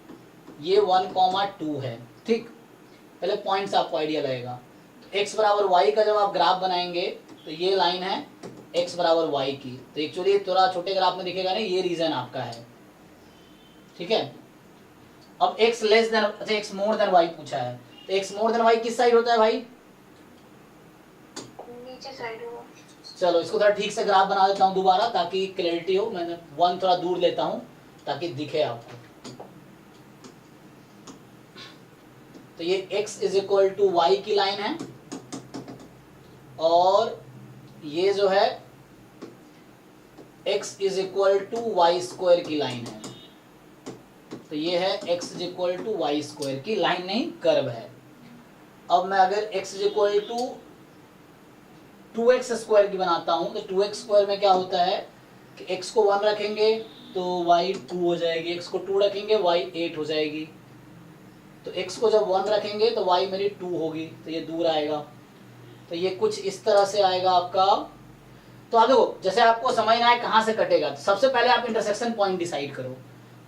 ये 1,2 है, ठीक। पहले पॉइंट से आपको आइडिया लगेगा। तो x बराबर y का जब आप ग्राफ बनाएंगे तो ये लाइन है x बराबर y की, तो एक्चुअली थोड़ा छोटे ग्राफ में दिखेगा ना, ये रीजन आपका है, ठीक है। अब x लेस देन, अच्छा x मोर देन y पूछा है, तो x मोर देन y किस साइड होता है भाई? नीचे साइड होगा। चलो इसको थोड़ा ठीक से ग्राफ बना देता हूँ दोबारा ताकि क्लैरिटी हो, मैंने 1 थोड़ा दूर लेता हूँ ताकि दिखे आपको। तो ये x is equal to y की लाइन है और ये जो है x is equal to y square की लाइन है, तो ये है x is equal to y square की लाइन, नहीं कर्व है। अब मैं अगर x is equal to 2x square की बनाता हूं, तो 2x स्क्वायर में क्या होता है कि x को 1 रखेंगे तो y 2 हो जाएगी, x को 2 रखेंगे y 8 हो जाएगी, तो x को जब 1 रखेंगे तो y मेरी 2 होगी, तो ये दूर आएगा, तो ये कुछ इस तरह से आएगा आपका। तो आप देखो जैसे आपको समझना है कहाँ से कटेगा, तो सबसे पहले आप इंटरसेक्शन पॉइंट डिसाइड करो।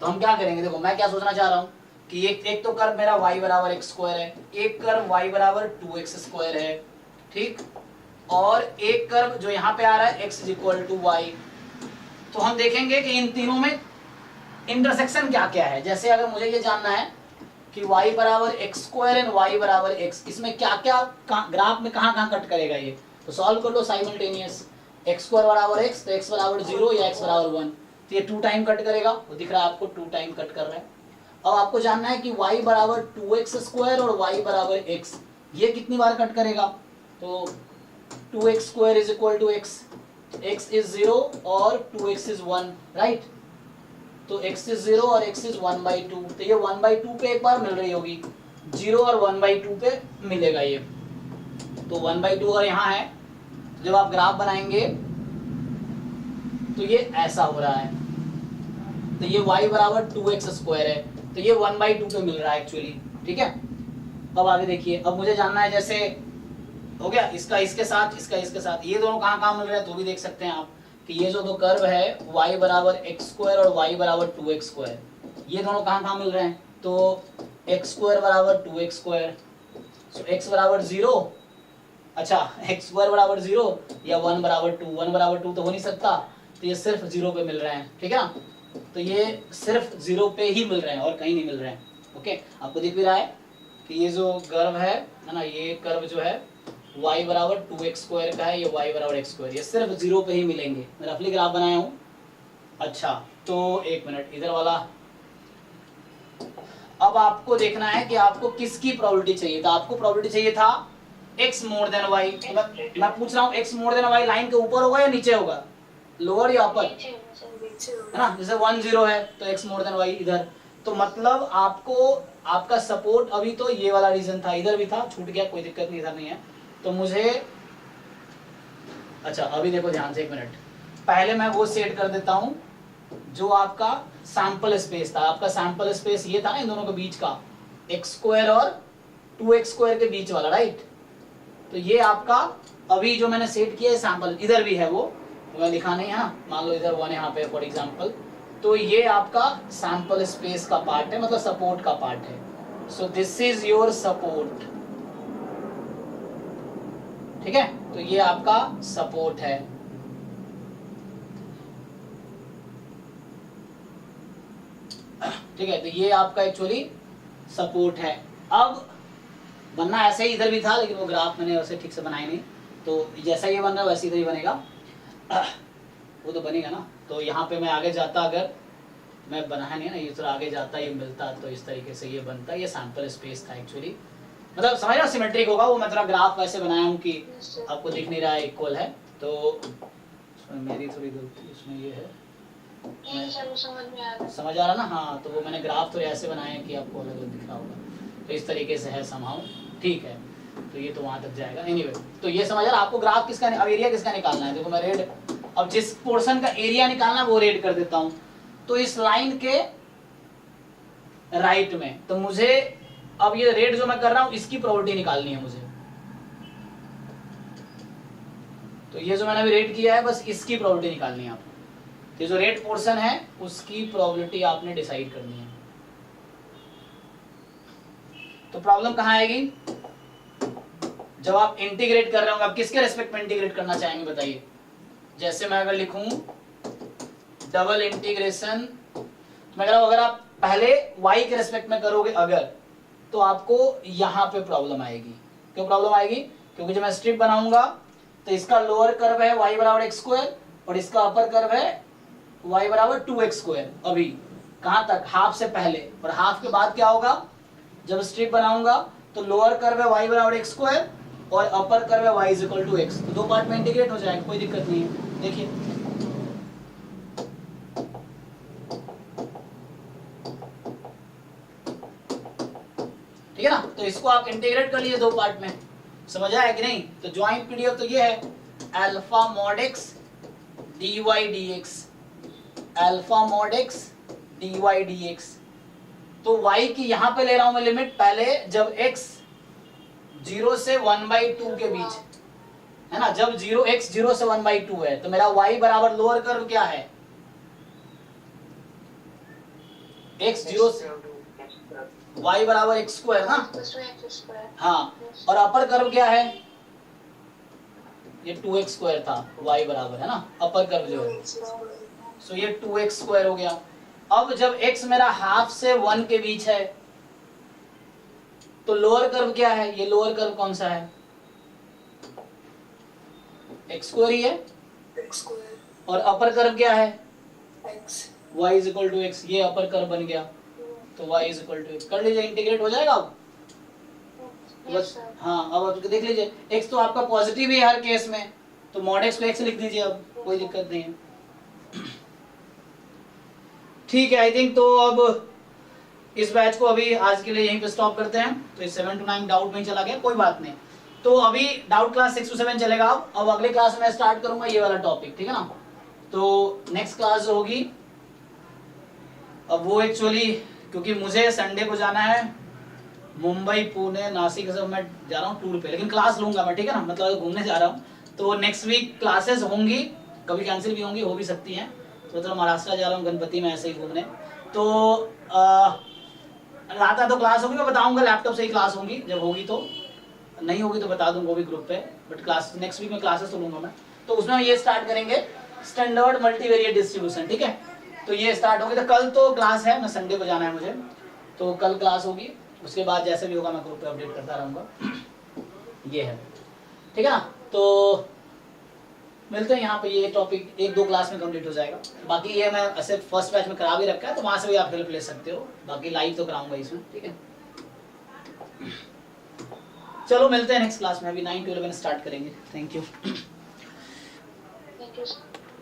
तो हम क्या करेंगे, देखो मैं क्या सोचना चाह रहा हूँ कि एक तो कर्व मेरा y बराबर एक्स स्क्वायर है, एक कर्व y बराबर 2x स्क्वायर है, ठीक, और एक कर्व जो यहाँ पे आ रहा है x is equal to y. तो हम देखेंगे कि इन तीनों में इंटरसेक्शन क्या क्या है। जैसे अगर मुझे ये जानना है कि y बराबर एक्स स्क्वायर एंड y बराबर x, इसमें क्या क्या ग्राफ में कहाँ कहाँ कट करेगा ये, तो सॉल्व कर लो साइमल्टेनियस। एक्स स्क्वायर बराबर x, तो x बराबर 0 या x बराबर 1, तो ये 2 टाइम कट करेगा, वो दिख रहा है आपको 2 टाइम कट कर रहा है। अब आपको जानना है कि y बराबर 2x स्क्वायर और y बराबर x, ये कितनी बार कट करेगा, तो 2x square is equal to x, x is 0 और 2x इज 1, राइट। तो x इज 0 और x इज 1/2, तो ये 1/2 पे एक बार मिल रही होगी, 0 और 1/2 पे मिलेगा ये, तो 1/2 अगर यहाँ है तो जब आप ग्राफ बनाएंगे तो ये ऐसा हो रहा है, तो ये y बराबर 2x स्क्वायर है, तो ये 1/2 पे मिल रहा है एक्चुअली, ठीक है। अब आगे देखिए, अब मुझे जानना है, जैसे हो गया इसका इसके साथ, इसका इसके साथ, ये दोनों कहाँ कहाँ मिल रहे हैं तो भी देख सकते हैं आप कि ये जो दो कर्व है y बराबर एक्स स्क्वायर और y बराबर 2x स्क्वायर, ये दोनों कहाँ कहाँ मिल रहे हैं, तो x स्क्वायर बराबर 2x स्क्वायर, x बराबर 0, अच्छा x स्क्वायर बराबर 0 या 1 बराबर 2, 1 बराबर 2 तो हो नहीं सकता, तो ये सिर्फ 0 पे मिल रहे हैं, ठीक है ना, तो ये सिर्फ 0 पे ही मिल रहे हैं और कहीं नहीं मिल रहे हैं। ओके, आपको दिख भी रहा है कि ये जो कर्व है ना, ये कर्व जो है y बराबर 2x स्क्वायर का है, ये y बराबर x स्क्वायर, ये सिर्फ 0 पे ही मिलेंगे। मैं रफली ग्राफ बनाया हूँ। अच्छा तो एक मिनट, इधर वाला अब आपको देखना है कि आपको किसकी प्रोबेबिलिटी चाहिए था। आपको प्रोबेबिलिटी चाहिए था x मोर देन y। मैं पूछ रहा हूँ x more than y line के ऊपर होगा या नीचे होगा, लोअर या अपर, है ना, जैसे 1 0 है तो x मोर देन y इधर, तो मतलब आपको आपका सपोर्ट अभी तो ये वाला रीजन था, इधर भी था, छूट गया, कोई दिक्कत नहीं, इधर नहीं है, तो मुझे अच्छा अभी देखो ध्यान से, एक मिनट, पहले मैं वो सेट कर देता हूं जो आपका सैंपल स्पेस था। आपका सैंपल स्पेस ये था ना इन दोनों के बीच का, एक्स स्क्वायर और 2x स्क्वायर के बीच वाला, राइट, तो ये आपका अभी जो मैंने सेट किया है सैंपल, इधर भी है वो, तो मैं लिखा नहीं है ना, मान लो इधर 1 यहाँ पे फॉर एग्जांपल, तो ये आपका सैंपल स्पेस का पार्ट है, मतलब सपोर्ट का पार्ट है। So this is your support, ठीक है, तो ये आपका सपोर्ट है। ठीक है, तो ये आपका एक्चुअली सपोर्ट है। अब बनना ऐसे ही इधर भी था, लेकिन वो ग्राफ मैंने वैसे ठीक से बनाया नहीं, तो जैसा ये बन रहा है वैसे इधर ही बनेगा, वो तो बनेगा ना। तो यहाँ पे मैं आगे जाता, अगर मैं बनाया नहीं ना, ये थोड़ा आगे जाता, ये मिलता, तो इस तरीके से ये बनता, ये सैंपल स्पेस था एक्चुअली, मतलब समझ रहा, सिमेट्रिक होगा वो, मैं थोड़ा ग्राफ वैसे बनाया हूँ कि आपको दिख नहीं रहा है इक्वल है, तो मेरी थोड़ी गलती इसमें ये है, समझ आ रहा ना, हाँ, तो वो मैंने ग्राफ थोड़े ऐसे बनाए हैं कि आपको अलग अलग दिख रहा होगा, तो इस तरीके से है समहाउ, ठीक है, तो ये तो वहां तक जाएगा। एनीवे, तो ये समझ आ रहा, आपको ग्राफ किसका, अब एरिया किसका निकालना है, देखो मैं रेड, अब जिस पोर्शन का एरिया निकालना है वो रेड कर देता हूं, तो इस लाइन के राइट में, तो मुझे अब ये रेड जो मैं कर रहा हूं इसकी प्रोबेबिलिटी निकालनी है मुझे, तो ये जो मैंने अभी रेड किया है बस इसकी प्रोबेबिलिटी निकालनी है आपको, ये जो रेड पोर्शन है उसकी प्रोबेबिलिटी आपने डिसाइड करनी है। तो प्रॉब्लम कहां आएगी, जब आप इंटीग्रेट कर रहे होंगे, आप किसके रेस्पेक्ट में इंटीग्रेट करना चाहेंगे बताइए, जैसे मैं अगर लिखूं डबल इंटीग्रेशन, मैं कह रहा हूं अगर आप पहले y के रेस्पेक्ट में करोगे अगर, तो आपको यहां पे प्रॉब्लम आएगी। क्यों प्रॉब्लम आएगी, क्योंकि जब मैं स्ट्रिप बनाऊंगा तो इसका लोअर कर्व है y बराबर एक्स स्क्वायर और इसका अपर कर्व है y बराबर 2x स्क्वायर, अभी कहां तक, हाफ से पहले, और हाफ के बाद क्या होगा, जब स्ट्रिप बनाऊंगा तो लोअर कर्व है y बराबर एक्स स्क्वायर और अपर कर्व है y is equal to x, तो दो पार्ट में इंटीग्रेट हो जाएगा, कोई दिक्कत नहीं है। देखिए ठीक है ना, तो इसको आप इंटीग्रेट कर लीजिए दो पार्ट में, समझ आया कि नहीं, तो ज्वाइंट पीडीएफ तो ये है alpha mod x dy dx, alpha mod x dy dx, तो y की यहां पे ले रहा हूं मैं लिमिट पहले जब x 0 से 1/2 के बीच है ना, जब x 0 से 1/2 है, तो मेरा y बराबर लोअर कर्व क्या है, x 0 से y बराबर एक्स स्क्वायर ना, हाँ, और अपर कर्व क्या है, ये 2x स्क्वायर था, y बराबर है ना, अपर कर्व जो है, सो ये 2x स्क्वायर हो गया। अब जब x मेरा हाफ से 1 के बीच है, तो लोअर कर्व क्या है, ये लोअर कर्व कौन सा है, एक्स स्क्वायर ही है, और अपर कर्व क्या है, y is equal to x, ये अपर कर्व बन गया, तो y is equal to x, कर लीजिए, इंटीग्रेट हो जाएगा अब बस, हाँ, अब आप देख लीजिए x तो आपका पॉजिटिव है हर केस में, तो मॉड x को x लिख दीजिए, अब कोई दिक्कत नहीं है, ठीक है। आई थिंक तो अब इस बैच को अभी आज के लिए यहीं पे स्टॉप करते हैं, तो इस 7 to 9 डाउट में चला गया, कोई बात नहीं, तो अभी डाउट क्लास 6 to 7 चलेगा, अब अगले क्लास में स्टार्ट करूंगा ये वाला टॉपिक, ठीक है ना, तो नेक्स्ट क्लास जो होगी अब वो एक्चुअली, क्योंकि मुझे संडे को जाना है मुंबई, पुणे, नासिक, सब मैं जा रहा हूँ टूर पे, लेकिन क्लास लूंगा मैं, ठीक है ना, मतलब घूमने जा रहा हूँ, तो नेक्स्ट वीक क्लासेस होंगी, कभी कैंसिल भी होंगी, हो भी सकती हैं, तो महाराष्ट्र जा रहा हूँ गणपति में ऐसे ही घूमने, तो रात तो क्लास होगी, मैं बताऊंगा लैपटॉप से ही क्लास होगी जब होगी, तो नहीं होगी तो बता दूंगा वो भी ग्रुप पे, बट क्लास नेक्स्ट वीक में क्लासेस तो लूंगा मैं। तो उसमें हम ये स्टार्ट करेंगे स्टैंडर्ड मल्टीवेरिएट डिस्ट्रीब्यूशन, ठीक है। तो ये स्टार्ट होगी, तो कल तो क्लास है, मैं संडे को जाना है मुझे, तो कल क्लास होगी, उसके बाद जैसे भी होगा मैं ग्रुप पे अपडेट करता रहूँगा। ये है, ठीक है ना। तो मिलते हैं यहाँ पे, ये टॉपिक 1-2 क्लास में कंप्लीट हो जाएगा। बाकी ये मैं ऐसे फर्स्ट बैच में करा भी रखा है, तो वहाँ से भी आप हेल्प ले सकते हो, बाकी लाइव तो कराऊंगा इसमें, ठीक है। चलो मिलते हैं नेक्स्ट क्लास में, अभी 9 to 11 स्टार्ट करेंगे। Thank you. Thank you.